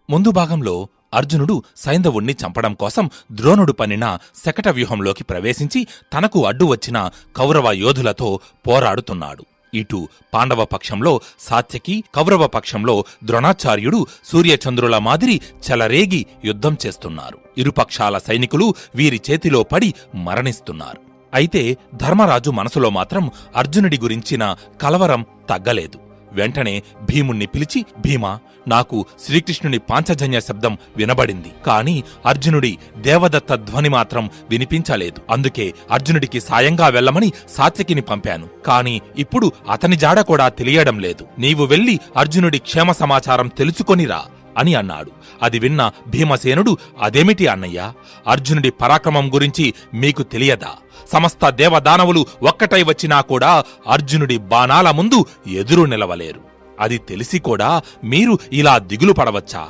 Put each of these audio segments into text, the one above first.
ముందు భాగంలో అర్జునుడు సైంధవుణ్ణి చంపడం కోసం ద్రోణుడు పన్నిన శకట వ్యూహంలోకి ప్రవేశించి తనకు అడ్డు వచ్చిన కౌరవ యోధులతో పోరాడుతున్నాడు. ఇటు పాండవ పక్షంలో సాత్యకి, కౌరవ పక్షంలో ద్రోణాచార్యుడు సూర్యచంద్రుల మాదిరి చెలరేగి యుద్ధం చేస్తున్నారు. ఇరుపక్షాల సైనికులు వీరి చేతిలో పడి మరణిస్తున్నారు. అయితే ధర్మరాజు మనసులో మాత్రం అర్జునుడి గురించిన కలవరం తగ్గలేదు. వెంటనే భీముణ్ణి పిలిచి, భీమా, నాకు శ్రీకృష్ణుని పాంచజన్య శబ్దం వినబడింది, కాని అర్జునుడి దేవదత్త ధ్వని మాత్రం వినిపించలేదు. అందుకే అర్జునుడికి సాయంగా వెళ్లమని సాత్యకిని పంపాను. కాని ఇప్పుడు అతని జాడ కూడా తెలియడం లేదు. నీవు వెళ్లి అర్జునుడి క్షేమ సమాచారం తెలుసుకొనిరా అని అన్నాడు. అది విన్న భీమసేనుడు, అదేమిటి అన్నయ్యా, అర్జునుడి పరాక్రమం గురించి మీకు తెలియదా? సమస్త దేవదానవులు ఒక్కటై వచ్చినా కూడా అర్జునుడి బాణాల ముందు ఎదురు నిలవలేరు. అది తెలిసి కూడా మీరు ఇలా దిగులు పడవచ్చా?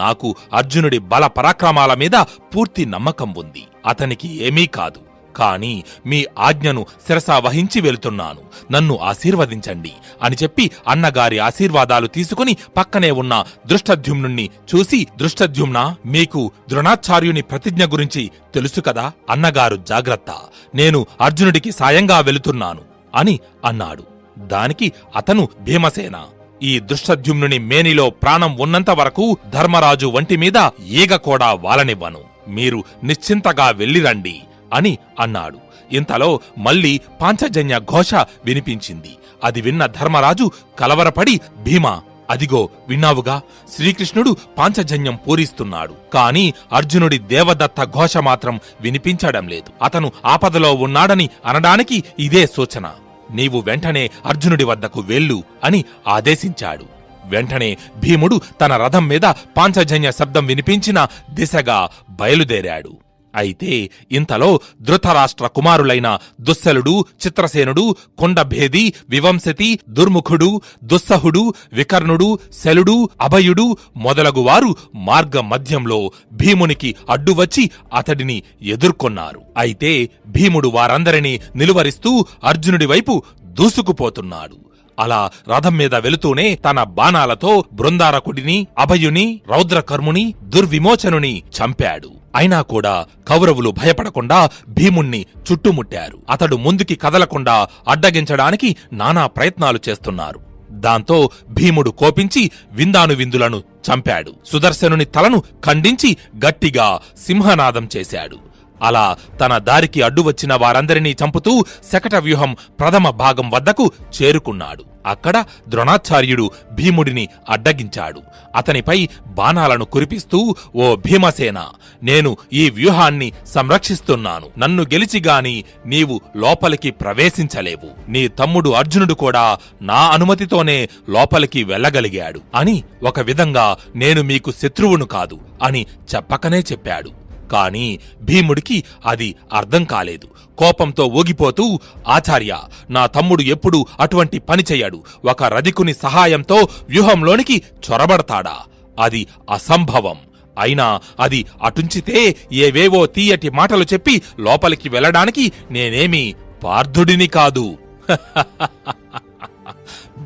నాకు అర్జునుడి బల పరాక్రమాల మీద పూర్తి నమ్మకం ఉంది. అతనికి ఏమీ కాదు. కాని మీ ఆజ్ఞను శిరసా వహించి వెళ్తున్నాను, నన్ను ఆశీర్వదించండి అని చెప్పి అన్నగారి ఆశీర్వాదాలు తీసుకుని పక్కనే ఉన్న దృష్టద్యుమ్నుణ్ణి చూసి, దృష్టద్యుమ్నా, మీకు ద్రోణాచార్యుని ప్రతిజ్ఞ గురించి తెలుసు కదా? అన్నగారు జాగ్రత్త, నేను అర్జునుడికి సాయంగా వెళుతున్నాను అని అన్నాడు. దానికి అతను, భీమసేన, ఈ దృష్టద్యుమ్నుని మేనిలో ప్రాణం ఉన్నంత వరకు ధర్మరాజు వంటి మీద ఈగ కూడా వాలనివ్వను. మీరు నిశ్చింతగా వెళ్ళిరండి అని అన్నాడు. ఇంతలో మళ్లీ పాంచజన్య ఘోష వినిపించింది. అది విన్న ధర్మరాజు కలవరపడి, భీమా, అదిగో విన్నావుగా, శ్రీకృష్ణుడు పాంచజన్యం పూరిస్తున్నాడు. కాని అర్జునుడి దేవదత్త ఘోష మాత్రం వినిపించడం లేదు. అతను ఆపదలో ఉన్నాడని అనడానికి ఇదే సూచన. నీవు వెంటనే అర్జునుడి వద్దకు వెళ్ళు అని ఆదేశించాడు. వెంటనే భీముడు తన రథం మీద పాంచజన్య శబ్దం వినిపించిన దిశగా బయలుదేరాడు. అయితే ఇంతలో ధృతరాష్ట్ర కుమారులైన దుస్సలుడు, చిత్రసేనుడు, కొండభేది, వివంశతి, దుర్ముఖుడు, దుస్సహుడు, వికర్ణుడు, శలుడు, అభయుడు మొదలగువారు మార్గ మధ్యంలో భీమునికి అడ్డువచ్చి అతడిని ఎదుర్కొన్నారు. అయితే భీముడు వారందరినీ నిలువరిస్తూ అర్జునుడి వైపు దూసుకుపోతున్నాడు. అలా రథం మీద వెళుతూనే తన బాణాలతో బృందారకుడిని, అభయుని, రౌద్రకర్ముని, దుర్విమోచనుని చంపాడు. అయినా కూడా కౌరవులు భయపడకుండా భీముణ్ణి చుట్టుముట్టారు. అతడు ముందుకి కదలకుండా అడ్డగించడానికి నానా ప్రయత్నాలు చేస్తున్నారు. దాంతో భీముడు కోపించి విందానువిందులను చంపాడు. సుదర్శనుని తలను ఖండించి గట్టిగా సింహనాదం చేశాడు. అలా తన దారికి అడ్డువచ్చిన వారందరినీ చంపుతూ శకట వ్యూహం ప్రథమ భాగం వద్దకు చేరుకున్నాడు. అక్కడ ద్రోణాచార్యుడు భీముడిని అడ్డగించాడు. అతనిపై బాణాలను కురిపిస్తూ, ఓ భీమసేన, నేను ఈ వ్యూహాన్ని సంరక్షిస్తున్నాను. నన్ను గెలిచిగాని నీవు లోపలికి ప్రవేశించలేవు. నీ తమ్ముడు అర్జునుడు కూడా నా అనుమతితోనే లోపలికి వెళ్ళగలిగాడు అని, ఒక విధంగా నేను మీకు శత్రువును కాదు అని చెప్పకనే చెప్పాడు. కాని భీముడికి అది అర్థం కాలేదు. కోపంతో ఊగిపోతూ, ఆచార్య, నా తమ్ముడు ఎప్పుడూ అటువంటి పని చెయ్యడు. ఒక రధికుని సహాయంతో వ్యూహంలోనికి చొరబడతాడా? అది అసంభవం. అయినా అది అటుంచితే ఏవేవో తీయటి మాటలు చెప్పి లోపలికి వెళ్ళడానికి నేనేమీ పార్థుడిని కాదు,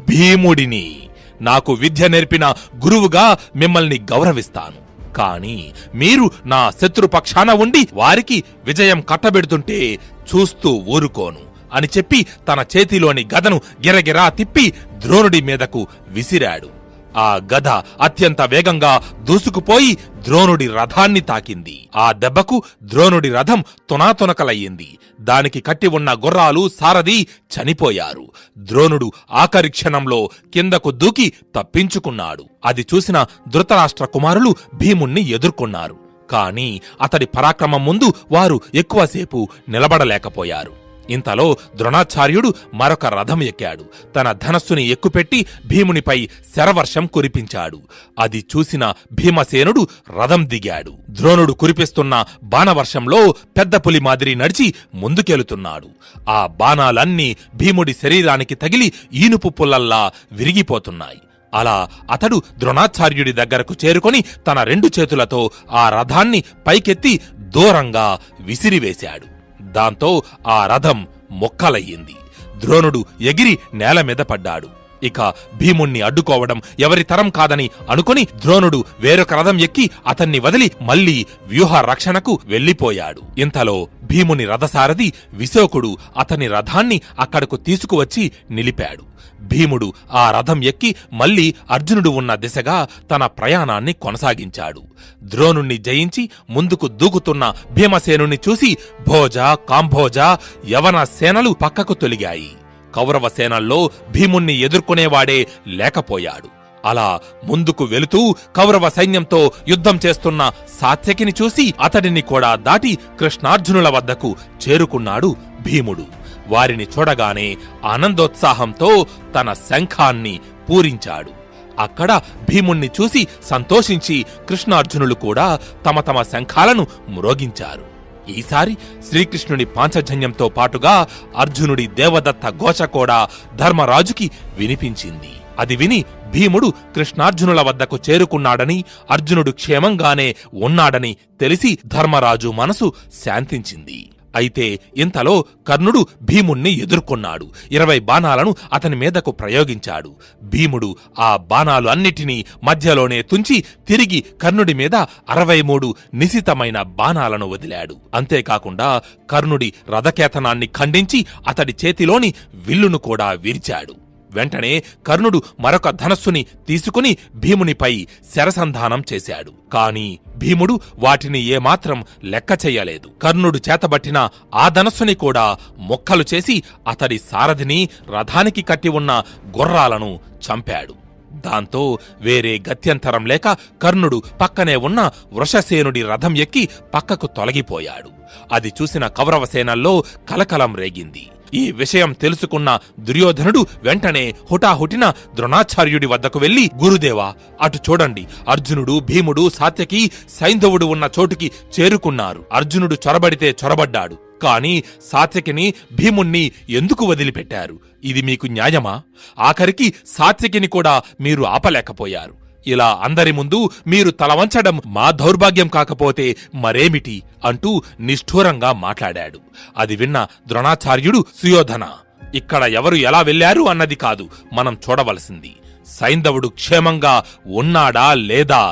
భీముడిని. నాకు విద్య నేర్పిన గురువుగా మిమ్మల్ని గౌరవిస్తాను. కాని మీరు నా శత్రుపక్షాన ఉండి వారికి విజయం కట్టబెడుతుంటే చూస్తూ ఊరుకోను అని చెప్పి తన చేతిలోని గదను గిరగిరా తిప్పి ద్రోణుడి మీదకు విసిరాడు. ఆ గద అత్యంత వేగంగా దూసుకుపోయి ద్రోణుడి రథాన్ని తాకింది. ఆ దెబ్బకు ద్రోణుడి రథం తునాతునకలయ్యింది. దానికి కట్టి ఉన్న గుర్రాలు, సారథి చనిపోయారు. ద్రోణుడు ఆఖరి క్షణంలో కిందకు దూకి తప్పించుకున్నాడు. అది చూసిన ధృతరాష్ట్ర కుమారులు భీముణ్ణి ఎదుర్కొన్నారు. కాని అతడి పరాక్రమం ముందు వారు ఎక్కువసేపు నిలబడలేకపోయారు. ఇంతలో ద్రోణాచార్యుడు మరొక రథం ఎక్కాడు. తన ధనస్సుని ఎక్కుపెట్టి భీమునిపై శరవర్షం కురిపించాడు. అది చూసిన భీమసేనుడు రథం దిగాడు. ద్రోణుడు కురిపిస్తున్న బాణవర్షంలో పెద్ద పులి మాదిరి నడిచి ముందుకెళుతున్నాడు. ఆ బాణాలన్నీ భీముడి శరీరానికి తగిలి ఈనుపు పుల్లల్లా విరిగిపోతున్నాయి. అలా అతడు ద్రోణాచార్యుడి దగ్గరకు చేరుకొని తన రెండు చేతులతో ఆ రథాన్ని పైకెత్తి దూరంగా విసిరివేశాడు. దాంతో ఆ రథం మొక్కలయ్యింది. ద్రోణుడు ఎగిరి నేల మీద పడ్డాడు. ఇక భీముణ్ణి అడ్డుకోవడం ఎవరి తరం కాదని అనుకుని ద్రోణుడు వేరొక రథం ఎక్కి అతన్ని వదిలి మళ్లీ వ్యూహ రక్షణకు వెళ్లిపోయాడు. ఇంతలో భీముని రథసారథి విశోకుడు అతని రథాన్ని అక్కడకు తీసుకువచ్చి నిలిపాడు. భీముడు ఆ రథం ఎక్కి మళ్లీ అర్జునుడు ఉన్న దిశగా తన ప్రయాణాన్ని కొనసాగించాడు. ద్రోణుణ్ణి జయించి ముందుకు దూకుతున్న భీమసేనుణ్ణి చూసి భోజ, కాంభోజ, యవన సేనలు పక్కకు తొలిగాయి. కౌరవ సేనల్లో భీముణ్ణి ఎదుర్కొనేవాడే లేకపోయాడు. అలా ముందుకు వెళుతూ కౌరవ సైన్యంతో యుద్ధం చేస్తున్న సాత్యకిని చూసి అతడిని కూడా దాటి కృష్ణార్జునుల వద్దకు చేరుకున్నాడు భీముడు. వారిని చూడగానే ఆనందోత్సాహంతో తన శంఖాన్ని పూరించాడు. అక్కడ భీముణ్ణి చూసి సంతోషించి కృష్ణార్జునులు కూడా తమ తమ శంఖాలను మ్రోగించారు. ఈసారి శ్రీకృష్ణుని పాంచజన్యంతో పాటుగా అర్జునుడి దేవదత్త ఘోష కూడా ధర్మరాజుకి వినిపించింది. అది విని భీముడు కృష్ణార్జునుల వద్దకు చేరుకున్నాడని, అర్జునుడు క్షేమంగానే ఉన్నాడని తెలిసి ధర్మరాజు మనసు శాంతించింది. అయితే ఇంతలో కర్ణుడు భీముణ్ణి ఎదుర్కొన్నాడు. 20 బాణాలను అతని మీదకు ప్రయోగించాడు. భీముడు ఆ బాణాలు అన్నిటినీ మధ్యలోనే తుంచి తిరిగి కర్ణుడి మీద 63 నిశితమైన బాణాలను వదిలాడు. అంతేకాకుండా కర్ణుడి రథకేతనాన్ని ఖండించి అతడి చేతిలోని విల్లును కూడా విరిచాడు. వెంటనే కర్ణుడు మరొక ధనస్సుని తీసుకుని భీమునిపై శరసంధానం చేశాడు. కాని భీముడు వాటిని ఏమాత్రం లెక్క చెయ్యలేదు. కర్ణుడు చేతబట్టిన ఆ ధనస్సుని కూడా మొక్కలు చేసి అతడి సారథిని, రథానికి కట్టి ఉన్న గుర్రాలను చంపాడు. దాంతో వేరే గత్యంతరం లేక కర్ణుడు పక్కనే ఉన్న వృషసేనుడి రథం ఎక్కి పక్కకు తొలగిపోయాడు. అది చూసిన కౌరవసేనల్లో కలకలం రేగింది. ఈ విషయం తెలుసుకున్న దుర్యోధనుడు వెంటనే హుటాహుటిన ద్రోణాచార్యుడి వద్దకు వెళ్లి, గురుదేవా, అటు చూడండి, అర్జునుడు, భీముడు, సాత్యకి, సైంధవుడు ఉన్న చోటుకి చేరుకున్నారు. అర్జునుడు చొరబడితే చొరబడ్డాడు, కాని సాత్యకిని, భీముణ్ణి ఎందుకు వదిలిపెట్టారు? ఇది మీకు న్యాయమా? ఆఖరికి సాత్యకిని కూడా మీరు ఆపలేకపోయారు. ఇలా అందరి ముందు మీరు తలవంచడం మా దౌర్భాగ్యం కాకపోతే మరేమిటి అంటూ నిష్ఠూరంగా మాట్లాడాడు. అది విన్న ద్రోణాచార్యుడు, సుయోధన, ఇక్కడ ఎవరు ఎలా వెళ్లారు అన్నది కాదు మనం చూడవలసింది, సైంధవుడు క్షేమంగా ఉన్నాడా లేదా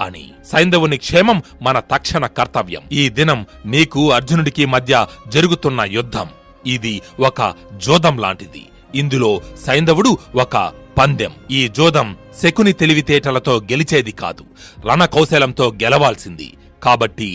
అని. సైంధవుని క్షేమం మన తక్షణ కర్తవ్యం. ఈ దినం నీకు అర్జునుడికి మధ్య జరుగుతున్న యుద్ధం ఇది ఒక జోదం లాంటిది. ఇందులో సైంధవుడు ఒక పందెం. ఈ జోదం శకుని తెలివితేటలతో గెలిచేది కాదు, రణకౌశలంతో గెలవాల్సింది. కాబట్టి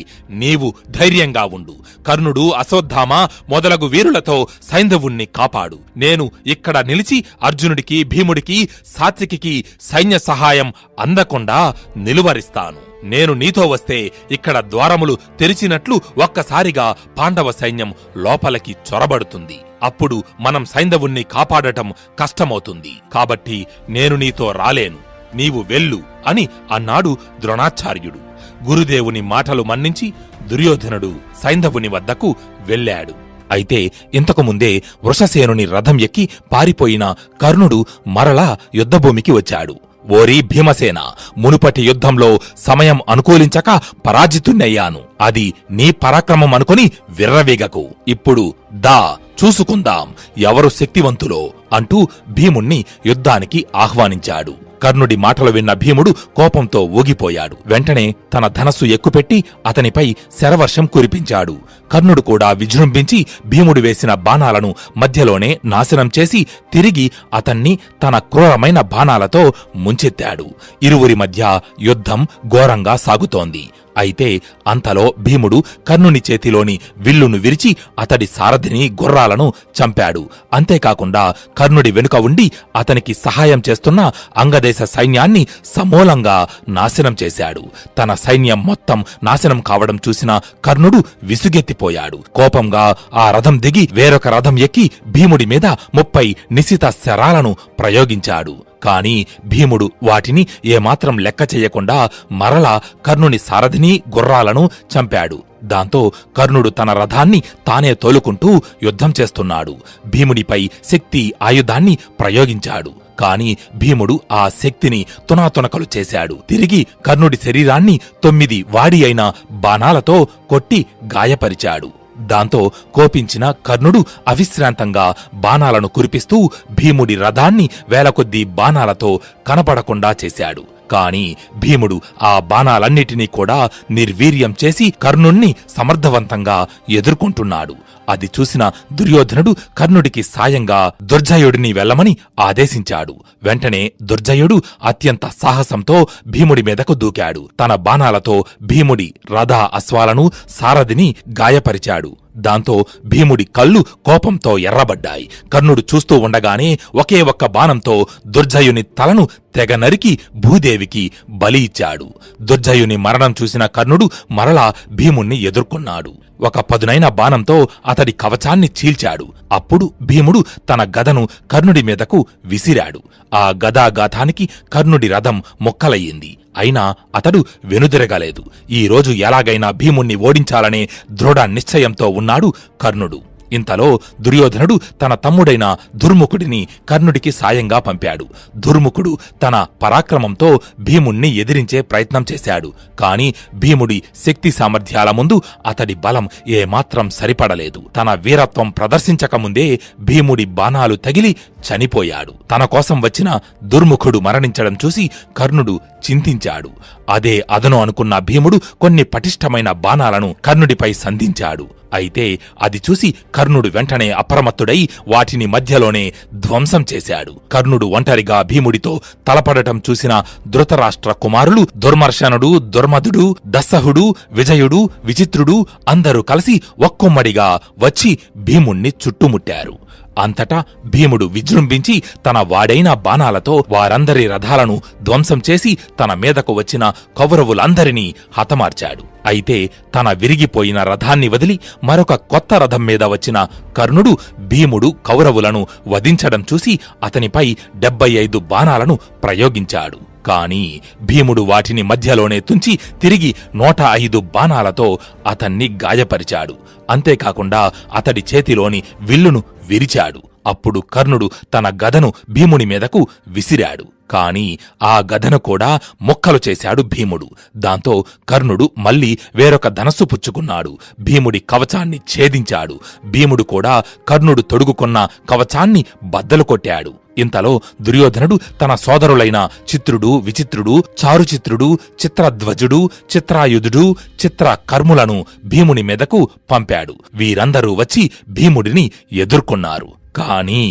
నీవు ధైర్యంగా ఉండు. కర్ణుడు, అశ్వత్థామ మొదలగు వీరులతో సైంధవుణ్ణి కాపాడు. నేను ఇక్కడ నిలిచి అర్జునుడికి, భీముడికి, సాత్వికి సైన్య సహాయం అందకుండా నిలువరిస్తాను. నేను నీతో వస్తే ఇక్కడ ద్వారములు తెరిచినట్లు ఒక్కసారిగా పాండవ సైన్యం లోపలికి చొరబడుతుంది. అప్పుడు మనం సైంధవుణ్ణి కాపాడటం కష్టమవుతుంది. కాబట్టి నేను నీతో రాలేను, నీవు వెళ్ళు అని అన్నాడు ద్రోణాచార్యుడు. గురుదేవుని మాటలు మన్నించి దుర్యోధనుడు సైంధవుని వద్దకు వెళ్ళాడు. అయితే ఇంతకుముందే వృషసేనుని రథం ఎక్కి పారిపోయిన కర్ణుడు మరలా యుద్ధభూమికి వచ్చాడు. ఓరి భీమసేన, మునుపటి యుద్ధంలో సమయం అనుకూలించక పరాజితున్నయ్యాను. అది నీ పరాక్రమం అనుకుని విర్రవీగకు. ఇప్పుడు దా చూసుకుందాం ఎవరు శక్తివంతులో అంటూ భీముణ్ణి యుద్ధానికి ఆహ్వానించాడు. కర్ణుడి మాటలు విన్న భీముడు కోపంతో ఊగిపోయాడు. వెంటనే తన ధనస్సు ఎక్కుపెట్టి అతనిపై శరవర్షం కురిపించాడు. కర్ణుడు కూడా విజృంభించి భీముడు వేసిన బాణాలను మధ్యలోనే నాశనం చేసి తిరిగి అతన్ని తన క్రూరమైన బాణాలతో ముంచెత్తాడు. ఇరువురి మధ్య యుద్ధం ఘోరంగా సాగుతోంది. అయితే అంతలో భీముడు కర్ణుని చేతిలోని విల్లును విరిచి అతడి సారథిని, గుర్రాలను చంపాడు. అంతేకాకుండా కర్ణుడి వెనుక ఉండి అతనికి సహాయం చేస్తున్న అంగదేశ సైన్యాన్ని సమూలంగా నాశనం చేశాడు. తన సైన్యం మొత్తం నాశనం కావడం చూసిన కర్ణుడు విసుగెత్తిపోయాడు. కోపంగా ఆ రథం దిగి వేరొక రథం ఎక్కి భీముడి మీద 30 నిశిత శరాలను ప్రయోగించాడు. కాని భీముడు వాటిని ఏమాత్రం లెక్క చెయ్యకుండా మరలా కర్ణుని సారథిని, గుర్రాలను చంపాడు. దాంతో కర్ణుడు తన రథాన్ని తానే తోలుకుంటూ యుద్ధం చేస్తున్నాడు. భీముడిపై శక్తి ఆయుధాన్ని ప్రయోగించాడు. కాని భీముడు ఆ శక్తిని తునాతునకలు చేశాడు. తిరిగి కర్ణుడి శరీరాన్ని 9 వాడి అయిన బాణాలతో కొట్టి గాయపరిచాడు. దాంతో కోపించిన కర్ణుడు అవిశ్రాంతంగా బాణాలను కురిపిస్తూ భీముడి రథాన్ని వేలకొద్దీ బాణాలతో కనపడకుండా చేశాడు. కాని భీముడు ఆ బాణాలన్నిటినీ కూడా నిర్వీర్యం చేసి కర్ణుణ్ణి సమర్థవంతంగా ఎదుర్కొంటున్నాడు. అది చూసిన దుర్యోధనుడు కర్ణుడికి సాయంగా దుర్జయుడిని వెళ్లమని ఆదేశించాడు. వెంటనే దుర్జయుడు అత్యంత సాహసంతో భీముడి మీదకు దూకాడు. తన బాణాలతో భీముడి రథ అశ్వాలను సారథిని గాయపరిచాడు. దాంతో భీముడి కళ్ళు కోపంతో ఎర్రబడ్డాయి. కర్ణుడు చూస్తూ ఉండగానే ఒకే ఒక్క బాణంతో దుర్జయుని తలను తెగ నరికి భూదేవికి బలి ఇచ్చాడు. దుర్జయుని మరణం చూసిన కర్ణుడు మరలా భీముణ్ణి ఎదుర్కొన్నాడు. ఒక పదునైన బాణంతో అతడి కవచాన్ని చీల్చాడు. అప్పుడు భీముడు తన గదను కర్ణుడి మీదకు విసిరాడు. ఆ గదాఘాతానికి కర్ణుడి రథం మొక్కలయ్యింది. అయినా అతడు వెనుదిరగలేదు. ఈరోజు ఎలాగైనా భీముణ్ణి ఓడించాలనే దృఢ నిశ్చయంతో ఉన్నాడు కర్ణుడు. ఇంతలో దుర్యోధనుడు తన తమ్ముడైన దుర్ముఖుడిని కర్ణుడికి సాయంగా పంపాడు. దుర్ముఖుడు తన పరాక్రమంతో భీముణ్ణి ఎదిరించే ప్రయత్నం చేశాడు. కాని భీముడి శక్తి సామర్థ్యాల ముందు అతడి బలం ఏమాత్రం సరిపడలేదు. తన వీరత్వం ప్రదర్శించకముందే భీముడి బాణాలు తగిలి చనిపోయాడు. తన కోసం వచ్చిన దుర్ముఖుడు మరణించడం చూసి కర్ణుడు చింతించాడు. అదే అదను అనుకున్న భీముడు కొన్ని పటిష్టమైన బాణాలను కర్ణుడిపై సంధించాడు. అయితే అది చూసి కర్ణుడు వెంటనే అప్రమత్తుడై వాటిని మధ్యలోనే ధ్వంసం చేశాడు. కర్ణుడు ఒంటరిగా భీముడితో తలపడటం చూసిన ధృతరాష్ట్ర కుమారులు దుర్మర్శనుడు, దుర్మధుడు, దస్సహుడు, విజయుడు, విచిత్రుడు అందరూ కలిసి ఒక్కొమ్మడిగా వచ్చి భీముణ్ణి చుట్టుముట్టారు. అంతటా భీముడు విజృంభించి తన వాడైన బాణాలతో వారందరి రథాలను ధ్వంసం చేసి తన మీదకు వచ్చిన కౌరవులందరినీ హతమార్చాడు. అయితే తన విరిగిపోయిన రథాన్ని వదిలి మరొక కొత్త రథం మీద వచ్చిన కర్ణుడు భీముడు కౌరవులను వధించడం చూసి అతనిపై 75 బాణాలను ప్రయోగించాడు. కాని భీముడు వాటిని మధ్యలోనే తుంచి తిరిగి 105 బాణాలతో అతన్ని గాయపరిచాడు. అంతేకాకుండా అతడి చేతిలోని విల్లును విరిచాడు. అప్పుడు కర్ణుడు తన గదను భీముని మీదకు విసిరాడు. కాని ఆ గదను కూడా మొక్కలు చేశాడు భీముడు. దాంతో కర్ణుడు మళ్లీ వేరొక ధనస్సు పుచ్చుకున్నాడు. భీముడి కవచాన్ని ఛేదించాడు. భీముడు కూడా కర్ణుడు తొడుగుకున్న కవచాన్ని బద్దలు కొట్టాడు. ఇంతలో దుర్యోధనుడు తన సోదరులైన చిత్రుడు, విచిత్రుడు, చారుచిత్రుడు, చిత్రధ్వజుడు, చిత్రాయుధుడు, చిత్రకర్ములను భీముని మీదకు పంపాడు. వీరందరూ వచ్చి భీముడిని ఎదుర్కొన్నారు. కాని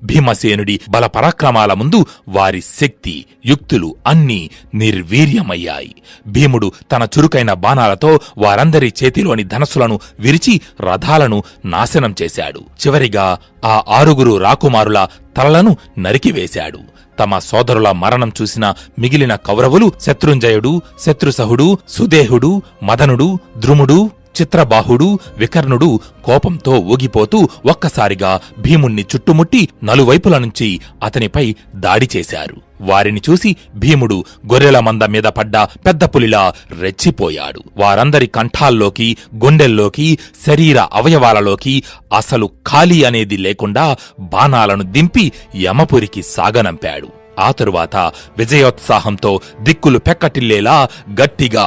భీమసేనుడి బలపరాక్రమాల ముందు వారి శక్తి, యుక్తులు అన్నీ నిర్వీర్యమయ్యాయి. భీముడు తన చురుకైన బాణాలతో వారందరి చేతిలోని ధనస్సులను విరిచి రథాలను నాశనం చేశాడు. చివరిగా ఆ 6 రాకుమారుల తలలను నరికివేశాడు. తమ సోదరుల మరణం చూసిన మిగిలిన కౌరవులు శత్రుంజయుడు, శత్రుసహుడు, సుదేహుడు, మదనుడు, ద్రుముడు, చిత్రబాహుడు, వికర్ణుడు కోపంతో ఊగిపోతూ ఒక్కసారిగా భీముణ్ణి చుట్టుముట్టి నలువైపుల నుంచి అతనిపై దాడి చేశారు. వారిని చూసి భీముడు గొర్రెల మంద మీద పడ్డ పెద్ద పులిలా రెచ్చిపోయాడు. వారందరి కంఠాల్లోకి, గుండెల్లోకి, శరీర అవయవాలలోకి అసలు ఖాళీ అనేది లేకుండా బాణాలను దింపి యమపురికి సాగనంపాడు. ఆ తరువాత విజయోత్సాహంతో దిక్కులు పెక్కటిల్లేలా గట్టిగా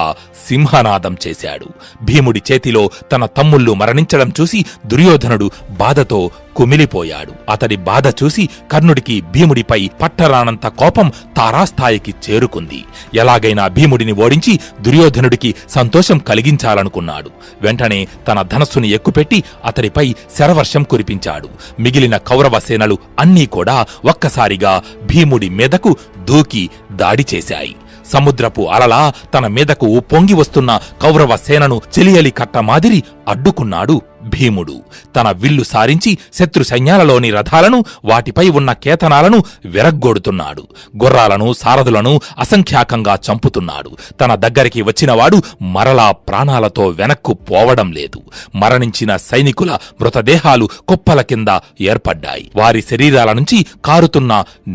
సింహనాదం చేశాడు. భీముడి చేతిలో తన తమ్ముళ్ళు మరణించడం చూసి దుర్యోధనుడు బాధతో కుమిలిపోయాడు. అతడి బాధ చూసి కర్ణుడికి భీముడిపై పట్టరానంత కోపం తారాస్థాయికి చేరుకుంది. ఎలాగైనా భీముడిని ఓడించి దుర్యోధనుడికి సంతోషం కలిగించాలనుకున్నాడు. వెంటనే తన ధనస్సుని ఎక్కుపెట్టి అతడిపై శరవర్షం కురిపించాడు. మిగిలిన కౌరవ సేనలు అన్నీ కూడా ఒక్కసారిగా భీముడి మీదకు దూకి దాడి చేశాయి. సముద్రపు అలలా తన మీదకు పొంగి వస్తున్న కౌరవ సేనను చెలియలి కట్ట మాదిరి అడ్డుకున్నాడు భీముడు. తన విల్లు సారించి శత్రు సైన్యాలలోని రథాలను, వాటిపై ఉన్న కేతనాలను విరగ్గొడుతున్నాడు. గుర్రాలను, సారథులను అసంఖ్యాకంగా చంపుతున్నాడు. తన దగ్గరికి వచ్చినవాడు మరలా ప్రాణాలతో వెనక్కు పోవడం లేదు. మరణించిన సైనికుల మృతదేహాలు కుప్పల కింద ఏర్పడ్డాయి. వారి శరీరాల నుంచి కారుతున్న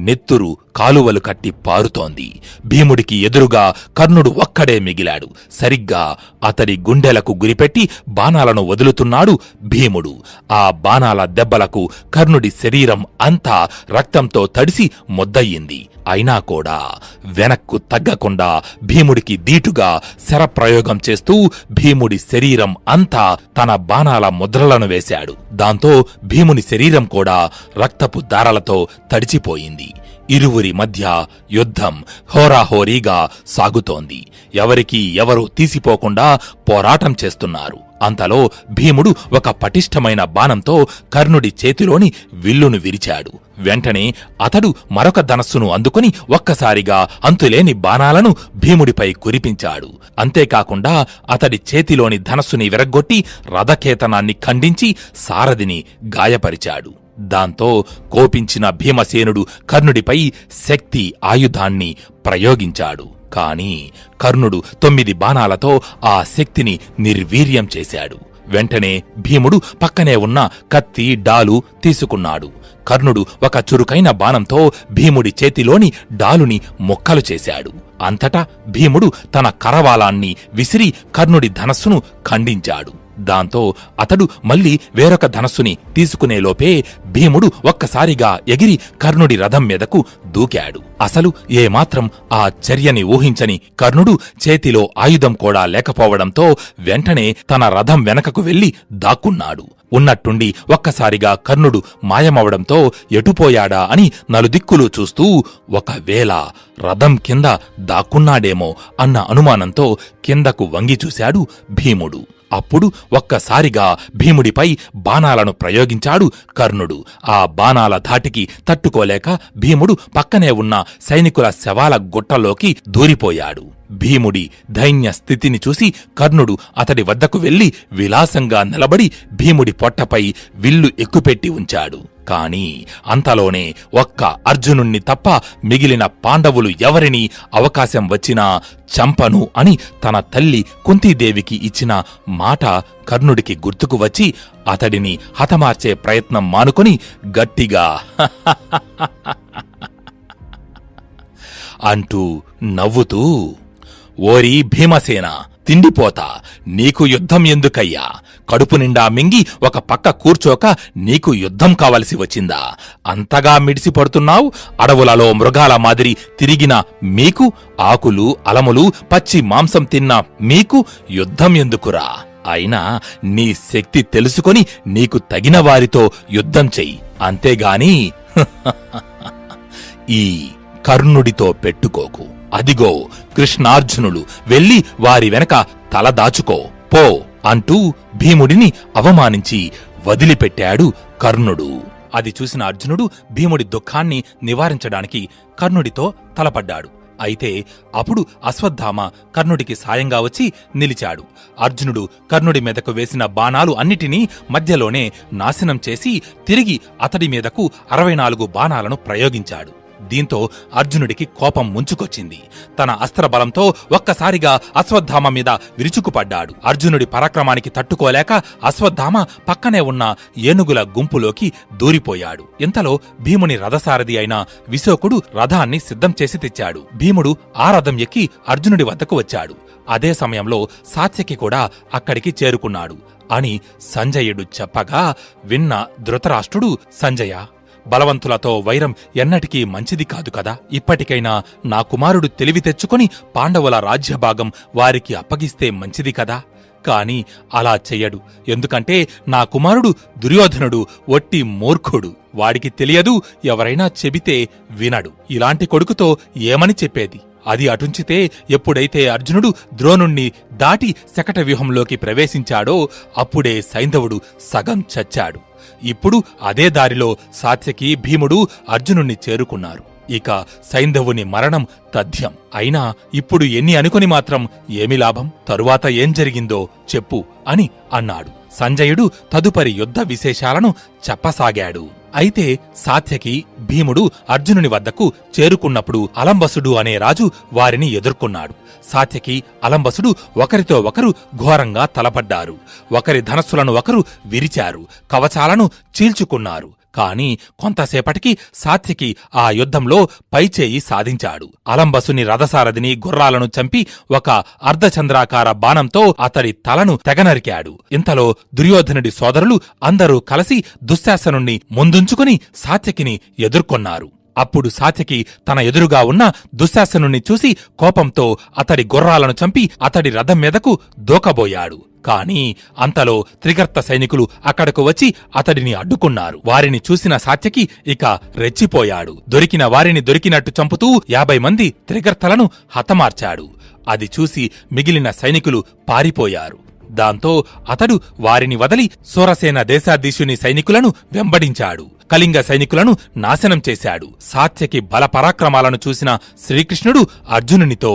నెత్తురు కాలువలు కట్టి పారుతోంది. భీముడికి ఎదురుగా కర్ణుడు ఒక్కడే మిగిలాడు. సరిగ్గా అతడి గుండెలకు గురిపెట్టి బాణాలను వదులుతున్నాడు చూశాడు భీముడు. ఆ బాణాల దెబ్బలకు కర్ణుడి శరీరం అంతా రక్తంతో తడిసి ముద్దయింది. అయినా కూడా వెనక్కు తగ్గకుండా భీముడికి దీటుగా శరప్రయోగం చేస్తూ భీముడి శరీరం అంతా తన బాణాల ముద్రలను వేశాడు. దాంతో భీముని శరీరం కూడా రక్తపు దారాలతో తడిచిపోయింది. ఇరువురి మధ్య యుద్ధం హోరాహోరీగా సాగుతోంది. ఎవరికీ ఎవరూ తీసిపోకుండా పోరాటం చేస్తున్నారు. అంతలో భీముడు ఒక పటిష్టమైన బాణంతో కర్ణుడి చేతిలోని విల్లును విరిచాడు. వెంటనే అతడు మరొక ధనస్సును అందుకుని ఒక్కసారిగా అంతులేని బాణాలను భీముడిపై కురిపించాడు. అంతేకాకుండా అతడి చేతిలోని ధనస్సుని విరగ్గొట్టి రథకేతనాన్ని ఖండించి సారథిని గాయపరిచాడు. దాంతో కోపించిన భీమసేనుడు కర్ణుడిపై శక్తి ఆయుధాన్ని ప్రయోగించాడు. కాని కర్ణుడు 9 బాణాలతో ఆ శక్తిని నిర్వీర్యం చేశాడు. వెంటనే భీముడు పక్కనే ఉన్న కత్తి, డాలు తీసుకున్నాడు. కర్ణుడు ఒక చురుకైన బాణంతో భీముడి చేతిలోని డాలుని ముక్కలు చేశాడు. అంతటా భీముడు తన కరవాలాన్ని విసిరి కర్ణుడి ధనస్సును ఖండించాడు. దాంతో అతడు మళ్లీ వేరొక ధనస్సుని తీసుకునేలోపే భీముడు ఒక్కసారిగా ఎగిరి కర్ణుడి రథం మీదకు దూకాడు. అసలు ఏమాత్రం ఆ చర్యని ఊహించని కర్ణుడు చేతిలో ఆయుధం కూడా లేకపోవడంతో వెంటనే తన రథం వెనకకు వెళ్లి దాక్కున్నాడు. ఉన్నట్టుండి ఒక్కసారిగా కర్ణుడు మాయమవడంతో ఎటుపోయాడా అని నలుదిక్కులు చూస్తూ ఒకవేళ రథం కింద దాక్కున్నాడేమో అన్న అనుమానంతో కిందకు వంగి చూశాడు భీముడు. అప్పుడు ఒక్కసారిగా భీముడిపై బాణాలను ప్రయోగించాడు కర్ణుడు. ఆ బాణాల ధాటికి తట్టుకోలేక భీముడు పక్కనే ఉన్న సైనికుల శవాల గుట్టలోకి దూరిపోయాడు. భీముడి దైన్య స్థితిని చూసి కర్ణుడు అతడి వద్దకు వెళ్లి విలాసంగా నిలబడి భీముడి పొట్టపై విల్లు ఎక్కుపెట్టి ఉంచాడు. కాని అంతలోనే ఒక్క అర్జునుణ్ణి తప్ప మిగిలిన పాండవులు ఎవరినీ అవకాశం వచ్చినా చంపను అని తన తల్లి కుంతీదేవికి ఇచ్చిన మాట కర్ణుడికి గుర్తుకు వచ్చి అతడిని హతమార్చే ప్రయత్నం మానుకొని గట్టిగా అంటూ నవ్వుతూ, ఓరి భీమసేన, తిండిపోతా, నీకు యుద్ధం ఎందుకయ్యా? కడుపు నిండా మింగి ఒక పక్క కూర్చోక నీకు యుద్ధం కావలసి వచ్చిందా? అంతగా మిడిసిపడుతున్నావు. అడవులలో మృగాల మాదిరి తిరిగిన మీకు, ఆకులు అలములు పచ్చి మాంసం తిన్న మీకు యుద్ధం ఎందుకురా? అయినా నీ శక్తి తెలుసుకొని నీకు తగిన వారితో యుద్ధం చెయ్యి. అంతేగాని ఈ కర్ణుడితో పెట్టుకోకు. అదిగో కృష్ణార్జునులు, వెళ్ళి వారి వెనక తల దాచుకో పో అంటూ భీముడిని అవమానించి వదిలిపెట్టాడు కర్ణుడు. అది చూసిన అర్జునుడు భీముడి దుఃఖాన్ని నివారించడానికి కర్ణుడితో తలపడ్డాడు. అయితే అప్పుడు అశ్వత్థామ కర్ణుడికి సాయంగా వచ్చి నిలిచాడు. అర్జునుడు కర్ణుడి మీదకు వేసిన బాణాలు అన్నిటినీ మధ్యలోనే నాశనం చేసి తిరిగి అతడి మీదకు 64 బాణాలను ప్రయోగించాడు. దీంతో అర్జునుడికి కోపం ముంచుకొచ్చింది. తన అస్త్రబలంతో ఒక్కసారిగా అశ్వత్థామ మీద విరుచుకుపడ్డాడు. అర్జునుడి పరాక్రమానికి తట్టుకోలేక అశ్వత్థామ పక్కనే ఉన్న ఏనుగుల గుంపులోకి దూరిపోయాడు. ఇంతలో భీముని రథసారథి అయిన విశోకుడు రథాన్ని సిద్ధం చేసి తెచ్చాడు. భీముడు ఆ రథం ఎక్కి అర్జునుడి వద్దకు వచ్చాడు. అదే సమయంలో సాత్యకి కూడా అక్కడికి చేరుకున్నాడు అని సంజయుడు చెప్పగా విన్న ధృతరాష్ట్రుడు, సంజయ, బలవంతులతో వైరం ఎన్నటికీ మంచిది కాదు కదా. ఇప్పటికైనా నా కుమారుడు తెలివి తెచ్చుకొని పాండవుల రాజ్యభాగం వారికి అప్పగిస్తే మంచిది కదా. కాని అలా చెయ్యడు. ఎందుకంటే నా కుమారుడు దుర్యోధనుడు ఒట్టి మూర్ఖుడు. వాడికి తెలియదు, ఎవరైనా చెబితే వినడు. ఇలాంటి కొడుకుతో ఏమని చెప్పేది? అది అటుంచితే ఎప్పుడైతే అర్జునుడు ద్రోణుణ్ణి దాటి శకట వ్యూహంలోకి ప్రవేశించాడో అప్పుడే సైంధవుడు సగం చచ్చాడు. ఇప్పుడు అదే దారిలో సాత్యకి, భీముడు అర్జునుణ్ణి చేరుకున్నారు. ఇక సైంధవుని మరణం తథ్యం. అయినా ఇప్పుడు ఎన్ని అనుకుని మాత్రం ఏమి లాభం? తరువాత ఏం జరిగిందో చెప్పు అని అన్నాడు. సంజయుడు తదుపరి యుద్ధ విశేషాలను చెప్పసాగాడు. అయితే సాత్యకి, భీముడు అర్జునుని వద్దకు చేరుకున్నప్పుడు అలంబసుడు అనే రాజు వారిని ఎదుర్కొన్నాడు. సాత్యకి, అలంబసుడు ఒకరితో ఒకరు ఘోరంగా తలపడ్డారు. ఒకరి ధనస్సులను ఒకరు విరిచారు, కవచాలను చీల్చుకున్నారు. కాని కొంతసేపటికి సాత్యకి ఆ యుద్ధంలో పైచేయి సాధించాడు. అలంబసుని రథసారథిని గుర్రాలను చంపి ఒక అర్ధచంద్రాకార బాణంతో అతడి తలను తెగనరికాడు. ఇంతలో దుర్యోధనుడి సోదరులు అందరూ కలిసి దుశ్శాసనుణ్ణి ముందుంచుకుని సాత్యకిని ఎదుర్కొన్నారు. అప్పుడు సాత్యకి తన ఎదురుగా ఉన్న దుశ్శాసనుణ్ణి చూసి కోపంతో అతడి గుర్రాలను చంపి అతడి రథం మీదకు దూకబోయాడు. కాని అంతలో త్రిగర్త సైనికులు అక్కడకు వచ్చి అతడిని అడ్డుకున్నారు. వారిని చూసిన సాత్యకి ఇక రెచ్చిపోయాడు. దొరికిన వారిని దొరికినట్టు చంపుతూ 50 మంది త్రిగర్తలను హతమార్చాడు. అది చూసి మిగిలిన సైనికులు పారిపోయారు. దాంతో అతడు వారిని వదలి సూరసేన దేశాధీశుని సైనికులను వెంబడించాడు. కళింగ సైనికులను నాశనం చేశాడు. సాత్యకి బలపరాక్రమాలను చూసిన శ్రీకృష్ణుడు అర్జునునితో,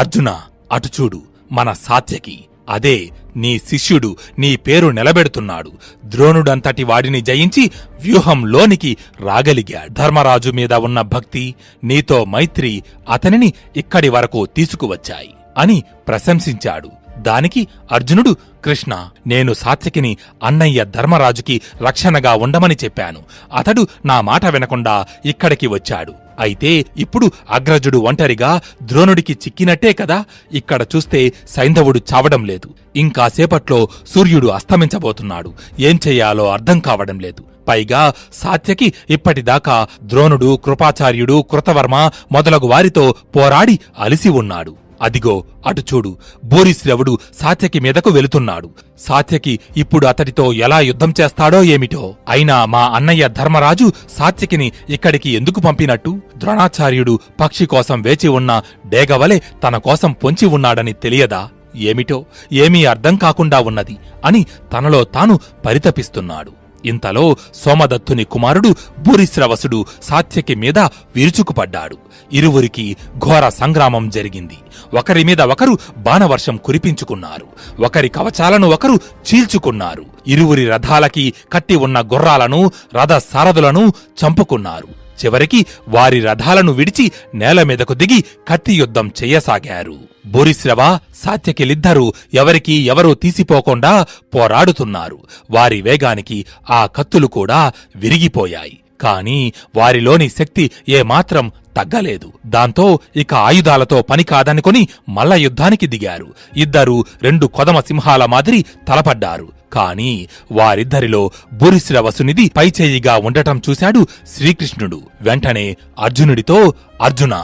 అర్జున, అటుచూడు, మన సాత్యకి, అదే నీ శిష్యుడు నీ పేరు నిలబెడుతున్నాడు. ద్రోణుడంతటి వాడిని జయించి వ్యూహంలోనికి రాగలిగాడు. ధర్మరాజు మీద ఉన్న భక్తి, నీతో మైత్రి అతనిని ఇక్కడి వరకు తీసుకువచ్చాయి అని ప్రశంసించాడు. దానికి అర్జునుడు, కృష్ణ, నేను సాత్యకిని అన్నయ్య ధర్మరాజుకి రక్షణగా ఉండమని చెప్పాను. అతడు నా మాట వినకుండా ఇక్కడికి వచ్చాడు. అయితే ఇప్పుడు అగ్రజుడు ఒంటరిగా ద్రోణుడికి చిక్కినట్టే కదా. ఇక్కడ చూస్తే సైంధవుడు చావడం లేదు. ఇంకాసేపట్లో సూర్యుడు అస్తమించబోతున్నాడు. ఏం చెయ్యాలో అర్థం కావడం లేదు. పైగా సాత్యకి ఇప్పటిదాకా ద్రోణుడు, కృపాచార్యుడు, కృతవర్మ మొదలగు వారితో పోరాడి అలిసి ఉన్నాడు. అదిగో అటుచూడు, భూరిశ్రవుడు సాత్యకి మీదకు వెళుతున్నాడు. సాత్యకి ఇప్పుడు అతడితో ఎలా యుద్ధం చేస్తాడో ఏమిటో. అయినా మా అన్నయ్య ధర్మరాజు సాత్యకిని ఇక్కడికి ఎందుకు పంపినట్టు? ద్రోణాచార్యుడు పక్షి కోసం వేచి ఉన్న డేగవలే తన కోసం పొంచి ఉన్నాడని తెలియదా? ఏమిటో, ఏమీ అర్థం కాకుండా ఉన్నది అని తనలో తాను పరితపిస్తున్నాడు. ఇంతలో సోమదత్తుని కుమారుడు భూరిశ్రవసుడు సాత్యకి మీద విరుచుకుపడ్డాడు. ఇరువురికి ఘోర సంగ్రామం జరిగింది. ఒకరి మీద ఒకరు బాణవర్షం కురిపించుకున్నారు. ఒకరి కవచాలను ఒకరు చీల్చుకున్నారు. ఇరువురి రథాలకి కట్టి ఉన్న గుర్రాలను, రథ సారథులను చంపుకున్నారు. చివరికి వారి రథాలను విడిచి నేల మీదకు దిగి కత్తి యుద్ధం చెయ్యసాగారు. భూరిశ్రవ, సాత్యకిలిద్దరూ ఎవరికీ ఎవరూ తీసిపోకుండా పోరాడుతున్నారు. వారి వేగానికి ఆ కత్తులు కూడా విరిగిపోయాయి. కాని వారిలోని శక్తి ఏమాత్రం తగ్గలేదు. దాంతో ఇక ఆయుధాలతో పని కాదనుకుని మల్ల యుద్ధానికి దిగారు. ఇద్దరూ 2 కొదమ సింహాల మాదిరి తలపడ్డారు. కాని వారిద్దరిలో భూరిశ్రవసునిది పైచేయిగా ఉండటం చూశాడు శ్రీకృష్ణుడు. వెంటనే అర్జునుడితో, అర్జున,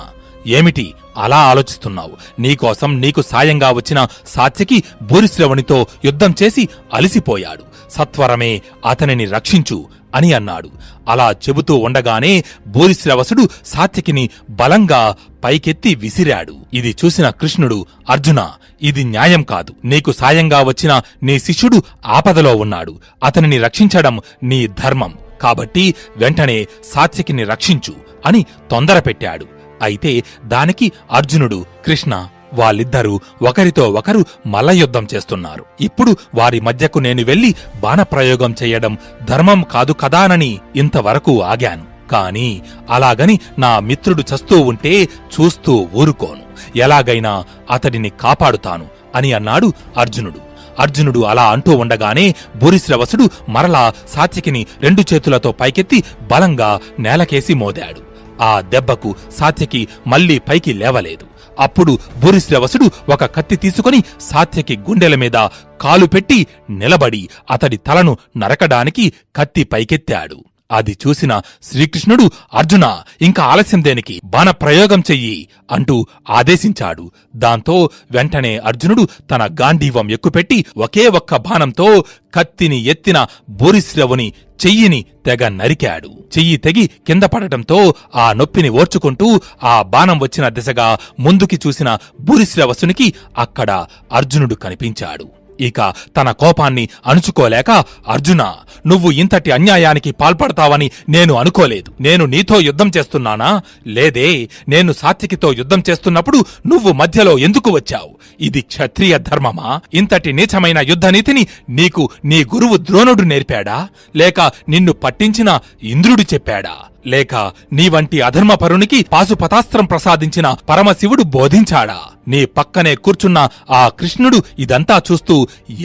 ఏమిటి అలా ఆలోచిస్తున్నావు? నీకోసం నీకు సాయంగా వచ్చిన సాత్యకి భూరిశ్రవునితో యుద్ధం చేసి అలిసిపోయాడు. సత్వరమే అతనిని రక్షించు అని అన్నాడు. అలా చెబుతూ ఉండగానే భూరిశ్రవసుడు సాత్యకిని బలంగా పైకెత్తి విసిరాడు. ఇది చూసిన కృష్ణుడు, అర్జున, ఇది న్యాయం కాదు. నీకు సాయంగా వచ్చిన నీ శిష్యుడు ఆపదలో ఉన్నాడు. అతనిని రక్షించడం నీ ధర్మం. కాబట్టి వెంటనే సాత్యకిని రక్షించు అని తొందరపెట్టాడు. అయితే దానికి అర్జునుడు, కృష్ణ, వాళ్ళిద్దరూ ఒకరితో ఒకరు మల్లయుద్ధం చేస్తున్నారు. ఇప్పుడు వారి మధ్యకు నేను వెళ్లి బాణప్రయోగం చెయ్యడం ధర్మం కాదు కదానని ఇంతవరకు ఆగాను. కాని అలాగని నా మిత్రుడు చస్తూ ఉంటే చూస్తూ ఊరుకోను. ఎలాగైనా అతడిని కాపాడుతాను అని అన్నాడు అర్జునుడు. అర్జునుడు అలా అంటూ ఉండగానే భూరిశ్రవసుడు మరలా సాత్యకిని 2 చేతులతో పైకెత్తి బలంగా నేలకేసి మోదాడు. ఆ దెబ్బకు సాత్యకి మళ్లీ పైకి లేవలేదు. అప్పుడు భూరిశ్రవసుడు ఒక కత్తి తీసుకుని సాత్యకి గుండెల మీద కాలు పెట్టి నిలబడి అతడి తలను నరకడానికి కత్తి పైకెత్తాడు. అది చూసిన శ్రీకృష్ణుడు, అర్జున, ఇంకా ఆలస్యం దేనికి, బాణప్రయోగం చెయ్యి అంటూ ఆదేశించాడు. దాంతో వెంటనే అర్జునుడు తన గాంధీవం ఎక్కుపెట్టి ఒకే ఒక్క బాణంతో కత్తిని ఎత్తిన భూరిశ్రవుని చెయ్యిని తెగ నరికాడు. చెయ్యి తెగి కింద పడటంతో ఆ నొప్పిని ఓర్చుకుంటూ ఆ బాణం వచ్చిన దిశగా ముందుకి చూసిన భూరిశ్రవసునికి అక్కడ అర్జునుడు కనిపించాడు. ఇక తన కోపాన్ని అణుచుకోలేక, అర్జున, నువ్వు ఇంతటి అన్యాయానికి పాల్పడతావని నేను అనుకోలేదు. నేను నీతో యుద్ధం చేస్తున్నానా? లేదే. నేను సాత్యకితో యుద్ధం చేస్తున్నప్పుడు నువ్వు మధ్యలో ఎందుకు వచ్చావు? ఇది క్షత్రియ ధర్మమా? ఇంతటి నీచమైన యుద్ధనీతిని నీకు నీ గురువు ద్రోణుడు నేర్పాడా? లేక నిన్ను పట్టించిన ఇంద్రుడు చెప్పాడా? లేక నీ వంటి అధర్మపరునికి పాశుపతాస్త్రం ప్రసాదించిన పరమశివుడు బోధించాడా? నీ పక్కనే కూర్చున్న ఆ కృష్ణుడు ఇదంతా చూస్తూ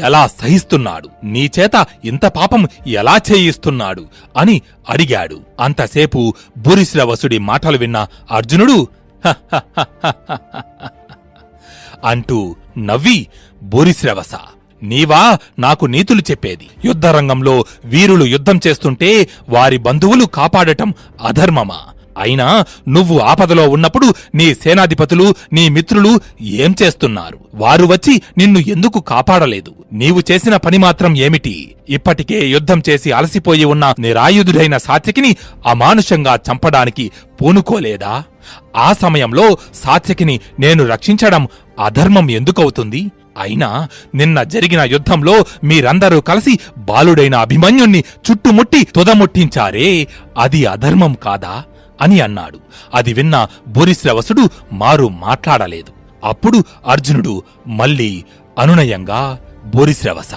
ఎలా సహిస్తున్నాడు? నీ చేత ఇంత పాపం ఎలా చేయిస్తున్నాడు అని అడిగాడు. అంతసేపు భూరిశ్రవసుడి మాటలు విన్న అర్జునుడు అంటూ నవ్వి, భూరిశ్రవస, నీవా నాకు నీతులు చెప్పేది? యుద్ధరంగంలో వీరులు యుద్ధం చేస్తుంటే వారి బంధువులు కాపాడటం అధర్మమా? అయినా నువ్వు ఆపదలో ఉన్నప్పుడు నీ సేనాధిపతులు, నీ మిత్రులు ఏం చేస్తున్నారు? వారు వచ్చి నిన్ను ఎందుకు కాపాడలేదు? నీవు చేసిన పని మాత్రం ఏమిటి? ఇప్పటికే యుద్ధం చేసి అలసిపోయి ఉన్న నిరాయుధుడైన సాత్యకిని అమానుషంగా చంపడానికి పూనుకోలేదా? ఆ సమయంలో సాత్యకిని నేను రక్షించడం అధర్మం ఎందుకవుతుంది? అయినా నిన్న జరిగిన యుద్ధంలో మీరందరూ కలిసి బాలుడైన అభిమన్యుణ్ణి చుట్టుముట్టి తుదముట్టించారే, అది అధర్మం కాదా అని అన్నాడు. అది విన్న భూరిశ్రవసుడు మారు మాట్లాడలేదు. అప్పుడు అర్జునుడు మళ్ళీ అనునయంగా, భూరిశ్రవస,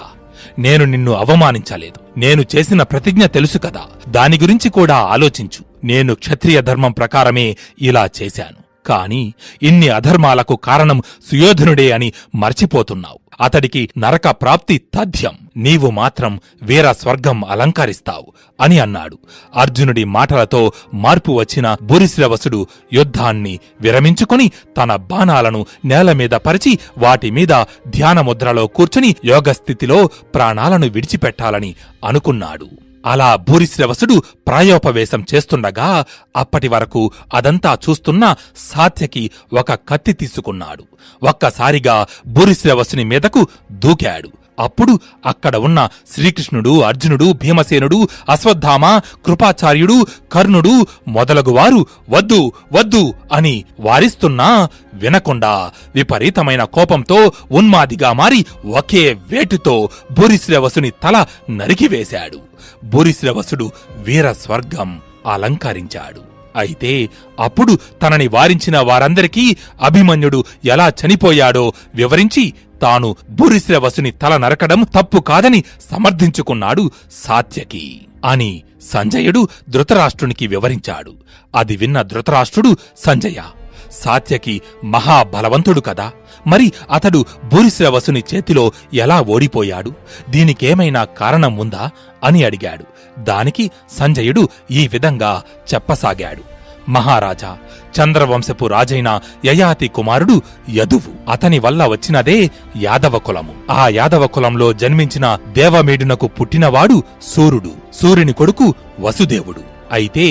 నేను నిన్ను అవమానించలేదు. నేను చేసిన ప్రతిజ్ఞ తెలుసు కదా, దాని గురించి కూడా ఆలోచించు. నేను క్షత్రియ ధర్మం ప్రకారమే ఇలా చేశాను. కాని ఇన్ని అధర్మాలకు కారణం సుయోధనుడే అని మర్చిపోతున్నావు. అతడికి నరక ప్రాప్తి తథ్యం. నీవు మాత్రం వీర స్వర్గం అలంకరిస్తావు అని అన్నాడు. అర్జునుడి మాటలతో మార్పు వచ్చిన భూరిశ్రవసుడు యుద్ధాన్ని విరమించుకుని తన బాణాలను నేలమీద పరిచి వాటిమీద ధ్యానముద్రలో కూర్చుని యోగస్థితిలో ప్రాణాలను విడిచిపెట్టాలని అనుకున్నాడు. అలా భూరిశ్రవసుడు ప్రాయోపవేశం చేస్తుండగా అప్పటి వరకు అదంతా చూస్తున్న సాత్యకి ఒక కత్తి తీసుకున్నాడు. ఒక్కసారిగా భూరిశ్రవసుని మీదకు దూకాడు. అప్పుడు అక్కడ ఉన్న శ్రీకృష్ణుడు, అర్జునుడు, భీమసేనుడు, అశ్వత్థామ, కృపాచార్యుడు, కర్ణుడు మొదలగువారు వద్దు వద్దు అని వారిస్తున్నా వినకుండా విపరీతమైన కోపంతో ఉన్మాదిగా మారి ఒకే వేటుతో భూరిశ్రవసుని తల నరికివేశాడు. భూరిశ్రవసుడు వీర స్వర్గం అలంకరించాడు. అయితే అప్పుడు తనని వారించిన వారందరికీ అభిమన్యుడు ఎలా చనిపోయాడో వివరించి తాను భూరిశ్రవసుని తల నరకడం తప్పు కాదని సమర్థించుకున్నాడు సాత్యకి అని సంజయుడు ధృతరాష్ట్రునికి వివరించాడు. అది విన్న ధృతరాష్ట్రుడు, సంజయ, సాత్యకి మహాబలవంతుడు కదా, మరి అతడు భూరిశ్రవసుని చేతిలో ఎలా ఓడిపోయాడు? దీనికేమైనా కారణం ఉందా అని అడిగాడు. దానికి సంజయుడు ఈ విధంగా చెప్పసాగాడు. మహారాజా, చంద్రవంశపు రాజైన యయాతి కుమారుడు యదువు. అతని వల్ల వచ్చినదే యాదవ కులము. ఆ యాదవ కులంలో జన్మించిన దేవమేడునకు పుట్టినవాడు సూర్యుడు. సూర్యుని కొడుకు వసుదేవుడు. అయితే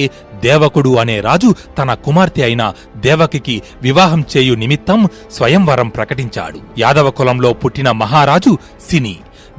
దేవకుడు అనే రాజు తన కుమార్తె అయిన దేవకికి వివాహం చేయు నిమిత్తం స్వయంవరం ప్రకటించాడు. యాదవ కులంలో పుట్టిన మహారాజు సిని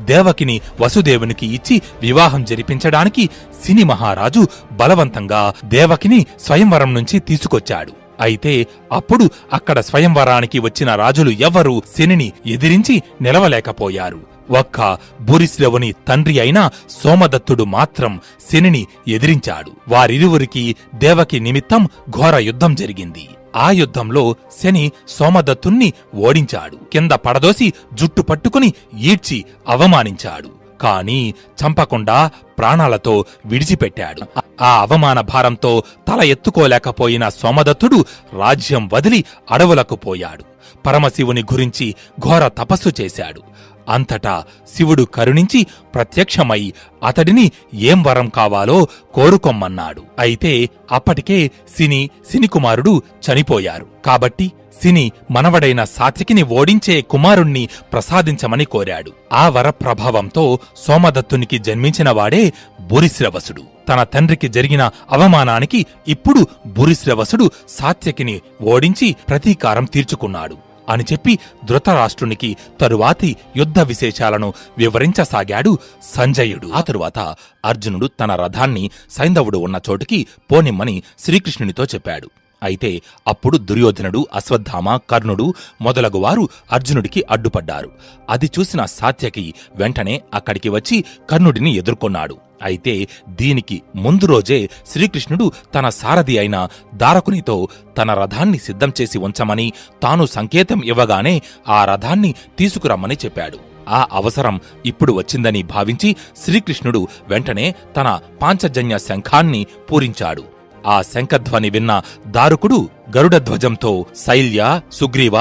దేవకిని వసుదేవునికి ఇచ్చి వివాహం జరిపించడానికి సిని మహారాజు బలవంతంగా దేవకిని స్వయంవరం నుంచి తీసుకొచ్చాడు. అయితే అప్పుడు అక్కడ స్వయంవరానికి వచ్చిన రాజులు ఎవ్వరూ సినిని ఎదిరించి నిలవలేకపోయారు. ఒక్క భూరిశ్రవుని తండ్రి అయిన సోమదత్తుడు మాత్రం శనిని ఎదిరించాడు. వారిరువురికి దేవకి నిమిత్తం ఘోర యుద్ధం జరిగింది. ఆ యుద్ధంలో శని సోమదత్తుణ్ణి ఓడించాడు. కింద పడదోసి జుట్టు పట్టుకుని ఈడ్చి అవమానించాడు. కాని చంపకుండా ప్రాణాలతో విడిచిపెట్టాడు. ఆ అవమాన భారంతో తల ఎత్తుకోలేకపోయిన సోమదత్తుడు రాజ్యం వదిలి అడవులకు పోయాడు. పరమశివుని గురించి ఘోర తపస్సు చేశాడు. అంతటా శివుడు కరుణించి ప్రత్యక్షమై అతడిని ఏం వరం కావాలో కోరుకొమ్మన్నాడు. అయితే అప్పటికే సిని కుమారుడు చనిపోయారు. కాబట్టి సిని మనవడైన సాత్యకిని ఓడించే కుమారుణ్ణి ప్రసాదించమని కోరాడు. ఆ వర ప్రభావంతో సోమదత్తునికి జన్మించినవాడే భూరిశ్రవసుడు. తన తండ్రికి జరిగిన అవమానానికి ఇప్పుడు భూరిశ్రవసుడు సాత్యకిని ఓడించి ప్రతీకారం తీర్చుకున్నాడు అని చెప్పి ధృతరాష్ట్రునికి తరువాతి యుద్ధ విశేషాలను వివరించసాగాడు సంజయుడు. ఆ తరువాత అర్జునుడు తన రథాన్ని సైంధవుడు ఉన్న చోటుకి పోనిమ్మని శ్రీకృష్ణునితో చెప్పాడు. అయితే అప్పుడు దుర్యోధనుడు, అశ్వత్థామ, కర్ణుడు మొదలగువారు అర్జునుడికి అడ్డుపడ్డారు. అది చూసిన సాత్యకి వెంటనే అక్కడికి వచ్చి కర్ణుడిని ఎదుర్కొన్నాడు. అయితే దీనికి ముందు రోజే శ్రీకృష్ణుడు తన సారథి అయిన దారకునితో తన రథాన్ని సిద్ధం చేసి ఉంచమని, తాను సంకేతం ఇవ్వగానే ఆ రథాన్ని తీసుకురమ్మని చెప్పాడు. ఆ అవసరం ఇప్పుడు వచ్చిందని భావించి శ్రీకృష్ణుడు వెంటనే తన పాంచజన్య శంఖాన్ని పూరించాడు. ఆ శంఖధ్వని విన్న దారుకుడు గరుడధ్వజంతో శైల్య, సుగ్రీవ,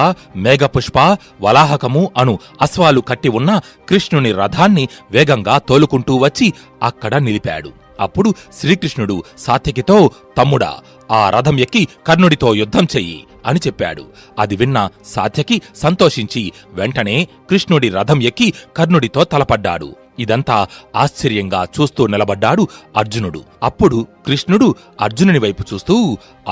మేఘపుష్ప, వలాహకము అను అశ్వాలు కట్టి ఉన్న కృష్ణుని రథాన్ని వేగంగా తోలుకుంటూ వచ్చి అక్కడ నిలిపాడు. అప్పుడు శ్రీకృష్ణుడు సాత్యకితో, తమ్ముడా, ఆ రథం ఎక్కి కర్ణుడితో యుద్ధం చెయ్యి అని చెప్పాడు. అది విన్న సాత్యకి సంతోషించి వెంటనే కృష్ణుడి రథం ఎక్కి కర్ణుడితో తలపడ్డాడు. ఇదంతా ఆశ్చర్యంగా చూస్తూ నిలబడ్డాడు అర్జునుడు. అప్పుడు కృష్ణుడు అర్జునుని వైపు చూస్తూ,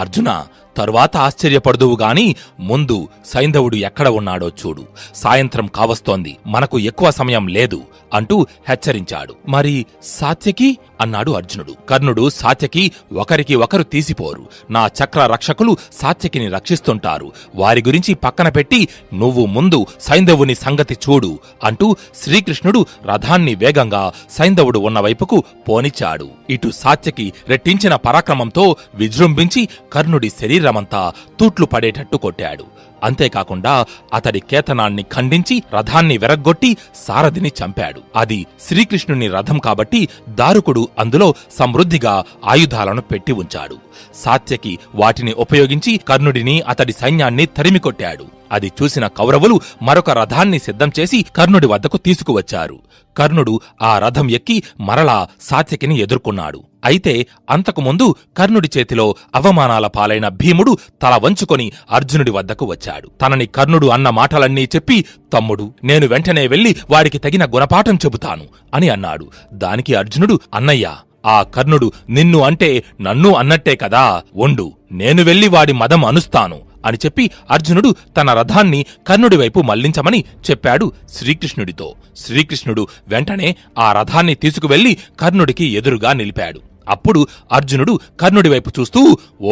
అర్జున, తరువాత ఆశ్చర్యపడదువు గాని ముందు సైంధవుడు ఎక్కడ ఉన్నాడో చూడు. సాయంత్రం కావస్తోంది, మనకు ఎక్కువ సమయం లేదు అంటూ హెచ్చరించాడు. మరి సాత్యకి అన్నాడు అర్జునుడు. కర్ణుడు, సాత్యకి ఒకరికి ఒకరు తీసిపోరు. నా చక్ర రక్షకులు సాత్యకిని రక్షిస్తుంటారు. వారి గురించి పక్కన పెట్టి నువ్వు ముందు సైంధవుని సంగతి చూడు అంటూ శ్రీకృష్ణుడు రథాన్ని వేగంగా సైంధవుడు ఉన్న వైపుకు పోనిచ్చాడు. ఇటు సాత్యకి రెట్టించిన పరాక్రమంతో విజృంభించి కర్ణుడి శరీరమంతా తూట్లు పడేటట్టు కొట్టాడు. అంతేకాకుండా అతడి కేతనాన్ని ఖండించి రథాన్ని వెరగ్గొట్టి సారథిని చంపాడు. అది శ్రీకృష్ణుని రథం కాబట్టి దారుకుడు అందులో సమృద్ధిగా ఆయుధాలను పెట్టి ఉంచాడు. సాత్యకి వాటిని ఉపయోగించి కర్ణుడిని, అతడి సైన్యాన్ని తరిమికొట్టాడు. అది చూసిన కౌరవులు మరొక రథాన్ని సిద్ధం చేసి కర్ణుడి వద్దకు తీసుకువచ్చారు. కర్ణుడు ఆ రథం ఎక్కి మరలా సాత్యకిని ఎదుర్కొన్నాడు. అయితే అంతకుముందు కర్ణుడి చేతిలో అవమానాల పాలైన భీముడు తల వంచుకొని అర్జునుడి వద్దకు వచ్చాడు. తనని కర్ణుడు అన్న మాటలన్నీ చెప్పి, తమ్ముడు, నేను వెంటనే వెళ్లి వాడికి తగిన గుణపాఠం చెబుతాను అని అన్నాడు. దానికి అర్జునుడు, అన్నయ్యా, ఆ కర్ణుడు నిన్ను అంటే నన్ను అన్నట్టే కదా, ఉండు, నేను వెళ్లి వాడి మదం అనుస్తాను అని చెప్పి అర్జునుడు తన రథాన్ని కర్ణుడి వైపు మళ్లించమని చెప్పాడు శ్రీకృష్ణుడితో. శ్రీకృష్ణుడు వెంటనే ఆ రథాన్ని తీసుకువెళ్లి కర్ణుడికి ఎదురుగా నిలిపాడు. అప్పుడు అర్జునుడు కర్ణుడి వైపు చూస్తూ,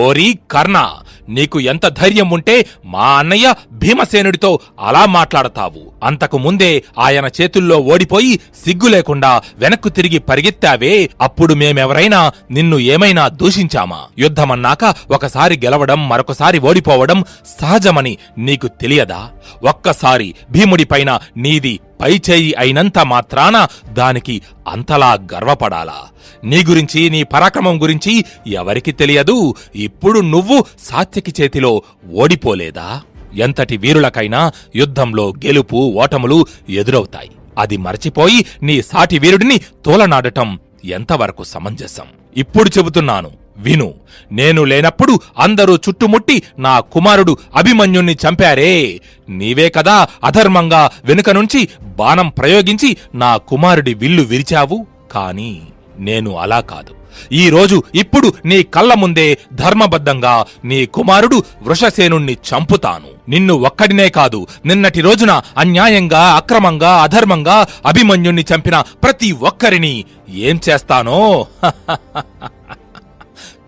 ఓరీ కర్ణ, నీకు ఎంత ధైర్యం ఉంటే మా అన్నయ్య భీమసేనుడితో అలా మాట్లాడతావు? అంతకు ముందే ఆయన చేతుల్లో ఓడిపోయి సిగ్గు లేకుండా వెనక్కు తిరిగి పరిగెత్తావే, అప్పుడు మేమెవరైనా నిన్ను ఏమైనా దూషించామా? యుద్ధమన్నాక ఒకసారి గెలవడం, మరొకసారి ఓడిపోవడం సహజమని నీకు తెలియదా? ఒక్కసారి భీముడిపైన నీది పైచేయి అయినంత మాత్రాన దానికి అంతలా గర్వపడాలా? నీ గురించి, నీ పరాక్రమం గురించి ఎవరికి తెలియదు? ఇప్పుడు నువ్వు సాత్యకి చేతిలో ఓడిపోలేదా? ఎంతటి వీరులకైనా యుద్ధంలో గెలుపు ఓటములు ఎదురవుతాయి. అది మరచిపోయి నీ సాటి వీరుడిని తోలనాడటం ఎంతవరకు సమంజసం? ఇప్పుడు చెబుతున్నాను, విను. నేను లేనప్పుడు అందరూ చుట్టుముట్టి నా కుమారుడు అభిమన్యుణ్ణి చంపారే. నీవే కదా అధర్మంగా వెనుక నుంచి బాణం ప్రయోగించి నా కుమారుడి విల్లు విరిచావు. కాని నేను అలా కాదు. ఇప్పుడు నీ కళ్ళ ముందే ధర్మబద్ధంగా నీ కుమారుడు వృషసేనుణ్ణి చంపుతాను. నిన్ను ఒక్కడినే కాదు, నిన్నటి రోజున అన్యాయంగా, అక్రమంగా, అధర్మంగా అభిమన్యుణ్ణి చంపిన ప్రతి ఒక్కరిని ఏం చేస్తానో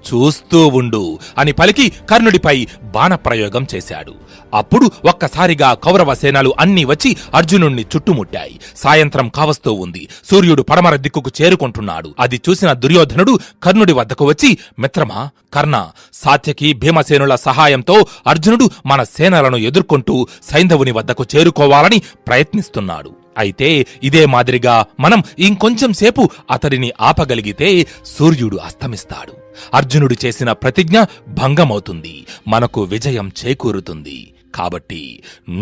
చూస్తూ ఉండు అని పలికి కర్ణుడిపై బాణప్రయోగం చేశాడు. అప్పుడు ఒక్కసారిగా కౌరవ సేనలు అన్నీ వచ్చి అర్జునుణ్ణి చుట్టుముట్టాయి. సాయంత్రం కావస్తూ ఉంది. సూర్యుడు పడమర దిక్కుకు చేరుకుంటున్నాడు. అది చూసిన దుర్యోధనుడు కర్ణుడి వద్దకు వచ్చి, మిత్రమా కర్ణ, సాత్యకి భీమసేనుల సహాయంతో అర్జునుడు మన సేనలను ఎదుర్కొంటూ సైంధవుని వద్దకు చేరుకోవాలని ప్రయత్నిస్తున్నాడు. అయితే ఇదే మాదిరిగా మనం ఇంకొంచెం సేపు అతడిని ఆపగలిగితే సూర్యుడు అస్తమిస్తాడు. అర్జునుడు చేసిన ప్రతిజ్ఞ భంగమవుతుంది, మనకు విజయం చేకూరుతుంది. కాబట్టి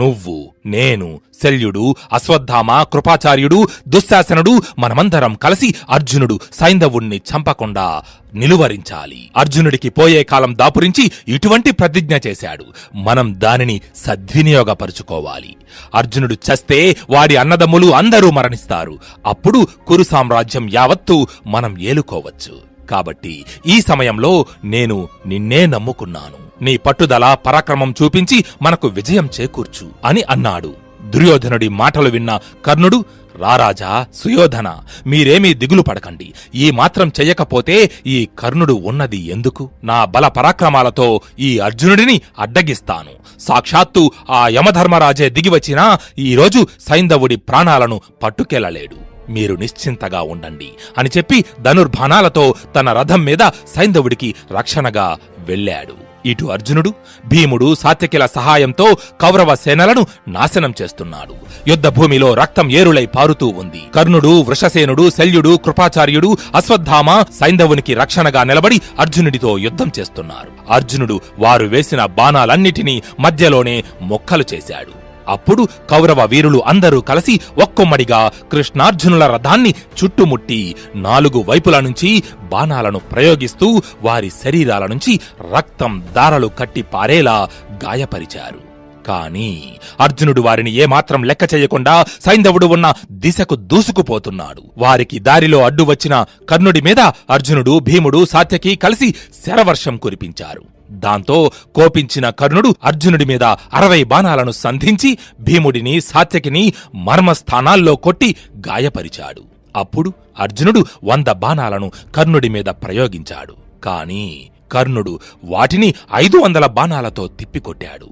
నువ్వు, నేను, శల్యుడు, అశ్వత్థామ, కృపాచార్యుడు, దుశ్శాసనుడు మనమందరం కలిసి అర్జునుడు సైంధవుణ్ణి చంపకుండా నిలువరించాలి. అర్జునుడికి పోయే కాలం దాపురించి ఇటువంటి ప్రతిజ్ఞ చేశాడు. మనం దానిని సద్వినియోగపరుచుకోవాలి. అర్జునుడు చస్తే వాడి అన్నదమ్ములు అందరూ మరణిస్తారు. అప్పుడు కురు సామ్రాజ్యం యావత్తూ మనం ఏలుకోవచ్చు. కాబట్టి ఈ సమయంలో నేను నిన్నే నమ్ముకున్నాను. నీ పట్టుదల, పరాక్రమం చూపించి మనకు విజయం చేకూర్చు అని అన్నాడు. దుర్యోధనుడి మాటలు విన్న కర్ణుడు, రారాజా, సుయోధన, మీరేమీ దిగులు పడకండి. ఈ మాత్రం చెయ్యకపోతే ఈ కర్ణుడు ఉన్నది ఎందుకు? నా బల పరాక్రమాలతో ఈ అర్జునుడిని అడ్డగిస్తాను. సాక్షాత్తు ఆ యమధర్మరాజే దిగివచ్చినా ఈరోజు సైంధవుడి ప్రాణాలను పట్టుకెళ్లలేడు. మీరు నిశ్చింతగా ఉండండి అని చెప్పి ధనుర్బాణాలతో తన రథం మీద సైంధవుడికి రక్షణగా వెళ్ళాడు. ఇటు అర్జునుడు భీముడు సాత్యకిల సహాయంతో కౌరవ సేనలను నాశనం చేస్తున్నాడు. యుద్ధభూమిలో రక్తం ఏరులై పారుతూ ఉంది. కర్ణుడు, వృషసేనుడు, శల్యుడు, కృపాచార్యుడు, అశ్వత్థామ సైంధవునికి రక్షణగా నిలబడి అర్జునుడితో యుద్ధం చేస్తున్నారు. అర్జునుడు వారు వేసిన బాణాలన్నిటినీ మధ్యలోనే మొక్కలు చేశాడు. అప్పుడు కౌరవ వీరులు అందరూ కలిసి ఒక్కొమ్మడిగా కృష్ణార్జునుల రథాన్ని చుట్టుముట్టి 4 వైపుల నుంచి బాణాలను ప్రయోగిస్తూ వారి శరీరాల నుంచి రక్తం దారలు కట్టి పారేలా గాయపరిచారు. కాని అర్జునుడు వారిని ఏమాత్రం లెక్క చేయకుండా సైంధవుడు ఉన్న దిశకు దూసుకుపోతున్నాడు. వారికి దారిలో అడ్డు వచ్చిన కర్ణుడి మీద అర్జునుడు, భీముడు, సాత్యకి కలిసి శరవర్షం కురిపించారు. దాంతో కోపించిన కర్ణుడు అర్జునుడి మీద 60 బాణాలను సంధించి భీముడిని, సాత్యకిని మర్మస్థానాల్లో కొట్టి గాయపరిచాడు. అప్పుడు అర్జునుడు 100 బాణాలను కర్ణుడి మీద ప్రయోగించాడు. కాని కర్ణుడు వాటిని 500 బాణాలతో తిప్పికొట్టాడు.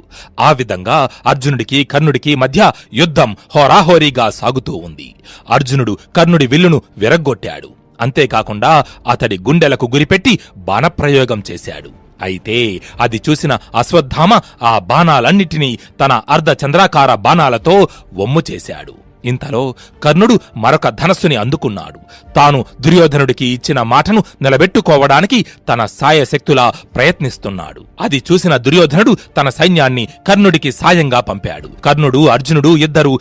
ఆ విధంగా అర్జునుడికి కర్ణుడికి మధ్య యుద్ధం హోరాహోరీగా సాగుతూ ఉంది. అర్జునుడు కర్ణుడి విల్లును విరగ్గొట్టాడు. అంతేకాకుండా అతడి గుండెలకు గురిపెట్టి బాణప్రయోగం చేశాడు. అయితే అది చూసిన అశ్వత్థామ ఆ బాణాలన్నిటినీ తన అర్ధచంద్రాకార బాణాలతో వమ్ము చేశాడు. ఇంతలో కర్ణుడు మరొక ధనస్సుని అందుకున్నాడు. తాను దుర్యోధనుడికి ఇచ్చిన మాటను నిలబెట్టుకోవడానికి తన సాయశక్తులా ప్రయత్నిస్తున్నాడు. అది చూసిన దుర్యోధనుడు తన సైన్యాన్ని కర్ణుడికి సాయంగా పంపాడు. కర్ణుడు, అర్జునుడు ఇద్దరూ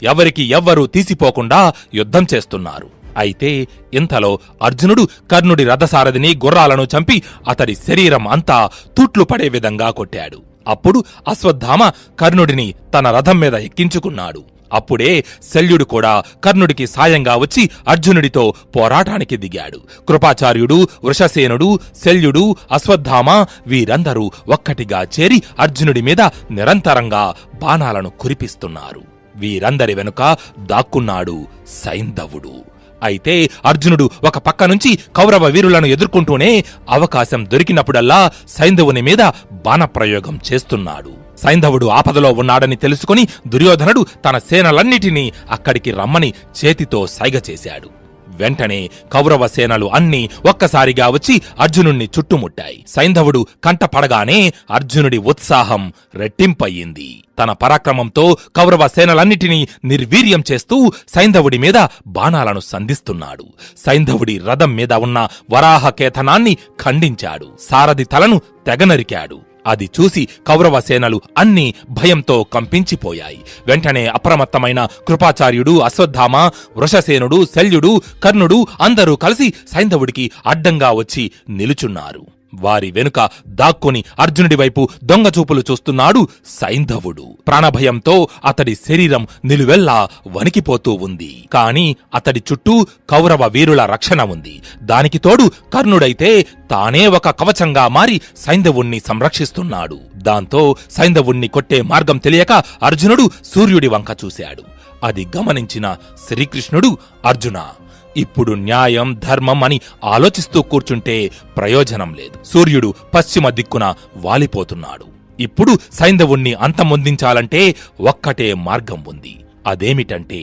ఎవ్వరూ తీసిపోకుండా యుద్ధం చేస్తున్నారు. అయితే ఇంతలో అర్జునుడు కర్ణుడి రథసారథిని, గుర్రాలను చంపి అతడి శరీరం అంతా తూట్లు పడే విధంగా కొట్టాడు. అప్పుడు అశ్వత్థామ కర్ణుడిని తన రథం మీద ఎక్కించుకున్నాడు. అప్పుడే శల్యుడు కూడా కర్ణుడికి సాయంగా వచ్చి అర్జునుడితో పోరాటానికి దిగాడు. కృపాచార్యుడు, వృషసేనుడు, శల్యుడు, అశ్వత్థామ వీరందరూ ఒక్కటిగా చేరి అర్జునుడి మీద నిరంతరంగా బాణాలను కురిపిస్తున్నారు. వీరందరి వెనుక దాక్కున్నాడు సైంధవుడు. అయితే అర్జునుడు ఒక పక్క నుంచి కౌరవ వీరులను ఎదుర్కొంటూనే అవకాశం దొరికినప్పుడల్లా సైంధవుని మీద బాణప్రయోగం చేస్తున్నాడు. సైంధవుడు ఆపదలో ఉన్నాడని తెలుసుకుని దుర్యోధనుడు తన సేనలన్నిటినీ అక్కడికి రమ్మని చేతితో సైగ చేశాడు. వెంటనే కౌరవ సేనలు అన్నీ ఒక్కసారిగా వచ్చి అర్జునుణ్ణి చుట్టుముట్టాయి. సైంధవుడు కంటపడగానే అర్జునుడి ఉత్సాహం రెట్టింపయ్యింది. తన పరాక్రమంతో కౌరవ సేనలన్నిటినీ నిర్వీర్యం చేస్తూ సైంధవుడి మీద బాణాలను సంధిస్తున్నాడు. సైంధవుడి రథం మీద ఉన్న వరాహకేతనాన్ని ఖండించాడు. సారథి తలను తెగనరికాడు. అది చూసి కౌరవ సేనలు అన్నీ భయంతో కంపించిపోయాయి. వెంటనే అప్రమత్తమైన కృపాచార్యుడు, అశ్వత్థామ, వృషసేనుడు, శల్యుడు, కర్ణుడు అందరూ కలిసి సైంధవుడికి అడ్డంగా వచ్చి నిలుచున్నారు. వారి వెనుక దాక్కుని అర్జునుడి వైపు దొంగచూపులు చూస్తున్నాడు సైంధవుడు. ప్రాణభయంతో అతడి శరీరం నిలువెల్లా వణికిపోతూ ఉంది. కాని అతడి చుట్టూ కౌరవ వీరుల రక్షణ ఉంది. దానికి తోడు కర్ణుడైతే తానే ఒక కవచంగా మారి సైంధవుణ్ణి సంరక్షిస్తున్నాడు. దాంతో సైంధవుణ్ణి కొట్టే మార్గం తెలియక అర్జునుడు సూర్యుడి వంక చూశాడు. అది గమనించిన శ్రీకృష్ణుడు, అర్జున, ఇప్పుడు న్యాయం, ధర్మం అని ఆలోచిస్తూ కూర్చుంటే ప్రయోజనం లేదు. సూర్యుడు పశ్చిమ దిక్కున వాలిపోతున్నాడు. ఇప్పుడు సైంధవుణ్ణి అంతమొందించాలంటే ఒక్కటే మార్గం ఉంది. అదేమిటంటే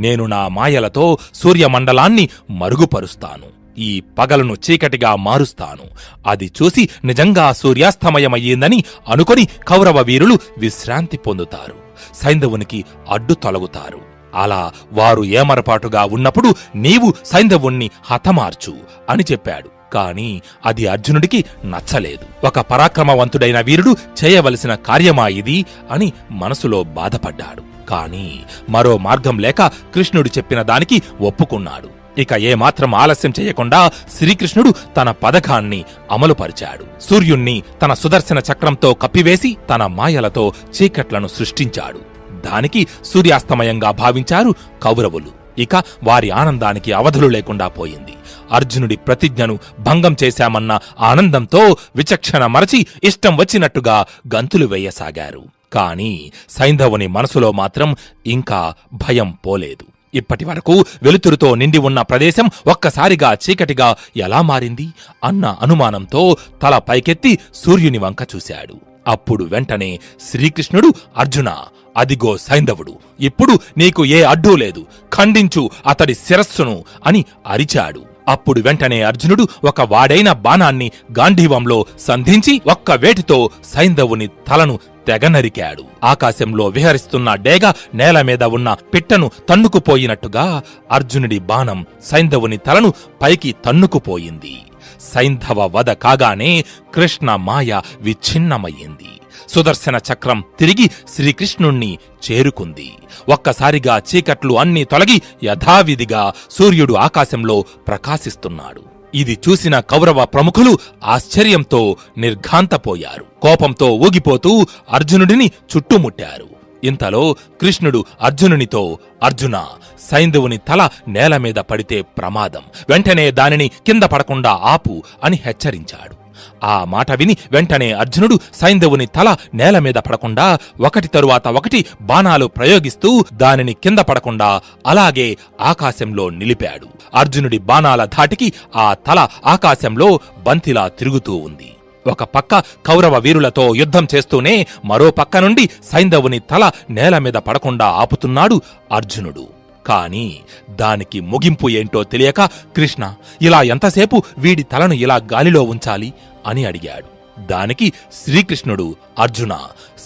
నేను నా మాయలతో సూర్యమండలాన్ని మరుగుపరుస్తాను. ఈ పగలను చీకటిగా మారుస్తాను. అది చూసి నిజంగా సూర్యాస్తమయమయ్యిందని అనుకొని కౌరవ వీరులు విశ్రాంతి పొందుతారు. సైంధవునికి అడ్డు తొలగుతారు. అలా వారు ఏమరపాటుగా ఉన్నప్పుడు నీవు సైంధవుణ్ణి హతమార్చు అని చెప్పాడు. కాని అది అర్జునుడికి నచ్చలేదు. ఒక పరాక్రమవంతుడైన వీరుడు చేయవలసిన కార్యమా ఇది అని మనసులో బాధపడ్డాడు. కాని మరో మార్గం లేక కృష్ణుడు చెప్పిన దానికి ఒప్పుకున్నాడు. ఇక ఏమాత్రం ఆలస్యం చేయకుండా శ్రీకృష్ణుడు తన పథకాన్ని అమలుపరిచాడు. సూర్యుణ్ణి తన సుదర్శన చక్రంతో కప్పివేసి తన మాయలతో చీకట్లను సృష్టించాడు. దానికి సూర్యాస్తమయంగా భావించారు కౌరవులు. ఇక వారి ఆనందానికి అవధులు లేకుండా పోయింది. అర్జునుడి ప్రతిజ్ఞను భంగం చేశామన్న ఆనందంతో విచక్షణ మరచి ఇష్టం వచ్చినట్టుగా గంతులు వేయసాగారు. కాని సైంధవుని మనసులో మాత్రం ఇంకా భయం పోలేదు. ఇప్పటి వరకు వెలుతురుతో నిండి ఉన్న ప్రదేశం ఒక్కసారిగా చీకటిగా ఎలా మారింది అన్న అనుమానంతో తల పైకెత్తి సూర్యుని వంక చూశాడు. అప్పుడు వెంటనే శ్రీకృష్ణుడు, అర్జున, అదిగో సైంధవుడు, ఇప్పుడు నీకు ఏ అడ్డూ లేదు, ఖండించు అతడి శిరస్సును అని అరిచాడు. అప్పుడు వెంటనే అర్జునుడు ఒక వాడైన బాణాన్ని గాంధీవంలో సంధించి ఒక్క వేటితో సైంధవుని తలను తెగ నరికాడు. ఆకాశంలో విహరిస్తున్న డేగ నేల మీద ఉన్న పిట్టను తన్నుకుపోయినట్టుగా అర్జునుడి బాణం సైంధవుని తలను పైకి తన్నుకుపోయింది. సైంధవ వధ కాగానే కృష్ణ మాయ విచ్ఛిన్నమయ్యింది. సుదర్శన చక్రం తిరిగి శ్రీకృష్ణుణ్ణి చేరుకుంది. ఒక్కసారిగా చీకట్లు అన్నీ తొలగి యథావిధిగా సూర్యుడు ఆకాశంలో ప్రకాశిస్తున్నాడు. ఇది చూసిన కౌరవ ప్రముఖులు ఆశ్చర్యంతో నిర్ఘాంతపోయారు. కోపంతో ఊగిపోతూ అర్జునుడిని చుట్టుముట్టారు. ఇంతలో కృష్ణుడు అర్జునునితో, అర్జున, సైంధవుని తల నేల మీద పడితే ప్రమాదం, వెంటనే దానిని కింద పడకుండా ఆపు అని హెచ్చరించాడు. ఆ మాట విని వెంటనే అర్జునుడు సైంధవుని తల నేల మీద పడకుండా ఒకటి తరువాత ఒకటి బాణాలు ప్రయోగిస్తూ దానిని కింద పడకుండా అలాగే ఆకాశంలో నిలిపాడు. అర్జునుడి బాణాల ధాటికి ఆ తల ఆకాశంలో బంతిలా తిరుగుతూ ఉంది. ఒక పక్క కౌరవ వీరులతో యుద్ధం చేస్తూనే మరో పక్క నుండి సైంధవుని తల నేల మీద పడకుండా ఆపుతున్నాడు అర్జునుడు. కాని దానికి ముగింపు ఏంటో తెలియక, కృష్ణ, ఇలా ఎంతసేపు వీడి తలను ఇలా గాలిలో ఉంచాలి అని అడిగాడు. దానికి శ్రీకృష్ణుడు, అర్జున,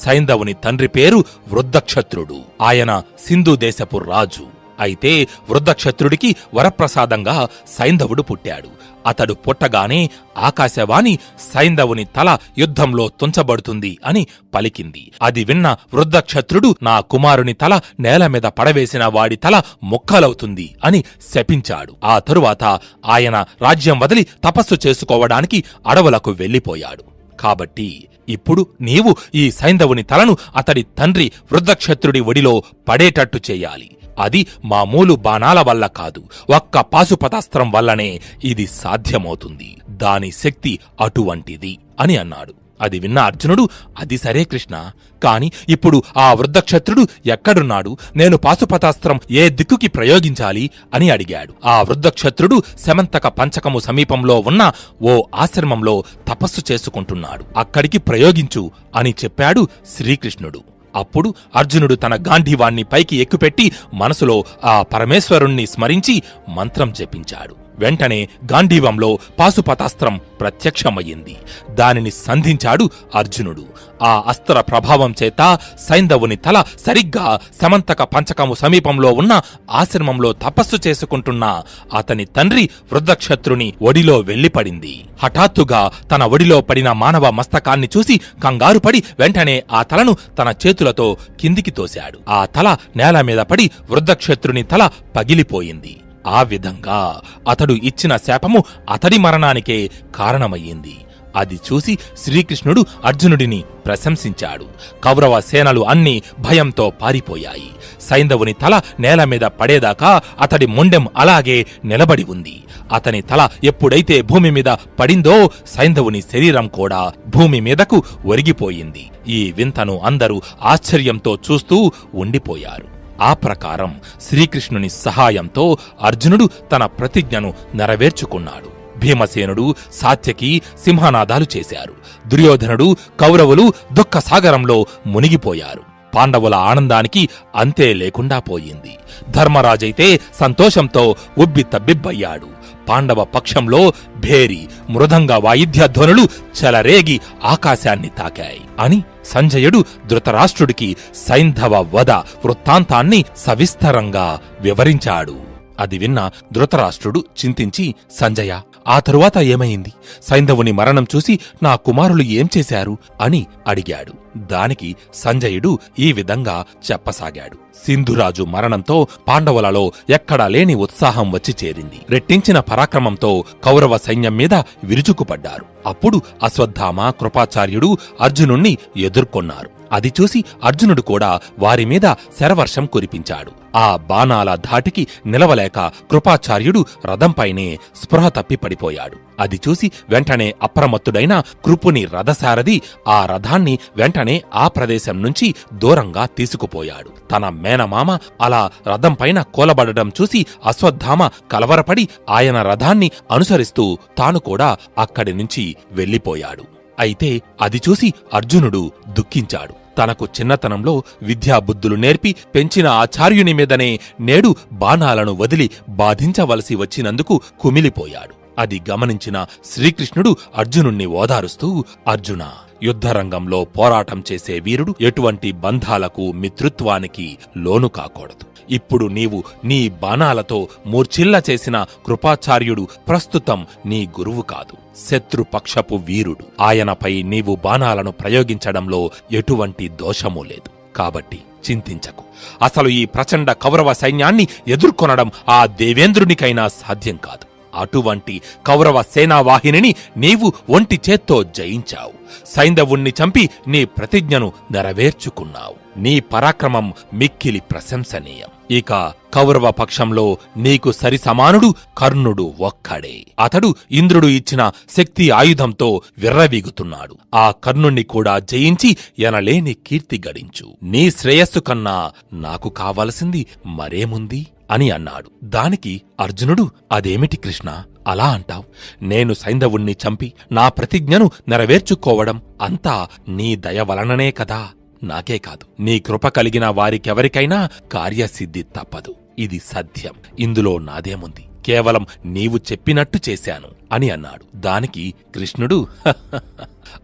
సైంధవుని తండ్రి పేరు వృద్ధక్షత్రుడు. ఆయన సింధు దేశపు రాజు. అయితే వృద్ధక్షత్రుడికి వరప్రసాదంగా సైంధవుడు పుట్టాడు. అతడు పుట్టగానే ఆకాశవాణి సైంధవుని తల యుద్ధంలో తుంచబడుతుంది అని పలికింది. అది విన్న వృద్ధక్షత్రుడు, నా కుమారుని తల నేల మీద పడవేసిన వాడి తల ముక్కలవుతుంది అని శపించాడు. ఆ తరువాత ఆయన రాజ్యం వదిలి తపస్సు చేసుకోవడానికి అడవులకు వెళ్లిపోయాడు. కాబట్టి ఇప్పుడు నీవు ఈ సైంధవుని తలను అతడి తండ్రి వృద్ధక్షత్రుడి ఒడిలో పడేటట్టు చెయ్యాలి. అది మామూలు బాణాల వల్ల కాదు, ఒక్క పాశుపతాస్త్రం వల్లనే ఇది సాధ్యమవుతుంది. దాని శక్తి అటువంటిది అని అన్నాడు. అది విన్న అర్జునుడు, అది సరే కృష్ణ, కాని ఇప్పుడు ఆ వృద్ధక్షత్రుడు ఎక్కడున్నాడు? నేను పాశుపతాస్త్రం ఏ దిక్కుకి ప్రయోగించాలి అని అడిగాడు. ఆ వృద్ధక్షత్రుడు శమంతక పంచకము సమీపంలో ఉన్న ఓ ఆశ్రమంలో తపస్సు చేసుకుంటున్నాడు. అక్కడికి ప్రయోగించు అని చెప్పాడు శ్రీకృష్ణుడు. అప్పుడు అర్జునుడు తన గాంధీవాన్ని పైకి ఎక్కుపెట్టి మనసులో ఆ పరమేశ్వరుణ్ణి స్మరించి మంత్రం జపించాడు. వెంటనే గాంధీవంలో పాశుపతాస్త్రం ప్రత్యక్షమయ్యింది. దానిని సంధించాడు అర్జునుడు. ఆ అస్త్ర ప్రభావం చేత సైంధవుని తల సరిగ్గా సమంతక పంచకము సమీపంలో ఉన్న ఆశ్రమంలో తపస్సు చేసుకుంటున్న అతని తండ్రి వృద్ధక్షత్రుని ఒడిలో వెళ్లిపడింది. హఠాత్తుగా తన ఒడిలో పడిన మానవ మస్తకాన్ని చూసి కంగారుపడి వెంటనే ఆ తలను తన చేతులతో కిందికి తోశాడు. ఆ తల నేల మీద పడి వృద్ధక్షత్రుని తల పగిలిపోయింది. ఆ విధంగా అతడు ఇచ్చిన శాపము అతడి మరణానికే కారణమయ్యింది. అది చూసి శ్రీకృష్ణుడు అర్జునుడిని ప్రశంసించాడు. కౌరవ సేనలు అన్నీ భయంతో పారిపోయాయి. సైంధవుని తల నేల మీద పడేదాకా అతడి మొండెం అలాగే నిలబడి ఉంది. అతని తల ఎప్పుడైతే భూమి మీద పడిందో సైంధవుని శరీరం కూడా భూమి మీదకు ఒరిగిపోయింది. ఈ వింతను అందరూ ఆశ్చర్యంతో చూస్తూ ఉండిపోయారు. ఆ ప్రకారం శ్రీకృష్ణుని సహాయంతో అర్జునుడు తన ప్రతిజ్ఞను నెరవేర్చుకున్నాడు. భీమసేనుడు, సాత్యకి సింహనాదాలు చేశారు. దుర్యోధనుడు, కౌరవులు దుఃఖసాగరంలో మునిగిపోయారు. పాండవుల ఆనందానికి అంతే లేకుండా పోయింది. ధర్మరాజైతే సంతోషంతో ఉబ్బి తబ్బిబ్బయ్యాడు. పాండవ పక్షంలో భేరి, మృదంగ వాయిద్యధ్వనులు చెలరేగి ఆకాశాన్ని తాకాయి అని సంజయుడు ధృతరాష్ట్రుడికి సైంధవ వధ వృత్తాంతాన్ని సవిస్తరంగా వివరించాడు. అది విన్న ధృతరాష్ట్రుడు చింతించి, సంజయ, ఆ తరువాత ఏమైంది? సైంధవుని మరణం చూసి నా కుమారులు ఏం చేశారు అని అడిగాడు. దానికి సంజయుడు ఈ విధంగా చెప్పసాగాడు. సింధురాజు మరణంతో పాండవులలో ఎక్కడా లేని ఉత్సాహం వచ్చి చేరింది. రెట్టించిన పరాక్రమంతో కౌరవ సైన్యం మీద విరుచుకుపడ్డారు. అప్పుడు అశ్వత్థామ, కృపాచార్యుడు అర్జునుణ్ణి ఎదుర్కొన్నారు. అది చూసి అర్జునుడు కూడా వారి మీద శరవర్షం కురిపించాడు. ఆ బాణాల ధాటికి నిలవలేక కృపాచార్యుడు రథంపైనే స్పృహ తప్పి పడిపోయాడు. అది చూసి వెంటనే అప్రమత్తుడైన కృపుని రథసారథి ఆ రథాన్ని వెంటనే ఆ ప్రదేశం నుంచి దూరంగా తీసుకుపోయాడు. తన మేనమామ అలా రథంపైన కూలబడడం చూసి అశ్వత్థామ కలవరపడి ఆయన రథాన్ని అనుసరిస్తూ తాను కూడా అక్కడి నుంచి వెళ్లిపోయాడు. అయితే అది చూసి అర్జునుడు దుఃఖించాడు. తనకు చిన్నతనంలో విద్యాబుద్ధులు నేర్పి పెంచిన ఆచార్యుని మీదనే నేడు బాణాలను వదిలి బాధించవలసి వచ్చినందుకు కుమిలిపోయాడు. అది గమనించిన శ్రీకృష్ణుడు అర్జునుణ్ణి ఓదారుస్తూ, అర్జునా, యుద్ధరంగంలో పోరాటం చేసే వీరుడు ఎటువంటి బంధాలకు మిత్రుత్వానికి లోను కాకూడదు. ఇప్పుడు నీవు నీ బాణాలతో మూర్ఛిల్ల చేసిన కృపాచార్యుడు ప్రస్తుతం నీ గురువు కాదు, శత్రుపక్షపు వీరుడు. ఆయనపై నీవు బాణాలను ప్రయోగించడంలో ఎటువంటి దోషమూ లేదు. కాబట్టి చింతించకు. అసలు ఈ ప్రచండ కౌరవ సైన్యాన్ని ఎదుర్కొనడం ఆ దేవేంద్రునికైనా సాధ్యం కాదు. అటువంటి కౌరవ సేనావాహినిని నీవు ఒంటి చేత్తో జయించావు. సైంధవుణ్ణి చంపి నీ ప్రతిజ్ఞను నెరవేర్చుకున్నావు. నీ పరాక్రమం మిక్కిలి ప్రశంసనీయం. ఇక కౌరవ పక్షంలో నీకు సరిసమానుడు కర్ణుడు ఒక్కడే. అతడు ఇంద్రుడు ఇచ్చిన శక్తి ఆయుధంతో విర్రవీగుతున్నాడు. ఆ కర్ణుణ్ణి కూడా జయించి ఎనలేని కీర్తి గడించు. నీ శ్రేయస్సు కన్నా నాకు కావలసింది మరేముంది అని అన్నాడు. దానికి అర్జునుడు, అదేమిటి కృష్ణ, అలా అంటావ్? నేను సైంధవుణ్ణి చంపి నా ప్రతిజ్ఞను నెరవేర్చుకోవడం అంతా నీ దయ వలననే కదా. నాకే కాదు, నీ కృప కలిగిన వారికెవరికైనా కార్యసిద్ధి తప్పదు. ఇది సత్యం. ఇందులో నాదేముంది? కేవలం నీవు చెప్పినట్టు చేశాను అని అన్నాడు. దానికి కృష్ణుడు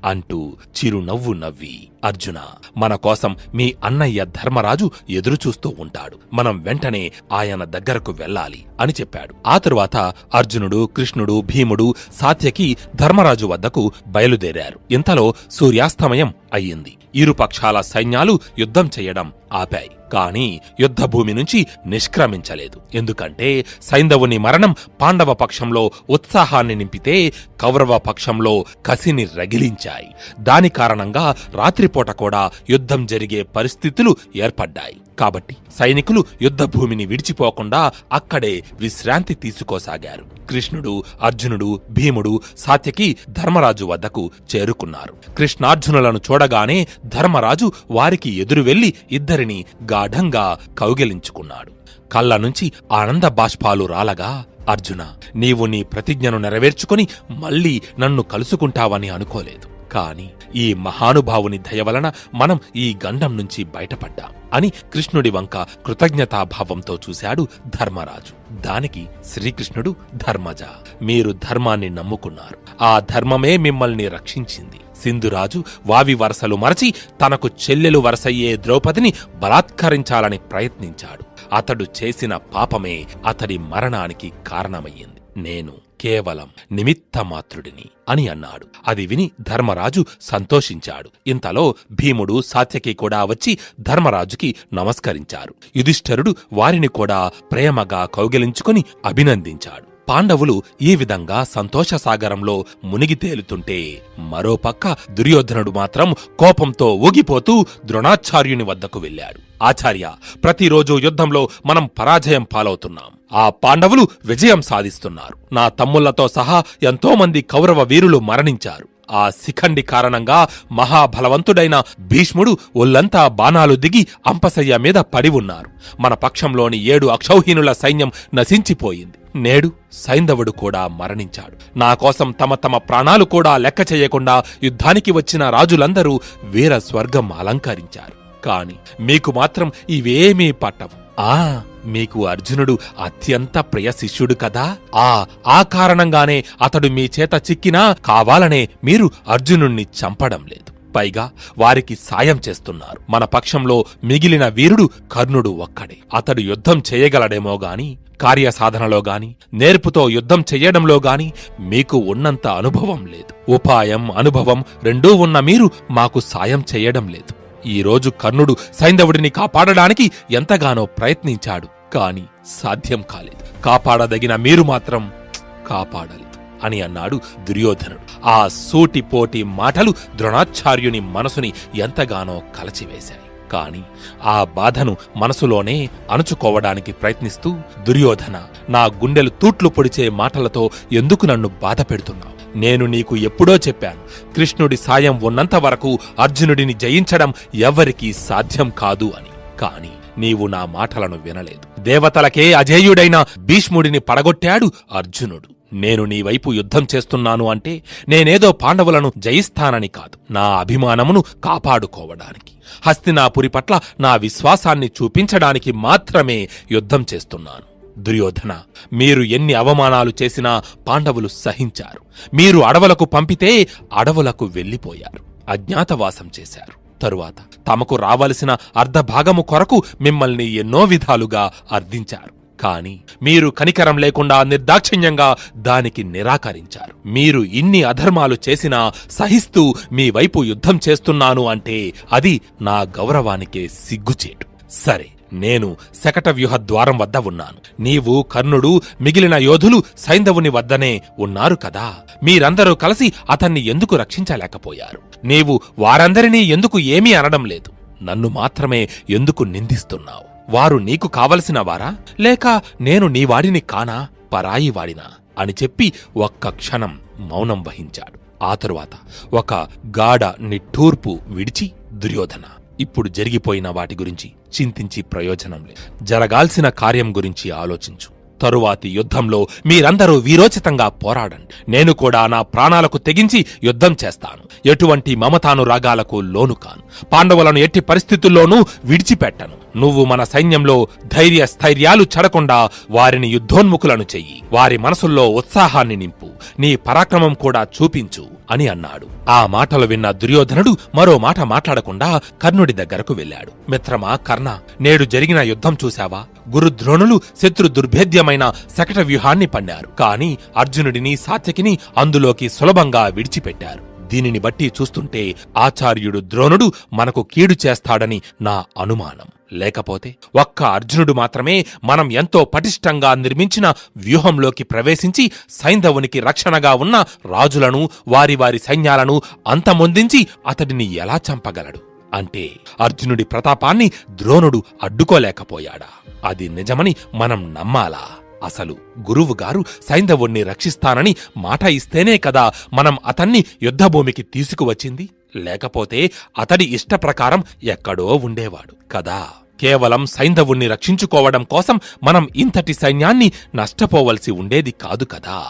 అంటూ చిరునవ్వు నవ్వి, అర్జున, మన కోసం మీ అన్నయ్య ధర్మరాజు ఎదురుచూస్తూ ఉంటాడు. మనం వెంటనే ఆయన దగ్గరకు వెళ్ళాలి అని చెప్పాడు. ఆ తరువాత అర్జునుడు, కృష్ణుడు, భీముడు, సాత్యకి ధర్మరాజు వద్దకు బయలుదేరారు. ఇంతలో సూర్యాస్తమయం అయ్యింది. ఇరుపక్షాల సైన్యాలు యుద్ధం చెయ్యడం ఆపాయి. కాని యుద్ధభూమి నుంచి నిష్క్రమించలేదు. ఎందుకంటే సైంధవుని మరణం పాండవ పక్షంలో ఉత్సాహాన్ని నింపితే కౌరవ పక్షంలో కసిని రగిలించాయి. దాని కారణంగా రాత్రిపూట కూడా యుద్ధం జరిగే పరిస్థితులు ఏర్పడ్డాయి. కాబట్టి సైనికులు యుద్ధభూమిని విడిచిపోకుండా అక్కడే విశ్రాంతి తీసుకోసాగారు. కృష్ణుడు, అర్జునుడు, భీముడు, సాత్యకి ధర్మరాజు వద్దకు చేరుకున్నారు. కృష్ణార్జునులను చూడగానే ధర్మరాజు వారికి ఎదురు వెళ్లి ఇద్దరిని గాఢంగా కౌగిలించుకున్నాడు. కళ్ళ నుంచి ఆనంద బాష్పాలు రాలగా, అర్జున, నీవు నీ ప్రతిజ్ఞను నెరవేర్చుకుని మళ్లీ నన్ను కలుసుకుంటావని అనుకోలేదు. కాని ఈ మహానుభావుని దయవలన మనం ఈ గండం నుంచి బయటపడ్డాం అని కృష్ణుడి వంక కృతజ్ఞతాభావంతో చూశాడు ధర్మరాజు. దానికి శ్రీకృష్ణుడు, ధర్మజ, మీరు ధర్మాన్ని నమ్ముకున్నారు. ఆ ధర్మమే మిమ్మల్ని రక్షించింది. సింధురాజు వావి వరసలు మరచి తనకు చెల్లెలు వరసయ్యే ద్రౌపదిని బలాత్కరించాలని ప్రయత్నించాడు. అతడు చేసిన పాపమే అతడి మరణానికి కారణమయ్యింది. నేను కేవలం నిమిత్తమాత్రుడిని అని అన్నాడు. అది విని ధర్మరాజు సంతోషించాడు. ఇంతలో భీముడు, సాత్యకి కూడా వచ్చి ధర్మరాజుకి నమస్కరించారు. యుధిష్ఠరుడు వారిని కూడా ప్రేమగా కౌగిలించుకుని అభినందించాడు. పాండవులు ఈ విధంగా సంతోషసాగరంలో మునిగి తేలుతుంటే మరోపక్క దుర్యోధనుడు మాత్రం కోపంతో ఊగిపోతూ ద్రోణాచార్యుని వద్దకు వెళ్ళాడు. ఆచార్య, ప్రతిరోజు యుద్ధంలో మనం పరాజయం పాలవుతున్నాం. ఆ పాండవులు విజయం సాధిస్తున్నారు. నా తమ్ముళ్లతో సహా ఎంతోమంది కౌరవ వీరులు మరణించారు. ఆ శిఖండి కారణంగా మహాబలవంతుడైన భీష్ముడు ఒళ్లంతా బాణాలు దిగి అంపశయ్య మీద పడి ఉన్నారు. మన పక్షంలోని 7 అక్షౌహిణుల సైన్యం నశించిపోయింది. నేడు సైంధవుడు కూడా మరణించాడు. నా కోసం తమ తమ ప్రాణాలు కూడా లెక్క చేయకుండా యుద్ధానికి వచ్చిన రాజులందరూ వీర స్వర్గం అలంకరించారు. కాని మీకు మాత్రం ఇవేమీ పట్టవు. మీకు అర్జునుడు అత్యంత ప్రియ శిష్యుడు కదా. ఆ కారణంగానే అతడు మీ చేత చిక్కినా కావాలనే మీరు అర్జునుణ్ణి చంపడం లేదు. పైగా వారికి సాయం చేస్తున్నారు. మన పక్షంలో మిగిలిన వీరుడు కర్ణుడు ఒక్కడే. అతడు యుద్ధం చేయగలడేమో గాని కార్యసాధనలో గాని నేర్పుతో యుద్ధం చెయ్యడంలో గాని మీకు ఉన్నంత అనుభవం లేదు. ఉపాయం, అనుభవం రెండూ ఉన్న మీరు మాకు సాయం చెయ్యడం లేదు. ఈ రోజు కర్ణుడు సైంధవుడిని కాపాడడానికి ఎంతగానో ప్రయత్నించాడు. కాని సాధ్యం కాలేదు. కాపాడదగిన మీరు మాత్రం కాపాడలేదు అని అన్నాడు దుర్యోధనుడు. ఆ సూటిపోటి మాటలు ద్రోణాచార్యుని మనసుని ఎంతగానో కలచివేశాయి. కాని ఆ బాధను మనసులోనే అణుచుకోవడానికి ప్రయత్నిస్తూ, దుర్యోధన, నా గుండెలు తూట్లు పొడిచే మాటలతో ఎందుకు నన్ను బాధ పెడుతున్నావు? నేను నీకు ఎప్పుడో చెప్పాను, కృష్ణుడి సాయం ఉన్నంత వరకు అర్జునుడిని జయించడం ఎవ్వరికీ సాధ్యం కాదు అని. కాని నీవు నా మాటలను వినలేదు. దేవతలకే అజేయుడైన భీష్ముడిని పడగొట్టాడు అర్జునుడు. నేను నీ వైపు యుద్ధం చేస్తున్నాను అంటే నేనేదో పాండవులను జయిస్తానని కాదు, నా అభిమానమును కాపాడుకోవడానికి, హస్తినాపురి పట్ల నా విశ్వాసాన్ని చూపించడానికి మాత్రమే యుద్ధం చేస్తున్నాను. దుర్యోధన, మీరు ఎన్ని అవమానాలు చేసినా పాండవులు సహించారు. మీరు అడవులకు పంపితే అడవులకు వెళ్లిపోయారు, అజ్ఞాతవాసం చేశారు. తరువాత తమకు రావలసిన అర్ధభాగము కొరకు మిమ్మల్ని ఎన్నో విధాలుగా అర్థించారు. కాని మీరు కనికరం లేకుండా నిర్దాక్షిణ్యంగా దానికి నిరాకరించారు. మీరు ఇన్ని అధర్మాలు చేసినా సహిస్తూ మీ వైపు యుద్ధం చేస్తున్నాను అంటే అది నా గౌరవానికే సిగ్గుచేటు. సరే, నేను శకటవ్యూహ ద్వారం వద్ద ఉన్నాను. నీవు, కర్ణుడు, మిగిలిన యోధులు సైంధవుని వద్దనే ఉన్నారు కదా. మీరందరూ కలిసి అతన్ని ఎందుకు రక్షించలేకపోయారు? నీవు వారందరినీ ఎందుకు ఏమీ అనడం లేదు? నన్ను మాత్రమే ఎందుకు నిందిస్తున్నావు? వారు నీకు కావలసిన వారా, లేక నేను నీవాడిని కానా, పరాయివాడినా అని చెప్పి ఒక్క క్షణం మౌనం వహించాడు. ఆ తరువాత ఒక గాఢ నిట్టూర్పు విడిచి, దుర్యోధన, ఇప్పుడు జరిగిపోయిన వాటి గురించి చింతించి ప్రయోజనం లేదు. జరగాల్సిన కార్యం గురించి ఆలోచించు. తరువాతి యుద్ధంలో మీరందరూ వీరోచితంగా పోరాడండి. నేను కూడా నా ప్రాణాలకు తెగించి యుద్ధం చేస్తాను. ఎటువంటి మమతానురాగాలకు లోను కాను. పాండవులను ఎట్టి పరిస్థితుల్లోనూ విడిచిపెట్టను. నువ్వు మన సైన్యంలో ధైర్య స్థైర్యాలు చెడకుండా వారిని యుద్ధోన్ముఖులను చెయ్యి. వారి మనసుల్లో ఉత్సాహాన్ని నింపు. నీ పరాక్రమం కూడా చూపించు అని అన్నాడు. ఆ మాటలు విన్న దుర్యోధనుడు మరో మాట మాట్లాడకుండా కర్ణుడి దగ్గరకు వెళ్ళాడు. మిత్రమా కర్ణ, నేడు జరిగిన యుద్ధం చూశావా? గురుద్రోణులు శత్రు దుర్భేద్యమైన శకట వ్యూహాన్ని పన్నారు. కాని అర్జునుడిని, సాత్యకిని అందులోకి సులభంగా విడిచిపెట్టారు. దీనిని బట్టి చూస్తుంటే ఆచార్యుడు ద్రోణుడు మనకు కీడు చేస్తాడని నా అనుమానం. లేకపోతే ఒక్క అర్జునుడు మాత్రమే మనం ఎంతో పటిష్టంగా నిర్మించిన వ్యూహంలోకి ప్రవేశించి సైంధవునికి రక్షణగా ఉన్న రాజులను, వారి వారి సైన్యాలను అంతమొందించి అతడిని ఎలా చంపగలడు? అంటే అర్జునుడి ప్రతాపాన్ని ద్రోణుడు అడ్డుకోలేకపోయాడా? అది నిజమని మనం నమ్మాలా? అసలు గురువుగారు సైంధవుణ్ణి రక్షిస్తానని మాట ఇస్తేనే కదా మనం అతన్ని యుద్ధభూమికి తీసుకువచ్చింది. లేకపోతే అతడి ఇష్టప్రకారం ఎక్కడో ఉండేవాడు కదా. కేవలం సైంధవుణ్ణి రక్షించుకోవడం కోసం మనం ఇంతటి సైన్యాన్ని నష్టపోవలసి ఉండేది కాదు కదా.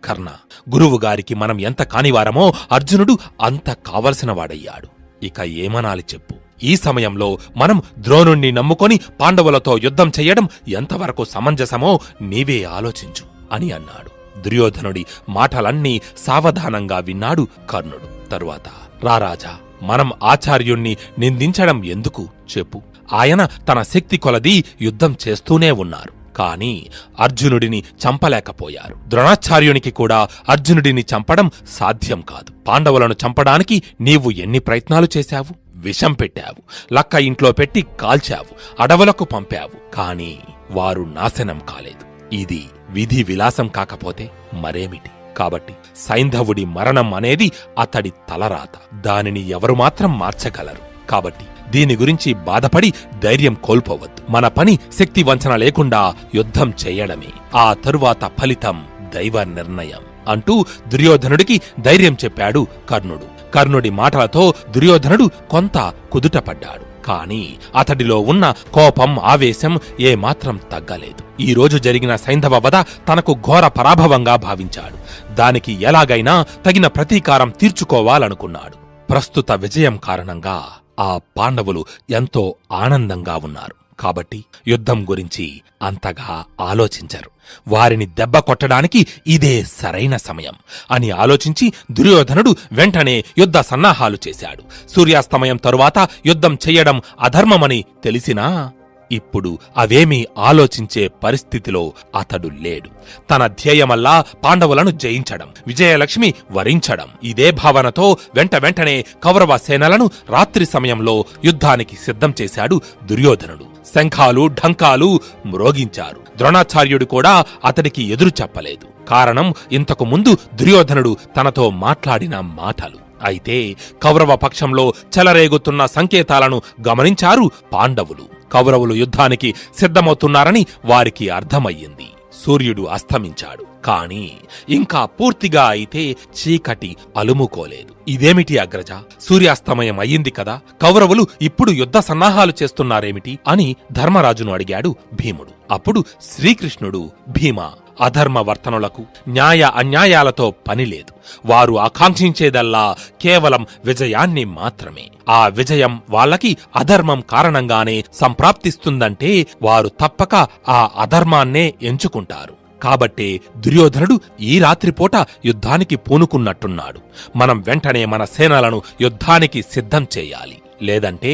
కర్ణ, గురువుగారికి మనం ఎంత కానివారమో అర్జునుడు అంత కావలసినవాడయ్యాడు. ఇక ఏమనాలి చెప్పు? ఈ సమయంలో మనం ద్రోణుణ్ణి నమ్ముకొని పాండవులతో యుద్ధం చెయ్యడం ఎంతవరకు సమంజసమో నీవే ఆలోచించు అని అన్నాడు. దుర్యోధనుడి మాటలన్నీ సావధానంగా విన్నాడు కర్ణుడు. తరువాత, రారాజా, మనం ఆచార్యుణ్ణి నిందించడం ఎందుకు చెప్పు? ఆయన తన శక్తి కొలదీ యుద్ధం చేస్తూనే ఉన్నారు. కాని అర్జునుడిని చంపలేకపోయారు. ద్రోణాచార్యునికి కూడా అర్జునుడిని చంపడం సాధ్యం కాదు. పాండవులను చంపడానికి నీవు ఎన్ని ప్రయత్నాలు చేశావు? విషం పెట్టావు, లక్క ఇంట్లో పెట్టి కాల్చావు, అడవులకు పంపావు. కాని వారు నాశనం కాలేదు. ఇది విధి విలాసం కాకపోతే మరేమిటి? కాబట్టి సైంధవుడి మరణం అనేది అతడి తలరాత. దానిని ఎవరు మాత్రం మార్చగలరు. కాబట్టి దీని గురించి బాధపడి ధైర్యం కోల్పోవద్దు. మన పని శక్తి వంచన లేకుండా యుద్ధం చెయ్యడమే. ఆ తరువాత ఫలితం దైవ నిర్ణయం అంటూ దుర్యోధనుడికి ధైర్యం చెప్పాడు కర్ణుడు. కర్ణుడి మాటలతో దుర్యోధనుడు కొంత కుదుటపడ్డాడు. కాని అతడిలో ఉన్న కోపం, ఆవేశం ఏమాత్రం తగ్గలేదు. ఈ రోజు జరిగిన సైంధవ వధ తనకు ఘోర పరాభవంగా భావించాడు. దానికి ఎలాగైనా తగిన ప్రతీకారం తీర్చుకోవాలనుకున్నాడు. ప్రస్తుత విజయం కారణంగా ఆ పాండవులు ఎంతో ఆనందంగా ఉన్నారు. కాబట్టి యుద్ధం గురించి అంతగా ఆలోచించరు. వారిని దెబ్బ కొట్టడానికి ఇదే సరైన సమయం అని ఆలోచించి దుర్యోధనుడు వెంటనే యుద్ధ సన్నాహాలు చేశాడు. సూర్యాస్తమయం తరువాత యుద్ధం చెయ్యడం అధర్మమని తెలిసినా ఇప్పుడు అవేమీ ఆలోచించే పరిస్థితిలో అతడు లేడు. తన ధ్యేయమల్లా పాండవులను జయించడం, విజయలక్ష్మి వరించడం. ఇదే భావనతో వెంటనే కౌరవ సేనలను రాత్రి సమయంలో యుద్ధానికి సిద్ధం చేశాడు దుర్యోధనుడు. శంఖాలు, ఢంకాలు మ్రోగించారు. ద్రోణాచార్యుడు కూడా అతడికి ఎదురు చెప్పలేదు. కారణం, ఇంతకు ముందు దుర్యోధనుడు తనతో మాట్లాడిన మాటలు. అయితే కౌరవ పక్షంలో చెలరేగుతున్న సంకేతాలను గమనించారు పాండవులు. కౌరవులు యుద్ధానికి సిద్ధమవుతున్నారని వారికి అర్థమయ్యింది. సూర్యుడు అస్తమించాడు. కాని ఇంకా పూర్తిగా అయితే చీకటి అలుముకోలేదు. ఇదేమిటి అగ్రజ, సూర్యాస్తమయం అయ్యింది కదా, కౌరవులు ఇప్పుడు యుద్ధ సన్నాహాలు చేస్తున్నారేమిటి అని ధర్మరాజును అడిగాడు భీముడు. అప్పుడు శ్రీకృష్ణుడు, భీమా, అధర్మవర్తనులకు న్యాయ అన్యాయాలతో పనిలేదు. వారు ఆకాంక్షించేదల్లా కేవలం విజయాన్ని మాత్రమే. ఆ విజయం వాళ్ళకి అధర్మం కారణంగానే సంప్రాప్తిస్తుందంటే వారు తప్పక ఆ అధర్మాన్నే ఎంచుకుంటారు. కాబట్టే దుర్యోధనుడు ఈ రాత్రిపూట యుద్ధానికి పూనుకున్నట్టున్నాడు. మనం వెంటనే మన సేనలను యుద్ధానికి సిద్ధం చేయాలి, లేదంటే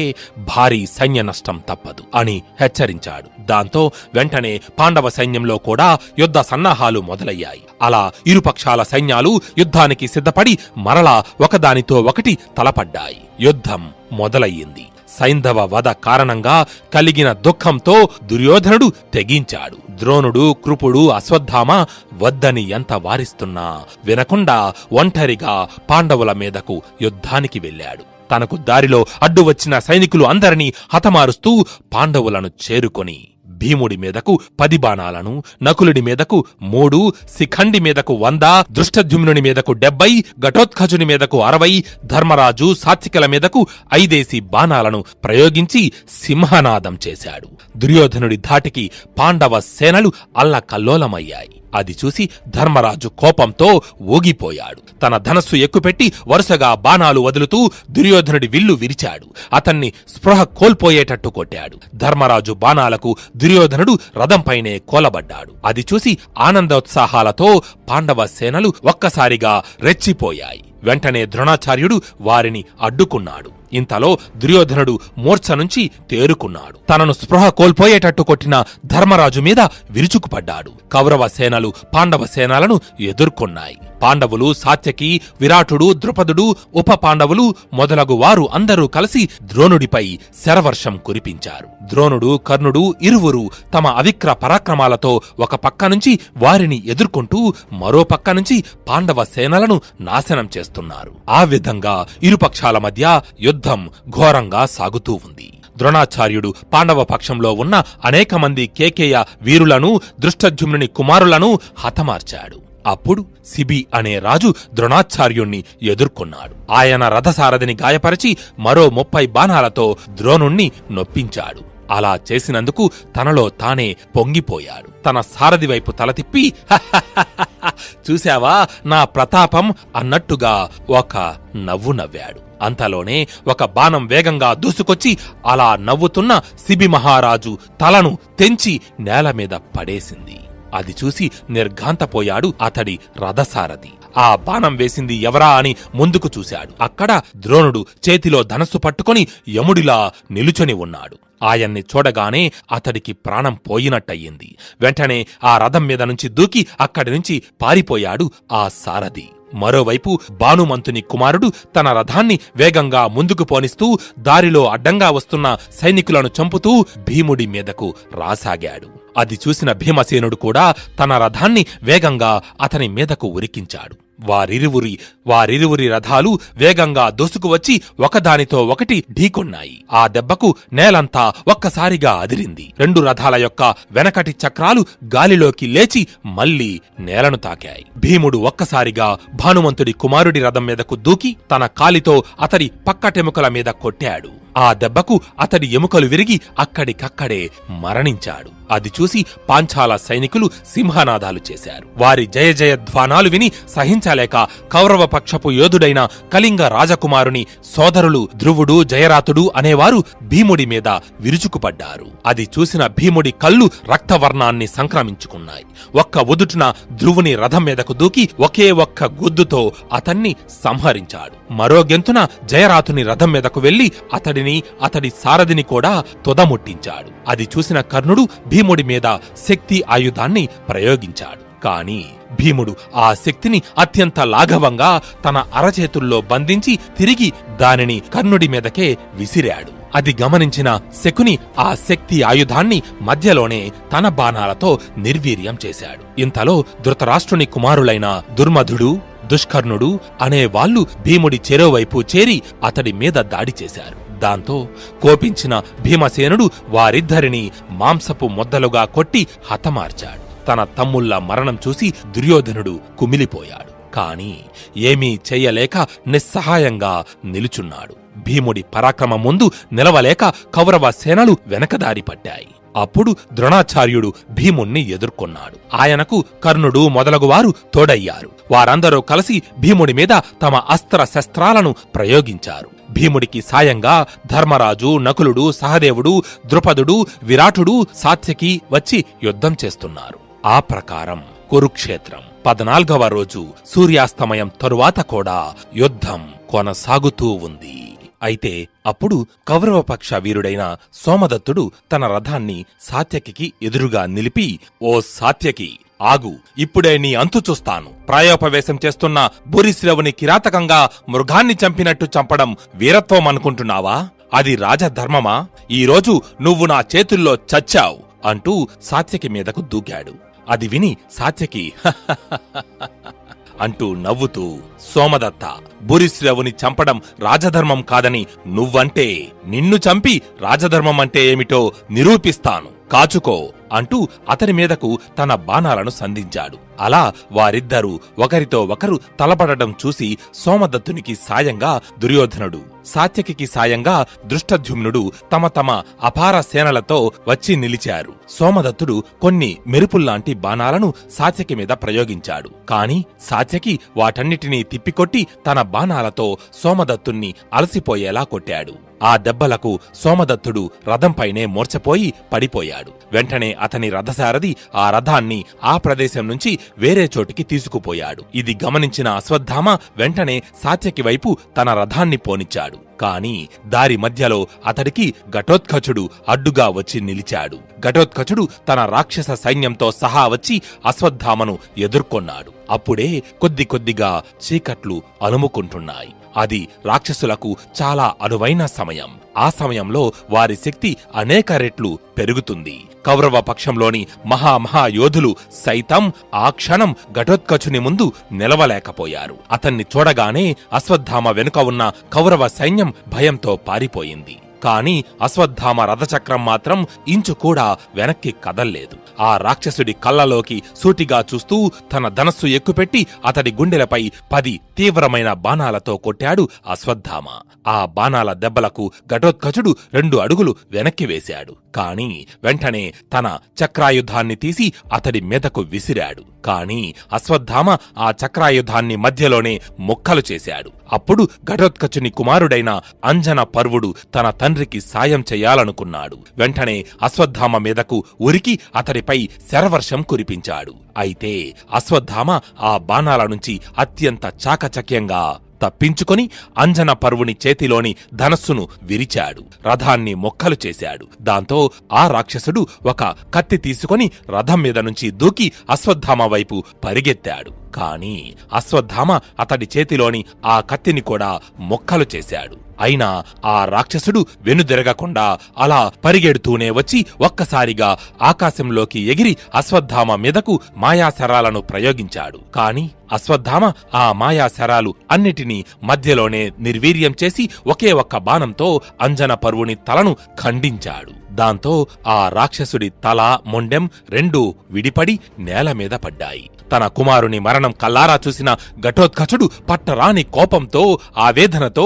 భారీ సైన్య నష్టం తప్పదు అని హెచ్చరించాడు. దాంతో వెంటనే పాండవ సైన్యంలో కూడా యుద్ధ సన్నాహాలు మొదలయ్యాయి. అలా ఇరుపక్షాల సైన్యాలు యుద్ధానికి సిద్ధపడి మరలా ఒకదానితో ఒకటి తలపడ్డాయి. యుద్ధం మొదలయ్యింది. సైంధవ వధ కారణంగా కలిగిన దుఃఖంతో దుర్యోధనుడు తెగించాడు. ద్రోణుడు, కృపుడు, అశ్వత్థామ వద్దని ఎంత వారిస్తున్నా వినకుండా ఒంటరిగా పాండవుల మీదకు యుద్ధానికి వెళ్ళాడు. తనకు దారిలో అడ్డు వచ్చిన సైనికులు అందరినీ హతమారుస్తూ పాండవులను చేరుకొని భీముడి మీదకు 10 బాణాలను, నకులుడి మీదకు 3, శిఖండి మీదకు 100, దృష్టద్యుమ్నుని మీదకు 70, ఘటోత్కచుని మీదకు 60, ధర్మరాజు, సాత్వికల మీదకు 5 బాణాలను ప్రయోగించి సింహనాదం చేశాడు. దుర్యోధనుడి ధాటికి పాండవ సేనలు అల్లకల్లోలమయ్యాయి. అది చూసి ధర్మరాజు కోపంతో ఊగిపోయాడు. తన ధనస్సు ఎక్కుపెట్టి వరుసగా బాణాలు వదులుతూ దుర్యోధనుడి విల్లు విరిచాడు. అతన్ని స్పృహ కోల్పోయేటట్టు కొట్టాడు. ధర్మరాజు బాణాలకు దుర్యోధనుడు రథంపైనే కోలబడ్డాడు. అది చూసి ఆనందోత్సాహాలతో పాండవ సేనలు ఒక్కసారిగా రెచ్చిపోయాయి. వెంటనే ద్రోణాచార్యుడు వారిని అడ్డుకున్నాడు. ఇంతలో దుర్యోధనుడు మూర్ఛ నుంచి తేరుకున్నాడు. తనను స్పృహ కోల్పోయేటట్టు కొట్టిన ధర్మరాజు మీద విరుచుకుపడ్డాడు. కౌరవ సేనలు పాండవ సేనలను ఎదుర్కొన్నాయి. పాండవులు, సాత్యకి, విరాటుడు, ద్రుపదుడు, ఉప పాండవులు మొదలగు వారు అందరూ కలిసి ద్రోణుడిపై శరవర్షం కురిపించారు. ద్రోణుడు, కర్ణుడు ఇరువురు తమ అవిక్ర పరాక్రమాలతో ఒక పక్క నుంచి వారిని ఎదుర్కొంటూ మరో పక్క నుంచి పాండవ సేనలను నాశనం చేస్తున్నారు. ఆ విధంగా ఇరుపక్షాల మధ్య యుద్ధం ఘోరంగా సాగుతూ ఉంది. ద్రోణాచార్యుడు పాండవ పక్షంలో ఉన్న అనేక మంది కేకేయ వీరులను, దృష్టద్యుమ్నుని కుమారులను హతమార్చాడు. అప్పుడు శిబి అనే రాజు ద్రోణాచార్యుణ్ణి ఎదుర్కొన్నాడు. ఆయన రథసారథిని గాయపరిచి మరో 30 బాణాలతో ద్రోణుణ్ణి నొప్పించాడు. అలా చేసినందుకు తనలో తానే పొంగిపోయాడు. తన సారథి వైపు తల తిప్పి చూశావా నా ప్రతాపం అన్నట్టుగా ఒక నవ్వు నవ్వాడు. అంతలోనే ఒక బాణం వేగంగా దూసుకొచ్చి అలా నవ్వుతున్న శిబి మహారాజు తలను తెంచి నేల మీద పడేసింది. అది చూసి నిర్ఘాంతపోయాడు అతడి రథసారథి. ఆ బాణం వేసింది ఎవరా అని ముందుకు చూశాడు. అక్కడ ద్రోణుడు చేతిలో ధనస్సు పట్టుకొని యముడిలా నిలుచొని ఉన్నాడు. ఆయన్ని చూడగానే అతడికి ప్రాణం పోయినట్టయింది. వెంటనే ఆ రథం మీద నుంచి దూకి అక్కడి నుంచి పారిపోయాడు ఆ సారథి. మరోవైపు భానుమంతుని కుమారుడు తన రథాన్ని వేగంగా ముందుకు పోనిస్తూ దారిలో అడ్డంగా వస్తున్న సైనికులను చంపుతూ భీముడి మీదకు రాసాగాడు. అది చూసిన భీమసేనుడు కూడా తన రథాన్ని వేగంగా అతని మీదకు ఉరికించాడు. వారిరువురి రథాలు వేగంగా దూసుకువచ్చి ఒకదానితో ఒకటి ఢీకొన్నాయి. ఆ దెబ్బకు నేలంతా ఒక్కసారిగా అదిరింది. 2 రథాల యొక్క వెనకటి చక్రాలు గాలిలోకి లేచి మళ్లీ నేలను తాకాయి. భీముడు ఒక్కసారిగా భానుమంతుడి కుమారుడి రథం మీదకు దూకి తన కాలితో అతడి పక్కటెముకల మీద కొట్టాడు. ఆ దెబ్బకు అతడి ఎముకలు విరిగి అక్కడికక్కడే మరణించాడు. అది చూసి పాంచాల సైనికులు సింహనాదాలు చేశారు. వారి జయ జయధ్వానాలు విని సహించలేక కౌరవ పక్షపు యోధుడైన కళింగ రాజకుమారుని సోదరులు ధ్రువుడు, జయరాతుడు అనేవారు భీముడి మీద విరుచుకుపడ్డారు. అది చూసిన భీముడి కళ్ళు రక్తవర్ణాన్ని సంక్రమించుకున్నాయి. ఒక్క ఉదుటున ధ్రువుని రథం మీదకు దూకి ఒకే ఒక్క గుద్దుతో అతన్ని సంహరించాడు. మరో గెంతున జయరాతుని రథం మీదకు వెళ్లి అతడి సారథిని కూడా తుదముట్టించాడు. అది చూసిన కర్ణుడు భీముడి మీద శక్తి ఆయుధాన్ని ప్రయోగించాడు. కాని భీముడు ఆ శక్తిని అత్యంత లాఘవంగా తన అరచేతుల్లో బంధించి తిరిగి దానిని కర్ణుడి మీదకే విసిరాడు. అది గమనించిన శకుని ఆ శక్తి ఆయుధాన్ని మధ్యలోనే తన బాణాలతో నిర్వీర్యం చేశాడు. ఇంతలో ధృతరాష్ట్రుని కుమారులైన దుర్మధుడు, దుష్కర్ణుడు అనే వాళ్లు భీముడి చెరోవైపు చేరి అతడి మీద దాడి చేశారు. దాంతో కోపించిన భీమసేనుడు వారిద్దరినీ మాంసపు ముద్దలుగా కొట్టి హతమార్చాడు. తన తమ్ముళ్ల మరణం చూసి దుర్యోధనుడు కుమిలిపోయాడు. కాని ఏమీ చెయ్యలేక నిస్సహాయంగా నిలుచున్నాడు. భీముడి పరాక్రమం ముందు నిలవలేక కౌరవ సేనలు వెనకదారి పట్టాయి. అప్పుడు ద్రోణాచార్యుడు భీముణ్ణి ఎదుర్కొన్నాడు. ఆయనకు కర్ణుడు మొదలగువారు తోడయ్యారు. వారందరూ కలిసి భీముడి మీద తమ అస్త్ర శస్త్రాలను ప్రయోగించారు. భీముడికి సాయంగా ధర్మరాజు, నకులుడు, సహదేవుడు, ద్రుపదుడు, విరాటుడు, సాత్యకి వచ్చి యుద్ధం చేస్తున్నారు. ఆ ప్రకారం కురుక్షేత్రం 14వ రోజు సూర్యాస్తమయం తరువాత కూడా యుద్ధం కొనసాగుతూ ఉంది. అయితే అప్పుడు కౌరవపక్ష వీరుడైన సోమదత్తుడు తన రథాన్ని సాత్యకికి ఎదురుగా నిలిపి, "ఓ సాత్యకి, ఆగు, ఇప్పుడే నీ అంతు చూస్తాను. ప్రాయోపవేశం చేస్తున్న భూరిశ్రవుని కిరాతకంగా మృగాన్ని చంపినట్టు చంపడం వీరత్వం అనుకుంటున్నావా? అది రాజధర్మమా? ఈరోజు నువ్వు నా చేతుల్లో చచ్చావు" అంటూ సాత్యకి మీదకు దూకాడు. అది విని సాత్యకి అంటూ నవ్వుతూ, "సోమదత్త, భూరిశ్రవుని చంపడం రాజధర్మం కాదని నువ్వంటే నిన్ను చంపి రాజధర్మం అంటే ఏమిటో నిరూపిస్తాను, కాచుకో" అంటూ అతని మీదకు తన బాణాలను సంధించాడు. అలా వారిద్దరూ ఒకరితో ఒకరు తలపడడం చూసి సోమదత్తునికి సాయంగా దుర్యోధనుడు, సాత్యకికి సాయంగా దృష్టద్యుమ్నుడు తమ తమ అపార సేనలతో వచ్చి నిలిచారు. సోమదత్తుడు కొన్ని మెరుపుల్లాంటి బాణాలను సాత్యకి మీద ప్రయోగించాడు. కాని సాత్యకి వాటన్నిటినీ తిప్పికొట్టి తన బాణాలతో సోమదత్తుణ్ణి అలసిపోయేలా కొట్టాడు. ఆ దెబ్బలకు సోమదత్తుడు రథంపైనే మూర్ఛపోయి పడిపోయాడు. వెంటనే అతని రథసారథి ఆ రథాన్ని ఆ ప్రదేశం నుంచి వేరే చోటికి తీసుకుపోయాడు. ఇది గమనించిన అశ్వత్థామ వెంటనే సాత్యకి వైపు తన రథాన్ని పోనిచ్చాడు. కాని దారి మధ్యలో అతడికి ఘటోత్కచుడు అడ్డుగా వచ్చి నిలిచాడు. ఘటోత్కచుడు తన రాక్షస సైన్యంతో సహా వచ్చి అశ్వత్థామను ఎదుర్కొన్నాడు. అప్పుడే కొద్ది కొద్దిగా చీకట్లు అలుముకుంటున్నాయి. అది రాక్షసులకు చాలా అనువైన సమయం. ఆ సమయంలో వారి శక్తి అనేక రెట్లు పెరుగుతుంది. కౌరవ పక్షంలోని మహాయోధులు సైతం ఆ క్షణం ఘటోత్కచుని ముందు నిలవలేకపోయారు. అతన్ని చూడగానే అశ్వత్థామ వెనుక ఉన్న కౌరవ సైన్యం భయంతో పారిపోయింది. కాని అశ్వత్థామ రథచక్రం మాత్రం ఇంచు కూడా వెనక్కి కదల్లేదు. ఆ రాక్షసుడి కళ్ళలోకి సూటిగా చూస్తూ తన ధనస్సు ఎక్కుపెట్టి అతడి గుండెలపై 10 తీవ్రమైన బాణాలతో కొట్టాడు అశ్వత్థామ. ఆ బాణాల దెబ్బలకు ఘటోత్కచుడు 2 అడుగులు వెనక్కి వేశాడు. కాని వెంటనే తన చక్రాయుధాన్ని తీసి అతడి మీదకు విసిరాడు. కాని అశ్వత్థామ ఆ చక్రాయుధాన్ని మధ్యలోనే ముక్కలు చేశాడు. అప్పుడు ఘటోత్కచుని కుమారుడైన అంజన పర్వుడు తన తండ్రికి సాయం చెయ్యాలనుకున్నాడు. వెంటనే అశ్వత్థామ మీదకు ఉరికి అతడిపై శరవర్షం కురిపించాడు. అయితే అశ్వత్థామ ఆ బాణాల నుంచి అత్యంత చాకచక్యంగా తప్పించుకొని అంజన పర్వుని చేతిలోని ధనస్సును విరిచాడు. రథాన్ని మొక్కలు చేశాడు. దాంతో ఆ రాక్షసుడు ఒక కత్తి తీసుకొని రథం మీద నుంచి దూకి అశ్వత్థామ వైపు పరిగెత్తాడు. కాని అశ్వత్థామ అతడి చేతిలోని ఆ కత్తిని కూడా మొక్కలు చేశాడు. అయినా ఆ రాక్షసుడు వెనుదిరగకుండా అలా పరిగెడుతూనే వచ్చి ఒక్కసారిగా ఆకాశంలోకి ఎగిరి అశ్వత్థామ మీదకు మాయాశరాలను ప్రయోగించాడు. కాని అశ్వత్థామ ఆ మాయాశరాలు అన్నిటినీ మధ్యలోనే నిర్వీర్యం చేసి ఒకే ఒక్క బాణంతో అంజన పర్వుని తలను ఖండించాడు. దాంతో ఆ రాక్షసుడి తల, మొండెం 2 విడిపడి నేల మీద పడ్డాయి. తన కుమారుని మరణం కల్లారా చూసిన ఘటోత్కచుడు పట్టరాని కోపంతో, ఆవేదనతో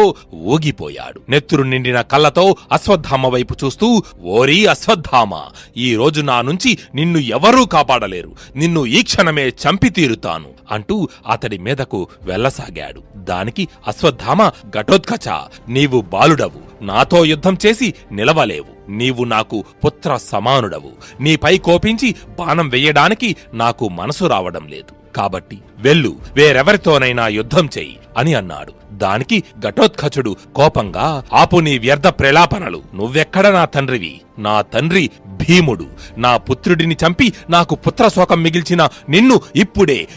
ఊగిపోయాడు. నెత్తురు నిండిన కళ్ళతో అశ్వత్థామ వైపు చూస్తూ, "ఓరీ అశ్వత్థామ, ఈ రోజు నా నుంచి నిన్ను ఎవరూ కాపాడలేరు. నిన్ను ఈ క్షణమే చంపి తీరుతాను" అంటూ అతడి మీదకు వెళ్లసాగాడు. దానికి అశ్వత్థామ, "ఘటోత్కచ, నీవు బాలుడవు, నాతో యుద్ధం చేసి నిలవలేవు. నీవు నాకు పుత్ర సమానుడవు. నీపై కోపించి బాణం వెయ్యడానికి నాకు మనసు రావడం లేదు. కాబట్టి వెళ్ళు, వేరెవరితోనైనా యుద్ధం చెయ్యి" అని అన్నాడు. దానికి ఘటోత్కచుడు కోపంగా, "ఆపు నీ వ్యర్థ ప్రలాపనలు. నువ్వెక్కడ నా తండ్రివి? నా తండ్రి భీముడు. నా పుత్రుడిని చంపి నాకు పుత్రశోకం మిగిల్చిన నిన్ను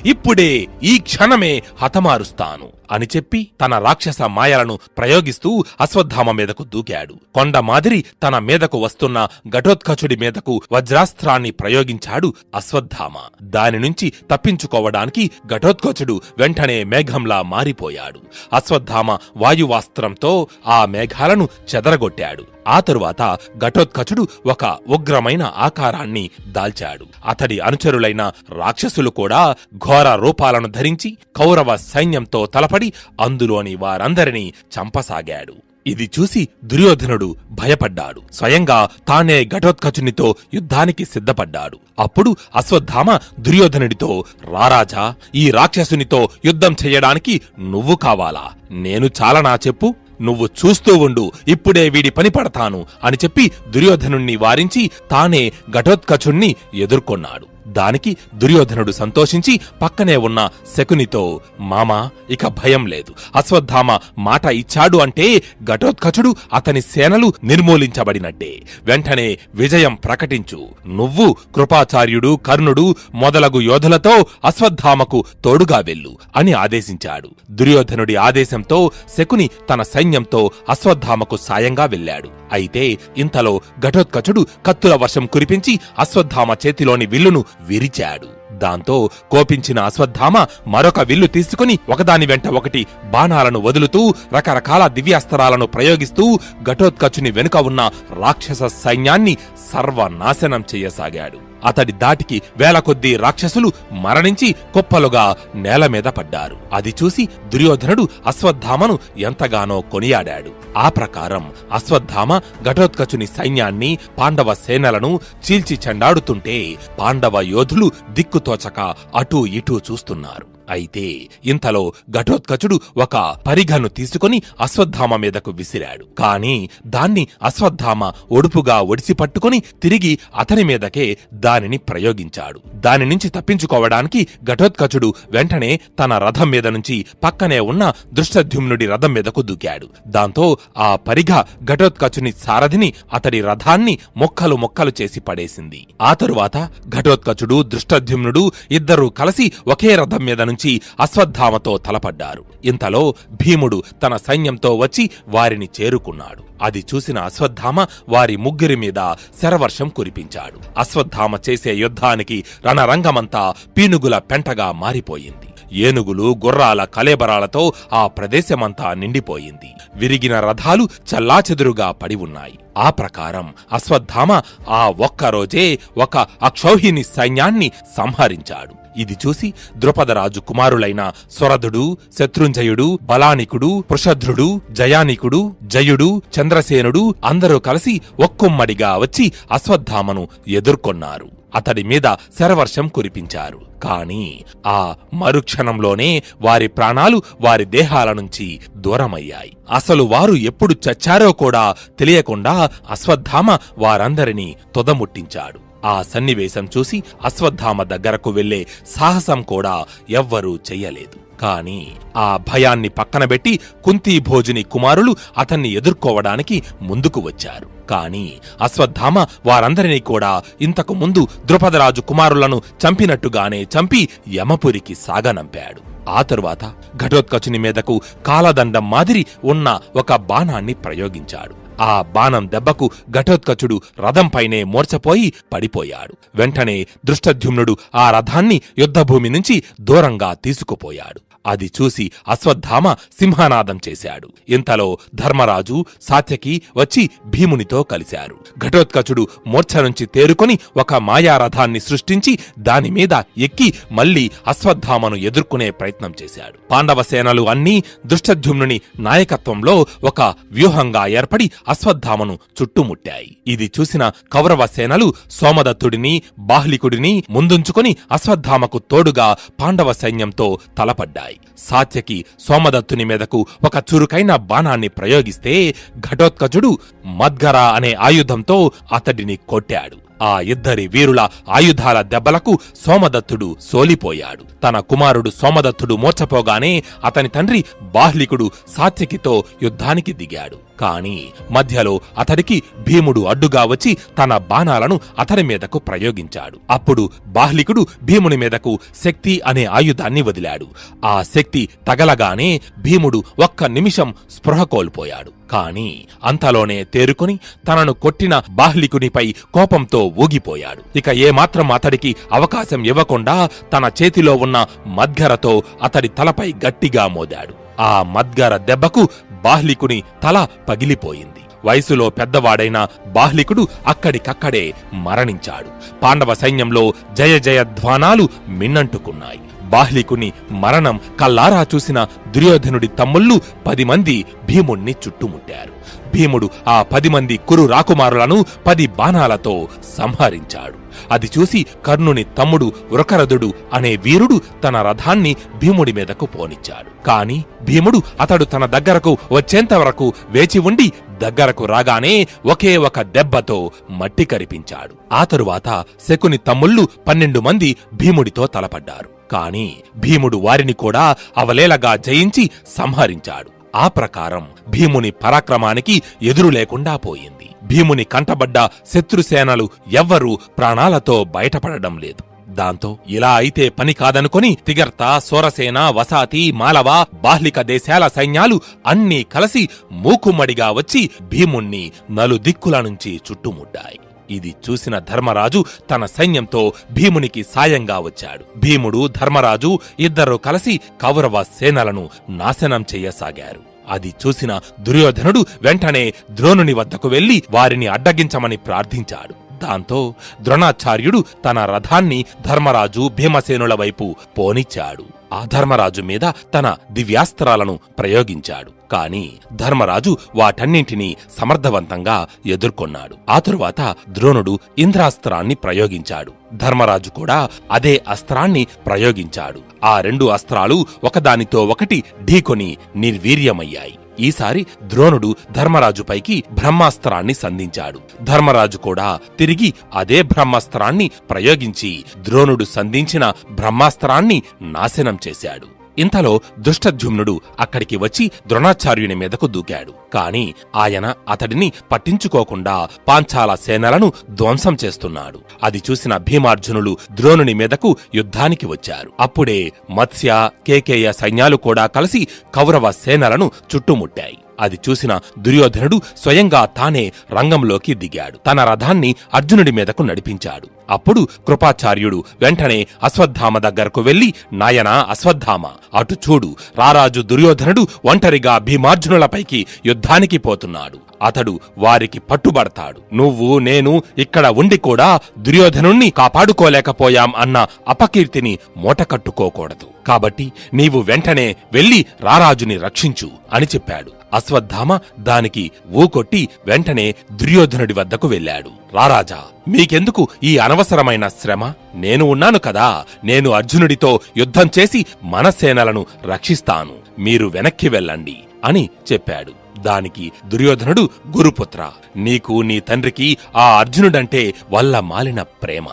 ఇప్పుడే ఈ క్షణమే హతమారుస్తాను" అని చెప్పి తన రాక్షస మాయలను ప్రయోగిస్తూ అశ్వత్థామ మీదకు దూకాడు. కొండ మాదిరి తన మీదకు వస్తున్న ఘటోత్కచుడి మీదకు వజ్రాస్త్రాన్ని ప్రయోగించాడు అశ్వత్థామ. దాని నుంచి తప్పించుకోవడానికి ఘటోత్కచుడు వెంటనే మేఘంలా మారిపోయాడు. అశ్వత్థామ వాయువాస్త్రంతో ఆ మేఘాలను చెదరగొట్టాడు. ఆ తరువాత ఘటోత్కచుడు ఒక ఉగ్రమైన ఆకారాన్ని దాల్చాడు. అతడి అనుచరులైన రాక్షసులు కూడా ఘోర రూపాలను ధరించి కౌరవ సైన్యంతో తలపడి అందులోని వారందరినీ చంపసాగాడు. ఇది చూసి దుర్యోధనుడు భయపడ్డాడు. స్వయంగా తానే ఘటోత్కచునితో యుద్ధానికి సిద్ధపడ్డాడు. అప్పుడు అశ్వత్థామ దుర్యోధనుడితో, రారాజా, ఈ రాక్షసునితో యుద్ధం చెయ్యడానికి నువ్వు కావాలా? నేను చాలనా చెప్పు? నువ్వు చూస్తూ ఉండు, ఇప్పుడే వీడి పని పడతాను అని చెప్పి దుర్యోధనుణ్ణి వారించి తానే ఘటోత్కచుణ్ణి ఎదుర్కొన్నాడు. దానికి దుర్యోధనుడు సంతోషించి పక్కనే ఉన్న శకునితో, మామా, ఇక భయం లేదు. అశ్వత్థామ మాట ఇచ్చాడు అంటే ఘటోత్కచుడు అతని సేనలు నిర్మూలించబడినట్టే. వెంటనే విజయం ప్రకటించు. నువ్వు, కృపాచార్యుడు, కర్ణుడు మొదలగు యోధులతో అశ్వత్థామకు తోడుగా వెళ్ళు అని ఆదేశించాడు. దుర్యోధనుడి ఆదేశంతో శకుని తన సైన్యంతో అశ్వత్థామకు సాయంగా వెళ్లాడు. అయితే ఇంతలో ఘటోత్కచుడు కత్తుల వర్షం కురిపించి అశ్వత్థామ చేతిలోని విల్లును విరిచాడు. దాంతో కోపించిన అశ్వత్థామ మరొక విల్లు తీసుకుని ఒకదాని వెంట ఒకటి బాణాలను వదులుతూ రకరకాల దివ్యాస్త్రాలను ప్రయోగిస్తూ ఘటోత్కచుని వెనుక ఉన్న రాక్షస సైన్యాన్ని సర్వనాశనం చెయ్యసాగాడు. అతడి దాటికి వేల కొద్దీ రాక్షసులు మరణించి కుప్పలుగా నేల మీద పడ్డారు. అది చూసి దుర్యోధనుడు అశ్వత్థామను ఎంతగానో కొనియాడాడు. ఆ ప్రకారం అశ్వత్థామ ఘటోత్కచుని సైన్యాన్ని, పాండవ సేనలను చీల్చి చెండాడుతుంటే పాండవ యోధులు దిక్కుతోచక అటూ ఇటూ చూస్తున్నారు. అయితే ఇంతలో ఘటోత్కచుడు ఒక పరిఘను తీసుకుని అశ్వత్థామ మీదకు విసిరాడు. కాని దాన్ని అశ్వత్థామ ఒడుపుగా ఒడిసి పట్టుకుని తిరిగి అతని మీదకే దానిని ప్రయోగించాడు. దాని నుంచి తప్పించుకోవడానికి ఘటోత్కచుడు వెంటనే తన రథం మీద నుంచి పక్కనే ఉన్న దృష్టద్యుమ్నుడి రథం మీదకు దూకాడు. దాంతో ఆ పరిఘ ఘటోత్కచుని సారథిని, అతడి రథాన్ని ముక్కలు ముక్కలు చేసి పడేసింది. ఆ తరువాత ఘటోత్కచుడు, దృష్టద్యుమ్నుడు ఇద్దరూ కలిసి ఒకే రథం మీద నుంచి అశ్వత్థామతో తలపడ్డారు. ఇంతలో భీముడు తన సైన్యంతో వచ్చి వారిని చేరుకున్నాడు. అది చూసిన అశ్వత్థామ వారి ముగ్గురి మీద శరవర్షం కురిపించాడు. అశ్వత్థామ చేసే యుద్ధానికి రణరంగమంతా పీనుగుల పెంటగా మారిపోయింది. ఏనుగులు, గుర్రాల కలేబరాలతో ఆ ప్రదేశమంతా నిండిపోయింది. విరిగిన రథాలు చల్లాచెదురుగా పడి ఉన్నాయి. ఆ ప్రకారం అశ్వత్థామ ఆ ఒక్కరోజే ఒక అక్షౌహిణి సైన్యాన్ని సంహరించాడు. ఇది చూసి ద్రుపదరాజు కుమారులైన సురధుడు, శత్రుంజయుడు, బలానికుడు, పృషధ్రుడు, జయానికుడు, జయుడు, చంద్రసేనుడు అందరూ కలిసి ఒక్కొమ్మడిగా వచ్చి అశ్వత్థామను ఎదుర్కొన్నారు. అతడి మీద శరవర్షం కురిపించారు. కాని ఆ మరుక్షణంలోనే వారి ప్రాణాలు వారి దేహాల నుంచి దూరమయ్యాయి. అసలు వారు ఎప్పుడు చచ్చారో కూడా తెలియకుండా అశ్వత్థామ వారందరినీ తుదముట్టించాడు. ఆ సన్నివేశం చూసి అశ్వత్థామ దగ్గరకు వెళ్లే సాహసం కూడా ఎవ్వరూ చెయ్యలేదు. కాని ఆ భయాన్ని పక్కనబెట్టి కుంతీభోజుని కుమారులు అతన్ని ఎదుర్కోవడానికి ముందుకు వచ్చారు. కాని అశ్వత్థామ వారందరినీ కూడా ఇంతకు ముందు ద్రుపదరాజు కుమారులను చంపినట్టుగానే చంపి యమపురికి సాగనంపాడు. ఆ తరువాత ఘటోత్కచుని మీదకు కాలదండం మాదిరి ఉన్న ఒక బాణాన్ని ప్రయోగించాడు. ఆ బాణం దెబ్బకు ఘటోత్కచుడు రథంపైనే మూర్ఛపోయి పడిపోయాడు. వెంటనే దృష్టద్యుమ్నుడు ఆ రథాన్ని యుద్ధభూమి నుంచి దూరంగా తీసుకుపోయాడు. అది చూసి అశ్వత్థామ సింహనాదం చేశాడు. ఇంతలో ధర్మరాజు, సాత్యకి వచ్చి భీమునితో కలిశారు. ఘటోత్కచుడు మూర్ఛ నుంచి తేరుకొని ఒక మాయారథాన్ని సృష్టించి దానిమీద ఎక్కి మళ్లీ అశ్వత్థామను ఎదుర్కొనే ప్రయత్నం చేశాడు. పాండవ సేనలు అన్నీ దృష్టద్యుమ్నుని నాయకత్వంలో ఒక వ్యూహంగా ఏర్పడి అశ్వత్థామను చుట్టుముట్టాయి. ఇది చూసిన కౌరవ సేనలు సోమదత్తుడిని, బాహ్లికుడిని ముందుంచుకొని అశ్వత్థామకు తోడుగా పాండవ సైన్యంతో తలపడ్డాయి. సాత్యకి సోమదత్తుని మీదకు ఒక చురుకైన బాణాన్ని ప్రయోగిస్తే ఘటోత్కచుడు మద్గర అనే ఆయుధంతో అతడిని కొట్టాడు. ఆ ఇద్దరి వీరుల ఆయుధాల దెబ్బలకు సోమదత్తుడు సోలిపోయాడు. తన కుమారుడు సోమదత్తుడు మూర్ఛపోగానే అతని తండ్రి బాహ్లికుడు సాత్యకితో యుద్ధానికి దిగాడు. కాని మధ్యలో అతడికి భీముడు అడ్డుగా వచ్చి తన బాణాలను అతని మీదకు ప్రయోగించాడు. అప్పుడు బాహ్లికుడు భీముని మీదకు శక్తి అనే ఆయుధాన్ని వదిలాడు. ఆ శక్తి తగలగానే భీముడు ఒక్క నిమిషం స్పృహ కోల్పోయాడు. కాని అంతలోనే తేరుకుని తనను కొట్టిన బాహ్లికునిపై కోపంతో ఊగిపోయాడు. ఇక ఏమాత్రం అతడికి అవకాశం ఇవ్వకుండా తన చేతిలో ఉన్న మద్గరతో అతడి తలపై గట్టిగా మోదాడు. ఆ మద్గర దెబ్బకు బాహ్లికుని తల పగిలిపోయింది. వయసులో పెద్దవాడైన బాహ్లికుడు అక్కడికక్కడే మరణించాడు. పాండవ సైన్యంలో జయ జయధ్వానాలు మిన్నంటుకున్నాయి. బాహ్లికుని మరణం కల్లారా చూసిన దుర్యోధనుడి తమ్ముళ్ళు 10 మంది భీముణ్ణి చుట్టుముట్టారు. భీముడు ఆ 10 మంది కురు రాకుమారులను 10 బాణాలతో సంహరించాడు. అది చూసి కర్ణుని తమ్ముడు వృకరథుడు అనే వీరుడు తన రథాన్ని భీముడి మీదకు పోనిచ్చాడు. కాని భీముడు అతడు తన దగ్గరకు వచ్చేంత వరకు వేచి ఉండి దగ్గరకు రాగానే ఒకే ఒక దెబ్బతో మట్టి కరిపించాడు. ఆ తరువాత శకుని తమ్ముళ్ళు 12 మంది భీముడితో తలపడ్డారు. కాని భీముడు వారిని కూడా అవలేలగా జయించి సంహరించాడు. ఆ ప్రకారం భీముని పరాక్రమానికి ఎదురు లేకుండా పోయింది. భీముని కంటబడ్డ శత్రుసేనలు ఎవ్వరూ ప్రాణాలతో బయటపడడం లేదు. దాంతో ఇలా అయితే పని కాదనుకొని తిగర్త, సోరసేన, వసాతి, మాలవ, బాహ్లిక దేశాల సైన్యాలు అన్నీ కలిసి మూకుమ్మడిగా వచ్చి భీముణ్ణి నలుదిక్కుల నుంచి చుట్టుముట్టాయి. ఇది చూసిన ధర్మరాజు తన సైన్యంతో భీమునికి సాయంగా వచ్చాడు. భీముడు, ధర్మరాజు ఇద్దరూ కలిసి కౌరవ సేనలను నాశనం చెయ్యసాగారు. అది చూసిన దుర్యోధనుడు వెంటనే ద్రోణుని వద్దకు వెళ్లి వారిని అడ్డగించమని ప్రార్థించాడు. దాంతో ద్రోణాచార్యుడు తన రథాన్ని ధర్మరాజు, భీమసేనుల వైపు పోనిచ్చాడు. ఆ ధర్మరాజు మీద తన దివ్యాస్త్రాలను ప్రయోగించాడు. కాని ధర్మరాజు వాటన్నింటినీ సమర్థవంతంగా ఎదుర్కొన్నాడు. ఆ తరువాత ద్రోణుడు ఇంద్రాస్త్రాన్ని ప్రయోగించాడు. ధర్మరాజు కూడా అదే అస్త్రాన్ని ప్రయోగించాడు. ఆ 2 అస్త్రాలు ఒకదానితో ఒకటి ఢీకొని నిర్వీర్యమయ్యాయి. ఈసారి ద్రోణుడు ధర్మరాజుపైకి బ్రహ్మాస్త్రాన్ని సంధించాడు. ధర్మరాజు కూడా తిరిగి అదే బ్రహ్మాస్త్రాన్ని ప్రయోగించి ద్రోణుడు సంధించిన బ్రహ్మాస్త్రాన్ని నాశనం చేశాడు. ఇంతలో దుష్టద్యుమ్నుడు అక్కడికి వచ్చి ద్రోణాచార్యుని మీదకు దూకాడు. కాని ఆయన అతడిని పట్టించుకోకుండా పాంచాల సేనలను ధ్వంసం చేస్తున్నాడు. అది చూసిన భీమార్జునులు ద్రోణుని మీదకు యుద్ధానికి వచ్చారు. అప్పుడే మత్స్య, కేకేయ సైన్యాలు కూడా కలిసి కౌరవ సేనలను చుట్టుముట్టాయి. అది చూసిన దుర్యోధనుడు స్వయంగా తానే రంగంలోకి దిగాడు. తన రథాన్ని అర్జునుడి మీదకు నడిపించాడు. అప్పుడు కృపాచార్యుడు వెంటనే అశ్వత్థామ దగ్గరకు వెళ్లి, నాయనా అశ్వత్థామ, అటు చూడు, రారాజు దుర్యోధనుడు ఒంటరిగా భీమార్జునులపైకి యుద్ధానికి పోతున్నాడు. అతడు వారికి పట్టుబడతాడు. నువ్వు, నేను ఇక్కడ ఉండి కూడా దుర్యోధనుణ్ణి కాపాడుకోలేకపోయాం అన్న అపకీర్తిని మూటకట్టుకోకూడదు. కాబట్టి నీవు వెంటనే వెళ్లి రారాజుని రక్షించు అని చెప్పాడు. అశ్వత్థామ దానికి ఊకొట్టి వెంటనే దుర్యోధనుడి వద్దకు వెళ్లాడు. రారాజా, మీకెందుకు ఈ అనవసరమైన శ్రమ? నేను ఉన్నాను కదా, నేను అర్జునుడితో యుద్ధం చేసి మన సేనలను రక్షిస్తాను, మీరు వెనక్కి వెళ్ళండి అని చెప్పాడు. దానికి దుర్యోధనుడు, గురుపుత్ర, నీకు నీ తండ్రికి ఆ అర్జునుడంటే వల్ల మాలిన ప్రేమ.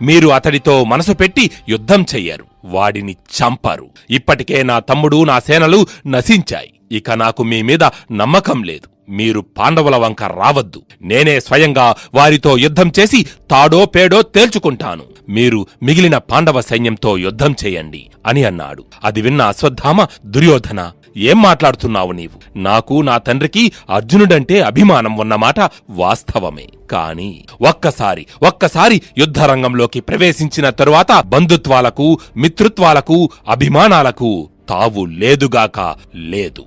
మీరు అతడితో మనసు పెట్టి యుద్ధం చెయ్యరు, వాడిని చంపరు. ఇప్పటికే నా తమ్ముడు, నా సేనలు నశించాయి. ఇక నాకు మీ మీద నమ్మకం లేదు. మీరు పాండవుల వంక రావద్దు. నేనే స్వయంగా వారితో యుద్ధం చేసి తాడో పేడో తేల్చుకుంటాను. మీరు మిగిలిన పాండవ సైన్యంతో యుద్ధం చేయండి అని అన్నాడు. అది విన్న అశ్వత్థామ, దుర్యోధన, ఏం మాట్లాడుతున్నావు నీవు? నాకు నా తండ్రికి అర్జునుడంటే అభిమానం ఉన్నమాట వాస్తవమే. కాని ఒక్కసారి యుద్ధరంగంలోకి ప్రవేశించిన తరువాత బంధుత్వాలకు, మిత్రుత్వాలకు, అభిమానాలకు తావు లేదుగాక లేదు.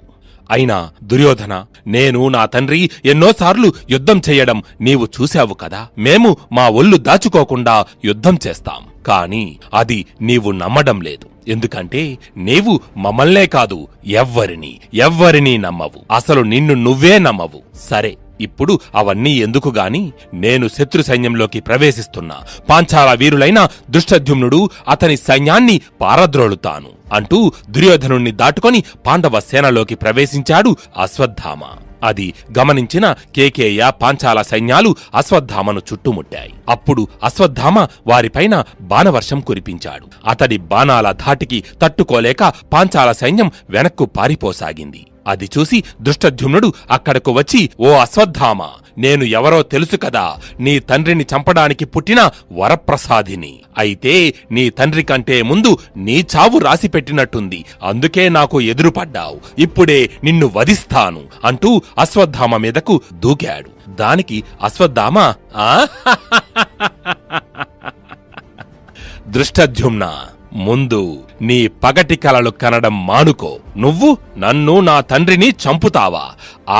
అయినా దుర్యోధన, నేను, నా తండ్రి ఎన్నోసార్లు యుద్ధం చెయ్యడం నీవు చూశావు కదా. మేము మా ఒళ్ళు దాచుకోకుండా యుద్ధం చేస్తాం. కాని అది నీవు నమ్మడం లేదు. ఎందుకంటే నీవు మమ్మల్నే కాదు, ఎవ్వరినీ నమ్మవు. అసలు నిన్ను నువ్వే నమ్మవు. సరే, ఇప్పుడు అవన్నీ ఎందుకుగాని, నేను శత్రు సైన్యంలోకి ప్రవేశిస్తున్నా. పాంచాల వీరులైన దుష్టద్యుమ్నుడు, అతని సైన్యాన్ని పారద్రోలుతాను అంటూ దుర్యోధనుణ్ణి దాటుకొని పాండవ సేనలోకి ప్రవేశించాడు అశ్వత్థామ. అది గమనించిన కేకేయ, పాంచాల సైన్యాలు అశ్వత్థామను చుట్టుముట్టాయి. అప్పుడు అశ్వత్థామ వారిపైన బాణవర్షం కురిపించాడు. అతడి బాణాల ధాటికి తట్టుకోలేక పాంచాల సైన్యం వెనక్కు పారిపోసాగింది. అది చూసి దుష్టద్యుమ్నుడు అక్కడకు వచ్చి, ఓ అశ్వత్థామ, నేను ఎవరో తెలుసు కదా. నీ తండ్రిని చంపడానికి పుట్టిన వరప్రసాదిని. అయితే నీ తండ్రి కంటే ముందు నీ చావు రాసిపెట్టినట్టుంది. అందుకే నాకు ఎదురుపడ్డావు. ఇప్పుడే నిన్ను వధిస్తాను అంటూ అశ్వత్థామ మీదకు దూకాడు. దానికి అశ్వత్థామ, దృష్టద్యుమ్న, ముందు నీ పగటి కలలు కనడం మానుకో. నువ్వు నన్ను నా తండ్రిని చంపుతావా?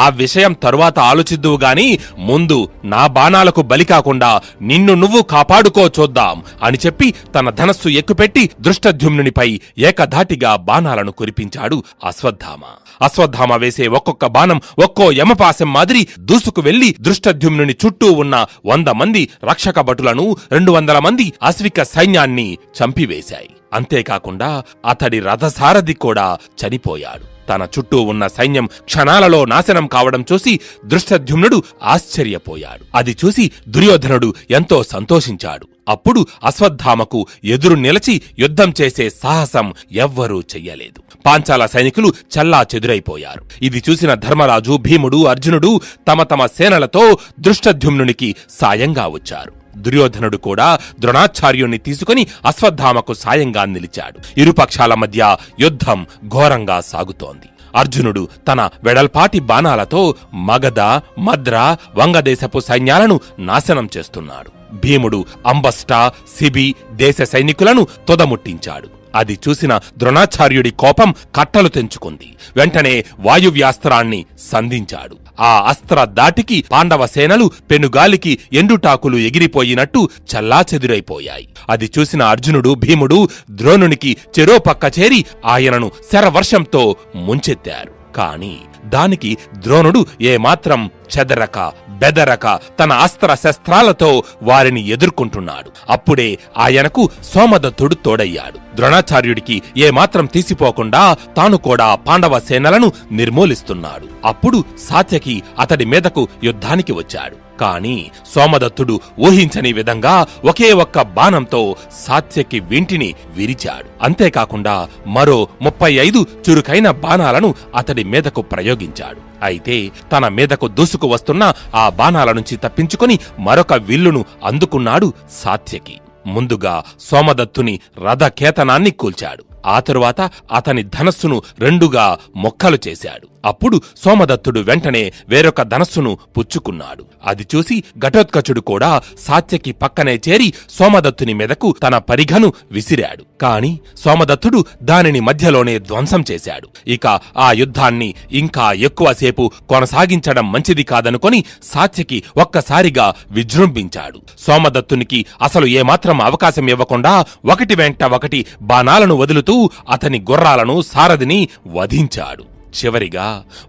ఆ విషయం తరువాత ఆలోచిద్దువు గాని ముందు నా బాణాలకు బలి కాకుండా నిన్ను నువ్వు కాపాడుకో చూద్దాం అని చెప్పి తన ధనస్సు ఎక్కుపెట్టి దృష్టద్యుమ్నునిపై ఏకధాటిగా బాణాలను కురిపించాడు అశ్వత్థామ. అశ్వత్థామ వేసే ఒక్కొక్క బాణం ఒక్కో యమపాశం మాదిరి దూసుకు వెళ్లి దృష్టద్యుమ్నుని చుట్టూ ఉన్న 100 మంది రక్షక భటులను 200 మంది అశ్విక సైన్యాన్ని చంపివేశాయి. అంతేకాకుండా అతడి రథసారథి కూడా చనిపోయాడు. తన చుట్టూ ఉన్న సైన్యం క్షణాలలో నాశనం కావడం చూసి దృష్టద్యుమ్నుడు ఆశ్చర్యపోయాడు. అది చూసి దుర్యోధనుడు ఎంతో సంతోషించాడు. అప్పుడు అశ్వత్థామకు ఎదురు నిలచి యుద్ధం చేసే సాహసం ఎవ్వరూ చెయ్యలేదు. పాంచాల సైనికులు చల్లా చెదురైపోయారు. ఇది చూసిన ధర్మరాజు, భీముడు, అర్జునుడు తమ తమ సేనలతో దృష్టద్యుమ్నునికి సాయంగా వచ్చారు. దుర్యోధనుడు కూడా ద్రోణాచార్యుణ్ణి తీసుకుని అశ్వత్థామకు సాయంగా నిలిచాడు. ఇరుపక్షాల మధ్య యుద్ధం ఘోరంగా సాగుతోంది. అర్జునుడు తన వెడల్పాటి బాణాలతో మగధ, మద్ర, వంగదేశపు సైన్యాలను నాశనం చేస్తున్నాడు. భీముడు అంబస్ట, సిబి దేశ సైనికులను తొదముట్టించాడు. అది చూసిన ద్రోణాచార్యుడి కోపం కట్టలు తెంచుకుంది. వెంటనే వాయువ్యాస్త్రాన్ని సంధించాడు. ఆ అస్త్ర దాటికి పాండవ సేనలు పెనుగాలికి ఎండుటాకులు ఎగిరిపోయినట్టు చల్లాచెదురైపోయాయి. అది చూసిన అర్జునుడు, భీముడు ద్రోణునికి చెరో పక్క చేరి ఆయనను శరవర్షంతో ముంచెత్తారు. కాని దానికి ద్రోణుడు ఏమాత్రం చెదరక బెదరక తన అస్త్ర శస్త్రాలతో వారిని ఎదుర్కొంటున్నాడు. అప్పుడే ఆయనకు సోమదత్తుడు తోడయ్యాడు. ద్రోణాచార్యుడికి ఏమాత్రం తీసిపోకుండా తాను కూడా పాండవ సేనలను నిర్మూలిస్తున్నాడు. అప్పుడు సాత్యకి అతడి మీదకు యుద్ధానికి వచ్చాడు. కాని సోమదత్తుడు ఊహించని విధంగా ఒకే ఒక్క బాణంతో సాత్యకి వింటిని విరిచాడు. అంతేకాకుండా మరో 35 చురుకైన బాణాలను అతడి మీదకు ప్రయోగించాడు. అయితే తన మీదకు దూసుకు వస్తున్న ఆ బాణాల నుంచి తప్పించుకొని మరొక విల్లును అందుకున్నాడు సాత్యకి. ముందుగా సోమదత్తుని రథకేతనాన్ని కూల్చాడు. ఆ తరువాత అతని ధనస్సును 2గా మొక్కలు చేశాడు. అప్పుడు సోమదత్తుడు వెంటనే వేరొక ధనస్సును పుచ్చుకున్నాడు. అది చూసి ఘటోత్కచుడు కూడా సాత్యకి పక్కనే చేరి సోమదత్తుని మీదకు తన పరిఘను విసిరాడు. కాని సోమదత్తుడు దానిని మధ్యలోనే ధ్వంసం చేశాడు. ఇక ఆ యుద్ధాన్ని ఇంకా ఎక్కువసేపు కొనసాగించడం మంచిది కాదనుకొని సాత్యకి ఒక్కసారిగా విజృంభించాడు. సోమదత్తునికి అసలు ఏమాత్రం అవకాశం ఇవ్వకుండా ఒకటి వెంట ఒకటి బాణాలను వదులుతూ అతని గుర్రాలను, సారథిని వధించాడు. చివరిగా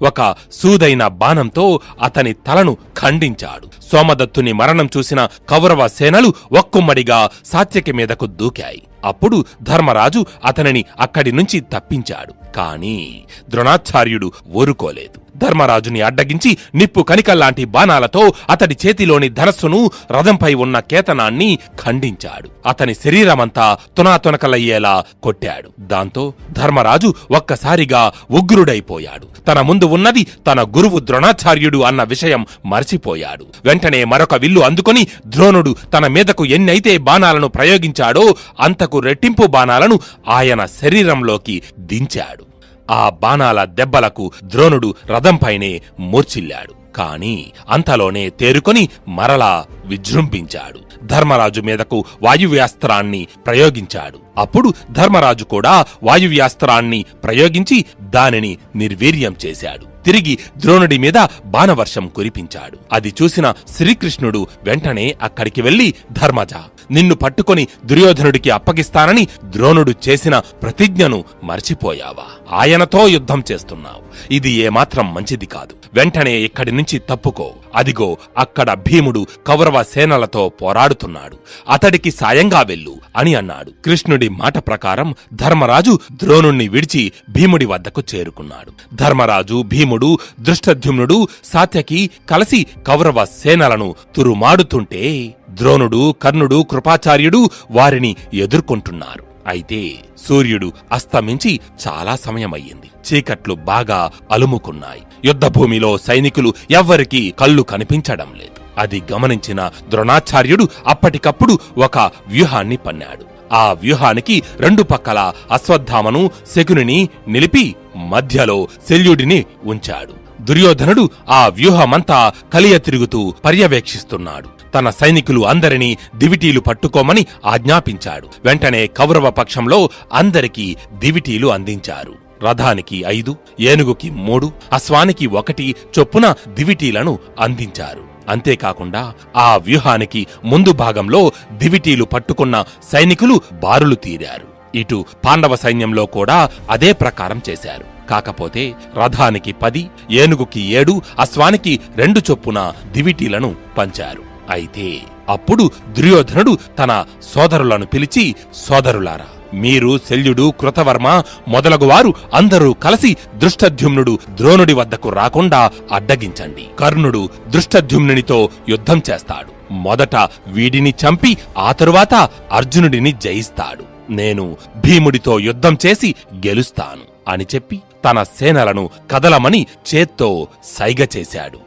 ఒక సూదైన బాణంతో అతని తలను ఖండించాడు. సోమదత్తుని మరణం చూసిన కౌరవ సేనలు ఒక్కుమ్మడిగా సాత్యకి మీదకు దూకాయి. అప్పుడు ధర్మరాజు అతనిని అక్కడి నుంచి తప్పించాడు. కాని ద్రోణాచార్యుడు ఊరుకోలేదు. ధర్మరాజుని అడ్డగించి నిప్పు కణికల్లాంటి బాణాలతో అతడి చేతిలోని ధనస్సును, రథంపై ఉన్న కేతనాన్ని ఖండించాడు. అతని శరీరమంతా తునాతునకలయ్యేలా కొట్టాడు. దాంతో ధర్మరాజు ఒక్కసారిగా ఉగ్రుడైపోయాడు. తన ముందు ఉన్నది తన గురువు ద్రోణాచార్యుడు అన్న విషయం మర్చిపోయాడు. వెంటనే మరొక విల్లు అందుకొని ద్రోణుడు తన మీదకు ఎన్నైతే బాణాలను ప్రయోగించాడో అంతకు రెట్టింపు బాణాలను ఆయన శరీరంలోకి దించాడు. ఆ బాణాల దెబ్బలకు ద్రోణుడు రథంపైనే మూర్ఛిల్లాడు. కాని అంతలోనే తేరుకొని మరలా విజృంభించాడు. ధర్మరాజు మీదకు వాయువ్యాస్త్రాన్ని ప్రయోగించాడు. అప్పుడు ధర్మరాజు కూడా వాయువ్యాస్త్రాన్ని ప్రయోగించి దానిని నిర్వీర్యం చేశాడు. తిరిగి ద్రోణుడి మీద బాణవర్షం కురిపించాడు. అది చూసిన శ్రీకృష్ణుడు వెంటనే అక్కడికి వెళ్లి, ధర్మజ, నిన్ను పట్టుకొని దుర్యోధనుడికి అప్పగిస్తానని ద్రోణుడు చేసిన ప్రతిజ్ఞను మర్చిపోయావా? ఆయనతో యుద్ధం చేస్తున్నావు. ఇది ఏమాత్రం మంచిది కాదు. వెంటనే ఇక్కడి నుంచి తప్పుకో. అదిగో అక్కడ భీముడు కౌరవ సేనలతో పోరాడుతున్నాడు. అతడికి సాయంగా వెళ్ళు అని అన్నాడు. కృష్ణుడి మాట ప్రకారం ధర్మరాజు ద్రోణుణ్ణి విడిచి భీముడి వద్దకు చేరుకున్నాడు. ధర్మరాజు, భీముడు, దృష్టద్యుమ్నుడు, సాత్యకి కలిసి కౌరవ సేనలను తురుమాడుతుంటే ద్రోణుడు, కర్ణుడు, కృపాచార్యుడు వారిని ఎదుర్కొంటున్నారు. అయితే సూర్యుడు అస్తమించి చాలా సమయమయ్యింది. చీకట్లు బాగా అలుముకున్నాయి. యుద్ధభూమిలో సైనికులు ఎవ్వరికీ కళ్ళు కనిపించడం లేదు. అది గమనించిన ద్రోణాచార్యుడు అప్పటికప్పుడు ఒక వ్యూహాన్ని పన్నాడు. ఆ వ్యూహానికి 2 పక్కల అశ్వత్థామను, శకునిని నిలిపి మధ్యలో శల్యుడిని ఉంచాడు. దుర్యోధనుడు ఆ వ్యూహమంతా కలియ తిరుగుతూ పర్యవేక్షిస్తున్నాడు. తన సైనికులు అందరినీ దివిటీలు పట్టుకోమని ఆజ్ఞాపించాడు. వెంటనే కౌరవ పక్షంలో అందరికీ దివిటీలు అందించారు. రథానికి 5, ఏనుగుకి 3, అశ్వానికి 1 చొప్పున దివిటీలను అందించారు. అంతేకాకుండా ఆ వ్యూహానికి ముందు భాగంలో దివిటీలు పట్టుకున్న సైనికులు బారులు తీరారు. ఇటు పాండవ సైన్యంలో కూడా అదే ప్రకారం చేశారు. కాకపోతే రథానికి 10, ఏనుగుకి 7, అశ్వానికి 2 చొప్పున దివిటీలను పంచారు. అయితే అప్పుడు దుర్యోధనుడు తన సోదరులను పిలిచి, సోదరులారా, మీరు శల్యుడు, కృతవర్మ మొదలగువారు అందరూ కలిసి దృష్టద్యుమ్నుడు ద్రోణుడి వద్దకు రాకుండా అడ్డగించండి. కర్ణుడు దృష్టద్యుమ్నునితో యుద్ధం చేస్తాడు. మొదట వీడిని చంపి ఆ తరువాత అర్జునుడిని జయిస్తాడు. నేను భీముడితో యుద్ధం చేసి గెలుస్తాను అని చెప్పి తన సేనలను కదలమని చేత్తో సైగ చేశాడు.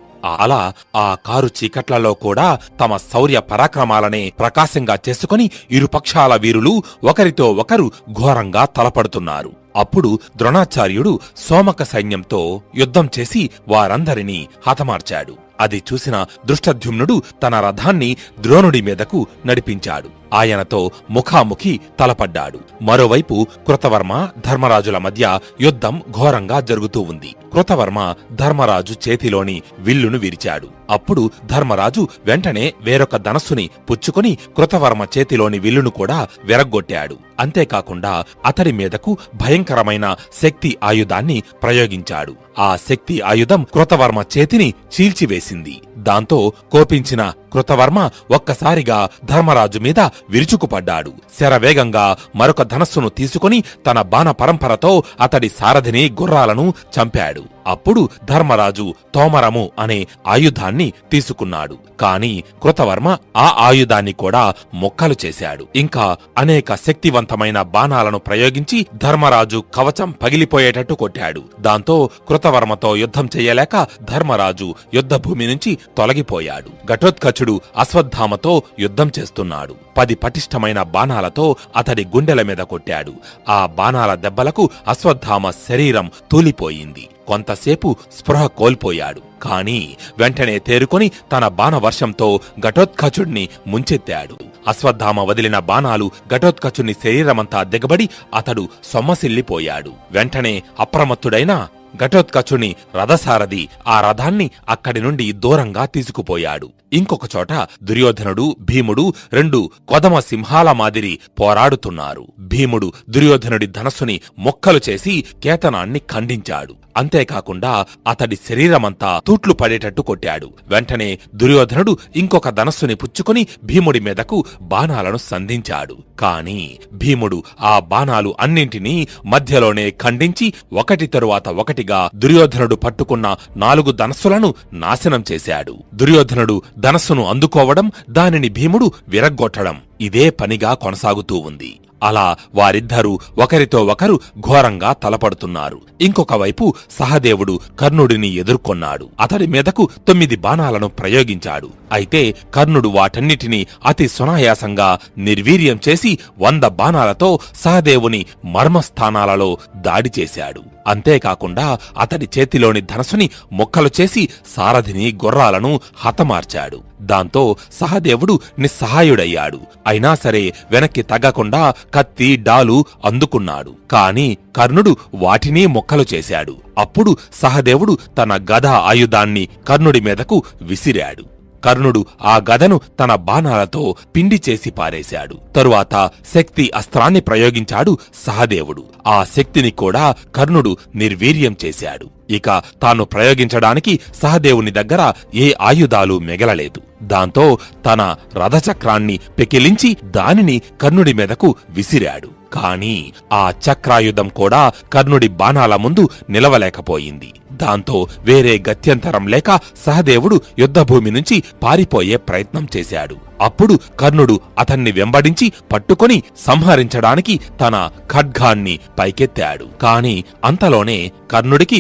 అలా ఆ కారు చీకట్లలో కూడా తమ శౌర్య పరాక్రమాలనే ప్రకాశంగా చేసుకుని ఇరుపక్షాల వీరులు ఒకరితో ఒకరు ఘోరంగా తలపడుతున్నారు. అప్పుడు ద్రోణాచార్యుడు సోమక సైన్యంతో యుద్ధం చేసి వారందరినీ హతమార్చాడు. అది చూసిన దృష్టద్యుమ్నుడు తన రథాన్ని ద్రోణుడి మీదకు నడిపించాడు. ఆయనతో ముఖాముఖి తలపడ్డాడు. మరోవైపు కృతవర్మ, ధర్మరాజుల మధ్య యుద్ధం ఘోరంగా జరుగుతూ ఉంది. కృతవర్మ ధర్మరాజు చేతిలోని విల్లును విరిచాడు. అప్పుడు ధర్మరాజు వెంటనే వేరొక ధనస్సుని పుచ్చుకొని కృతవర్మ చేతిలోని విల్లును కూడా విరగ్గొట్టాడు. అంతేకాకుండా అతడి మీదకు భయంకరమైన శక్తి ఆయుధాన్ని ప్రయోగించాడు. ఆ శక్తి ఆయుధం కృతవర్మ చేతిని చీల్చివేసింది. దాంతో కోపించిన కృతవర్మ ఒక్కసారిగా ధర్మరాజు మీద విరుచుకుపడ్డాడు. శరవేగంగా మరొక ధనస్సును తీసుకుని తన బాణ పరంపరతో అతడి సారథిని, గుర్రాలను చంపాడు. అప్పుడు ధర్మరాజు తోమరము అనే ఆయుధాన్ని తీసుకున్నాడు. కాని కృతవర్మ ఆ ఆయుధాన్ని కూడా మొక్కలు చేశాడు. ఇంకా అనేక శక్తివంతమైన బాణాలను ప్రయోగించి ధర్మరాజు కవచం పగిలిపోయేటట్టు కొట్టాడు. దాంతో కృతవర్మతో యుద్ధం చెయ్యలేక ధర్మరాజు యుద్ధభూమి నుంచి తొలగిపోయాడు. ఘటోత్కచుడు అశ్వత్థామతో యుద్ధం చేస్తున్నాడు. 10 పటిష్టమైన బాణాలతో అతడి గుండెల మీద కొట్టాడు. ఆ బాణాల దెబ్బలకు అశ్వత్థామ శరీరం తూలిపోయింది. కొంతసేపు స్పృహ కోల్పోయాడు. కాని వెంటనే తేరుకొని తన బాణవర్షంతో ఘటోత్కచుడిని ముంచెత్తాడు. అశ్వత్థామ వదిలిన బాణాలు ఘటోత్కచుని శరీరమంతా దిగబడి అతడు సొమ్మసిల్లిపోయాడు. వెంటనే అప్రమత్తుడైన ఘటోత్కచుని రథసారథి ఆ రథాన్ని అక్కడి నుండి దూరంగా తీసుకుపోయాడు. ఇంకొక చోట దుర్యోధనుడు, భీముడు 2 కొదమ సింహాల మాదిరి పోరాడుతున్నారు. భీముడు దుర్యోధనుడి ధనస్సుని మొక్కలు చేసి కేతనాన్ని ఖండించాడు. అంతేకాకుండా అతడి శరీరమంతా తూట్లు పడేటట్టు కొట్టాడు. వెంటనే దుర్యోధనుడు ఇంకొక ధనస్సుని పుచ్చుకొని భీముడి మీదకు బాణాలను సంధించాడు. కాని భీముడు ఆ బాణాలు అన్నింటినీ మధ్యలోనే ఖండించి ఒకటి తరువాత ఒకటిగా దుర్యోధనుడు పట్టుకున్న 4 ధనస్సులను నాశనం చేశాడు. దుర్యోధనుడు ధనస్సును అందుకోవడం, దానిని భీముడు విరగ్గొట్టడం ఇదే పనిగా కొనసాగుతూ ఉంది. అలా వారిద్దరూ ఒకరితో ఒకరు ఘోరంగా తలపడుతున్నారు. ఇంకొక వైపు సహదేవుడు కర్ణుడిని ఎదుర్కొన్నాడు. అతడి మీదకు 9 బాణాలను ప్రయోగించాడు. అయితే కర్ణుడు వాటన్నిటినీ అతి సునాయాసంగా నిర్వీర్యం చేసి 100 బాణాలతో సహదేవుని మర్మస్థానాలలో దాడి చేశాడు. అంతేకాకుండా అతడి చేతిలోని ధనస్సుని మొక్కలు చేసి సారథిని, గుర్రాలను హతమార్చాడు. దాంతో సహదేవుడు నిస్సహాయుడయ్యాడు. అయినా సరే వెనక్కి తగ్గకుండా కత్తి, డాలు అందుకున్నాడు. కాని కర్ణుడు వాటినీ మొక్కలు చేశాడు. అప్పుడు సహదేవుడు తన గద ఆయుధాన్ని కర్ణుడి మీదకు విసిరాడు. కర్ణుడు ఆ గదను తన బాణాలతో పిండి చేసి పారేశాడు. తరువాత శక్తి అస్త్రాన్ని ప్రయోగించాడు సహదేవుడు. ఆ శక్తిని కూడా కర్ణుడు నిర్వీర్యం చేశాడు. ఇక తాను ప్రయోగించడానికి సహదేవుని దగ్గర ఏ ఆయుధాలు మిగలలేదు. దాంతో తన రథచక్రాన్ని పెకిలించి దానిని కర్ణుడి మీదకు విసిరాడు. కాని ఆ చక్రాయుధం కూడా కర్ణుడి బాణాల ముందు నిలవలేకపోయింది. దాంతో వేరే గత్యంతరం లేక సహదేవుడు యుద్ధభూమి నుంచి పారిపోయే ప్రయత్నం చేశాడు. అప్పుడు కర్ణుడు అతన్ని వెంబడించి పట్టుకొని సంహరించడానికి తన ఖడ్గాన్ని పైకెత్తాడు. కాని అంతలోనే కర్ణుడికి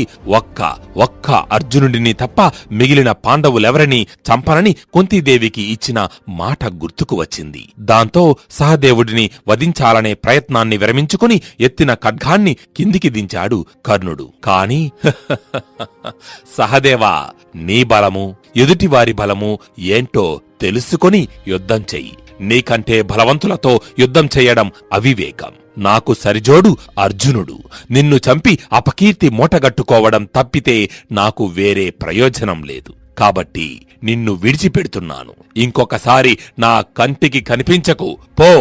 ఒక్క అర్జునుడిని తప్ప మిగిలిన పాండవులెవరినీ చంపనని కుంతీదేవికి ఇచ్చిన మాట గుర్తుకు వచ్చింది. దాంతో సహదేవుడిని వధించాలనే ప్రయత్నాన్ని విరమించుకుని ఎత్తిన ఖడ్గాన్ని కిందికి దించాడు కర్ణుడు. కాని సహదేవా, నీ బలము ఎదుటివారి బలము ఏంటో తెలుసుకొని యుద్ధం చెయ్యి. నీకంటే బలవంతులతో యుద్ధం చెయ్యడం అవివేకం. నాకు సరిజోడు అర్జునుడు. నిన్ను చంపి అపకీర్తి మూటగట్టుకోవడం తప్పితే నాకు వేరే ప్రయోజనం లేదు. కాబట్టి నిన్ను విడిచిపెడుతున్నాను. ఇంకొకసారి నా కంటికి కనిపించకు, పో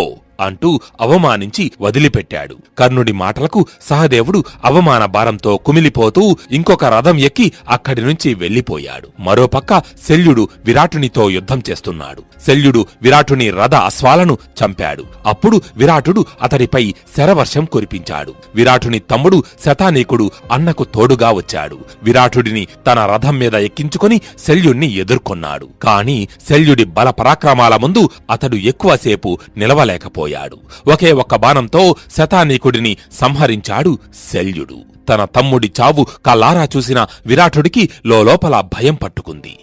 అంటూ అవమానించి వదిలిపెట్టాడు. కర్ణుడి మాటలకు సహదేవుడు అవమాన భారంతో కుమిలిపోతూ ఇంకొక రథం ఎక్కి అక్కడి నుంచి వెళ్లిపోయాడు. మరోపక్క శల్యుడు విరాటునితో యుద్ధం చేస్తున్నాడు. శల్యుడు విరాటుని రథ అశ్వాలను చంపాడు. అప్పుడు విరాటుడు అతడిపై శరవర్షం కురిపించాడు. విరాటుని తమ్ముడు శతానీకుడు అన్నకు తోడుగా వచ్చాడు. విరాటుడిని తన రథం మీద ఎక్కించుకుని శల్యుణ్ణి ఎదుర్కొన్నాడు. కాని శల్యుడి బల పరాక్రమాల ముందు అతడు ఎక్కువసేపు నిలవలేకపోయాడు. ఒకే ఒక్క బాణంతో శతానీకుడిని సంహరించాడు శల్యుడు. తన తమ్ముడి చావు కల్లారా చూసిన విరాటుడికి లోపల భయం పట్టుకుంది.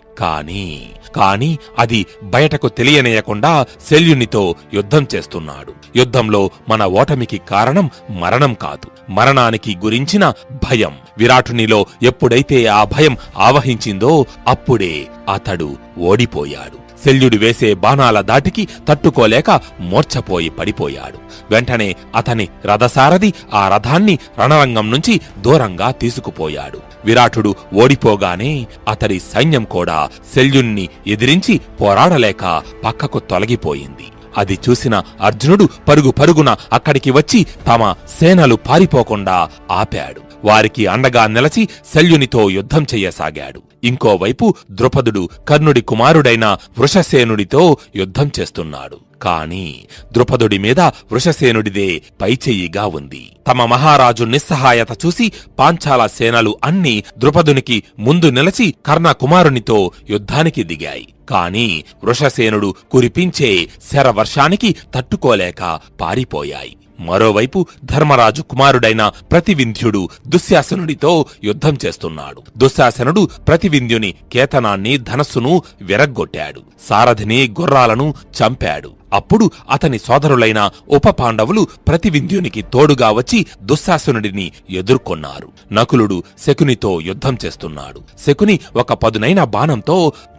కాని అది బయటకు తెలియనేయకుండా శల్యునితో యుద్ధం చేస్తున్నాడు. యుద్ధంలో మన ఓటమికి కారణం మరణం కాదు, మరణానికి గురించిన భయం. విరాటునిలో ఎప్పుడైతే ఆ భయం ఆవహించిందో అప్పుడే అతడు ఓడిపోయాడు. శల్యుడు వేసే బాణాల దాటికి తట్టుకోలేక మూర్ఛపోయి పడిపోయాడు. వెంటనే అతని రథసారథి ఆ రథాన్ని రణరంగం నుంచి దూరంగా తీసుకుపోయాడు. విరాటుడు ఓడిపోగానే అతడి సైన్యం కూడా శల్యుణ్ణి ఎదిరించి పోరాడలేక పక్కకు తొలగిపోయింది. అది చూసిన అర్జునుడు పరుగు పరుగున అక్కడికి వచ్చి తమ సేనలు పారిపోకుండా ఆపాడు. వారికి అండగా నిలచి శల్యునితో యుద్ధం చెయ్యసాగాడు. ఇంకోవైపు ద్రుపదుడు కర్ణుడి కుమారుడైన వృషసేనుడితో యుద్ధం చేస్తున్నాడు. కాని ద్రుపదుడి మీద వృషసేనుడిదే పైచెయ్యిగా ఉంది. తమ మహారాజు నిస్సహాయత చూసి పాంచాల సేనలు అన్నీ ద్రుపదునికి ముందు నిలచి కర్ణ కుమారునితో యుద్ధానికి దిగాయి. కాని వృషసేనుడు కురిపించే శరవర్షానికి తట్టుకోలేక పారిపోయాయి. మరోవైపు ధర్మరాజు కుమారుడైన ప్రతివింధ్యుడు దుశ్శాసనుడితో యుద్ధం చేస్తున్నాడు. దుశ్శాసనుడు ప్రతివింధ్యుని కేతనాన్ని ధనస్సును విరగ్గొట్టాడు. సారథిని గుర్రాలను చంపాడు. అప్పుడు అతని సోదరులైన ఉపపాండవులు ప్రతివింధ్యునికి తోడుగా వచ్చి దుశ్శాసనుడిని ఎదుర్కొన్నారు. నకులుడు శకునితో యుద్ధం చేస్తున్నాడు. శకుని ఒక పదునైన బాణంతో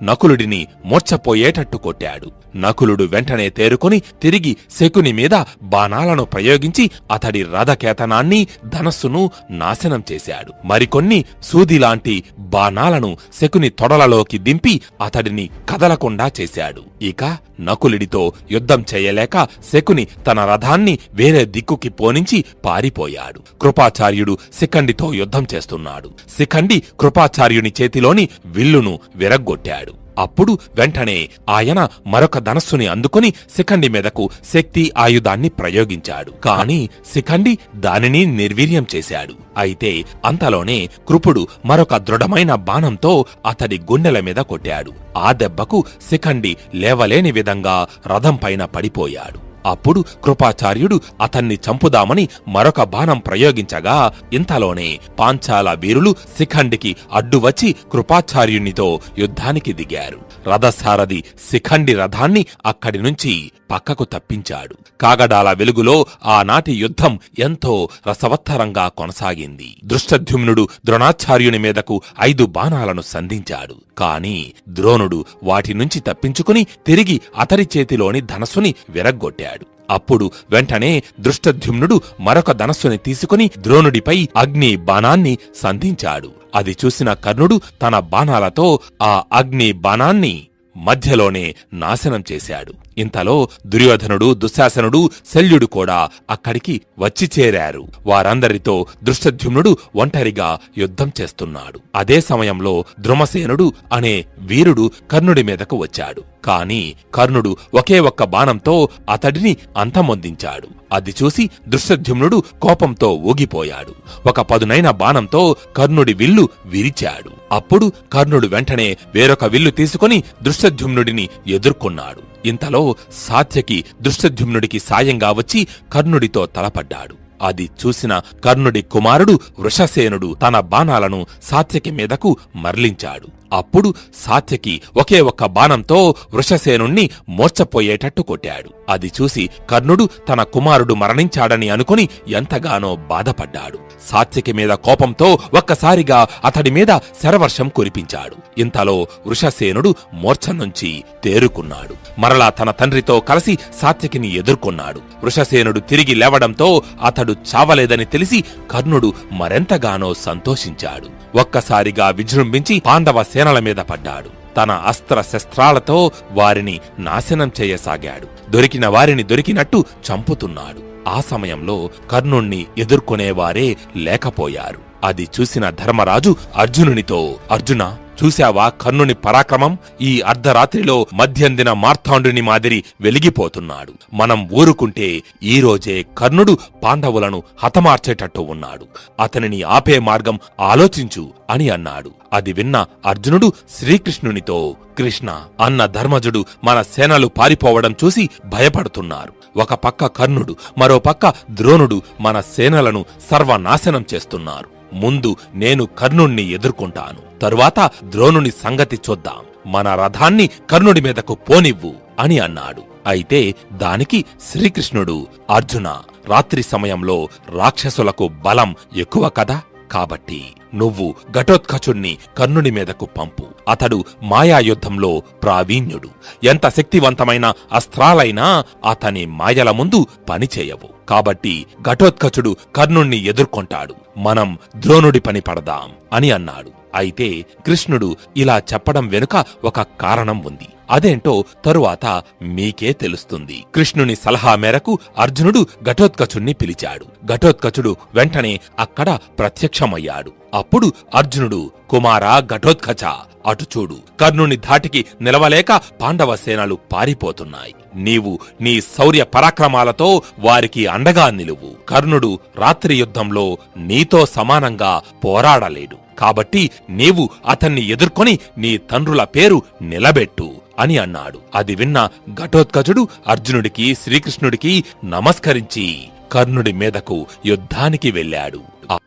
నకులుడిని మూర్ఛపోయేటట్టు కొట్టాడు. నకులుడు వెంటనే తేరుకొని తిరిగి శకుని మీద బాణాలను ప్రయోగించి అతడి రథకేతనాన్ని ధనస్సును నాశనం చేశాడు. మరికొన్ని సూదిలాంటి బాణాలను శకుని తొడలలోకి దింపి అతడిని కదలకుండా చేశాడు. ఇక నకులుడితో యుద్ధం చేయలేక శకుని తన రథాన్ని వేరే దిక్కుకి పోనించి పారిపోయాడు. కృపాచార్యుడు శిఖండితో యుద్ధం చేస్తున్నాడు. శిఖండి కృపాచార్యుని చేతిలోని విల్లును విరగ్గొట్టాడు. అప్పుడు వెంటనే ఆయన మరొక ధనస్సుని అందుకుని శిఖండి మీదకు శక్తి ఆయుధాన్ని ప్రయోగించాడు. కాని శిఖండి దానిని నిర్వీర్యం చేశాడు. అయితే అంతలోనే కృపుడు మరొక దృఢమైన బాణంతో అతడి గుండెల మీద కొట్టాడు. ఆ దెబ్బకు శిఖండి లేవలేని విధంగా రథం పైన పడిపోయాడు. అప్పుడు కృపాచార్యుడు అతన్ని చంపుదామని మరొక బాణం ప్రయోగించగా ఇంతలోనే పాంచాల వీరులు శిఖండికి అడ్డువచ్చి కృపాచార్యునితో యుద్ధానికి దిగారు. రథసారథి శిఖండి రథాన్ని అక్కడి నుంచి పక్కకు తప్పించాడు. కాగడాల వెలుగులో ఆనాటి యుద్ధం ఎంతో రసవత్తరంగా కొనసాగింది. దృష్టద్యుమ్నుడు ద్రోణాచార్యుని మీదకు 5 బాణాలను సంధించాడు. కాని ద్రోణుడు వాటి నుంచి తప్పించుకుని తిరిగి అతడి చేతిలోని ధనస్సుని విరగ్గొట్టాడు. అప్పుడు వెంటనే దృష్టద్యుమ్నుడు మరొక ధనస్సుని తీసుకుని ద్రోణుడిపై అగ్ని బాణాన్ని సంధించాడు. అది చూసిన కర్ణుడు తన బాణాలతో ఆ అగ్ని బాణాన్ని మధ్యలోనే నాశనం చేశాడు. ఇంతలో దుర్యోధనుడు, దుశ్శాసనుడు, శల్యుడు కూడా అక్కడికి వచ్చి చేరారు. వారందరితో దృష్టద్యుమ్నుడు ఒంటరిగా యుద్ధం చేస్తున్నాడు. అదే సమయంలో ద్రుమసేనుడు అనే వీరుడు కర్ణుడి మీదకు వచ్చాడు. కాని కర్ణుడు ఒకే ఒక్క బాణంతో అతడిని అంతమొందించాడు. అది చూసి దృష్టద్యుమ్నుడు కోపంతో ఊగిపోయాడు. ఒక పదునైన బాణంతో కర్ణుడి విల్లు విరిచాడు. అప్పుడు కర్ణుడు వెంటనే వేరొక విల్లు తీసుకుని దృష్టద్యుమ్నుడిని ఎదుర్కొన్నాడు. ఇంతలో సాత్యకి దృష్టద్యుమ్నుడికి సాయంగా వచ్చి కర్ణుడితో తలపడ్డాడు. అది చూసిన కర్ణుడి కుమారుడు వృషసేనుడు తన బాణాలను సాత్యకి మీదకు మరలించాడు. అప్పుడు సాత్యకి ఒకే ఒక్క బాణంతో వృషసేనుణ్ణి మూర్ఛపోయేటట్టు కొట్టాడు. అది చూసి కర్ణుడు తన కుమారుడు మరణించాడని అనుకుని ఎంతగానో బాధపడ్డాడు. సాత్యకి మీద కోపంతో ఒక్కసారిగా అతడి మీద శరవర్షం కురిపించాడు. ఇంతలో వృషసేనుడు మూర్ఛ నుంచి తేరుకున్నాడు. మరలా తన తండ్రితో కలిసి సాత్యకిని ఎదుర్కొన్నాడు. వృషసేనుడు తిరిగి లేవడంతో అతడు చావలేదని తెలిసి కర్ణుడు మరెంతగానో సంతోషించాడు. ఒక్కసారిగా విజృంభించి పాండవ సేనల మీద పడ్డాడు. తన అస్త్ర శస్త్రాలతో వారిని నాశనం చేయసాగాడు. దొరికిన వారిని దొరికినట్టు చంపుతున్నాడు. ఆ సమయంలో కర్ణుణ్ణి ఎదుర్కొనేవారే లేకపోయారు. అది చూసిన ధర్మరాజు అర్జునునితో, అర్జున, చూశావా కర్ణుని పరాక్రమం? ఈ అర్ధరాత్రిలో మధ్యందిన మార్తాండుని మాదిరి వెలిగిపోతున్నాడు. మనం ఊరుకుంటే ఈరోజే కర్ణుడు పాండవులను హతమార్చేటట్టు ఉన్నాడు. అతనిని ఆపే మార్గం ఆలోచించు అని అన్నాడు. అది విన్న అర్జునుడు శ్రీకృష్ణునితో, కృష్ణ, అన్న ధర్మజుడు మన సేనలు పారిపోవడం చూసి భయపడుతున్నారు. ఒక పక్క కర్ణుడు, మరో పక్క ద్రోణుడు మన సేనలను సర్వనాశనం చేస్తున్నారు. ముందు నేను కర్ణుణ్ణి ఎదుర్కొంటాను, తరువాత ద్రోణుని సంగతి చూద్దాం. మన రథాన్ని కర్ణుడి మీదకు పోనివ్వు అని అన్నాడు. అయితే దానికి శ్రీకృష్ణుడు, అర్జున, రాత్రి సమయంలో రాక్షసులకు బలం ఎక్కువ కదా, కాబట్టి నువ్వు ఘటోత్కచుణ్ణి కర్ణుడి మీదకు పంపు. అతడు మాయాయుద్ధంలో ప్రావీణ్యుడు. ఎంత శక్తివంతమైన అస్త్రాలైనా అతని మాయల ముందు పనిచేయవు. కాబట్టి ఘటోత్కచుడు కర్ణుణ్ణి ఎదుర్కొంటాడు. మనం ద్రోణుడి పని పడదాం అని అన్నాడు. అయితే కృష్ణుడు ఇలా చెప్పడం వెనుక ఒక కారణం ఉంది. అదేంటో తరువాత మీకే తెలుస్తుంది. కృష్ణుని సలహా మేరకు అర్జునుడు ఘటోత్కచుణ్ణి పిలిచాడు. ఘటోత్కచుడు వెంటనే అక్కడ ప్రత్యక్షమయ్యాడు. అప్పుడు అర్జునుడు, కుమారా ఘటోత్కచ, అటు చూడు, కర్ణుని ధాటికి నిలవలేక పాండవ సేనలు పారిపోతున్నాయి. నీవు నీ శౌర్య పరాక్రమాలతో వారికి అండగా నిలువు. కర్ణుడు రాత్రి యుద్ధంలో నీతో సమానంగా పోరాడలేడు. కాబట్టి నీవు అతన్ని ఎదుర్కొని నీ తండ్రుల పేరు నిలబెట్టు అని అన్నాడు. అది విన్న ఘటోత్కచుడు అర్జునుడికి, శ్రీకృష్ణుడికి నమస్కరించి కర్ణుడి మీదకు యుద్ధానికి వెళ్ళాడు.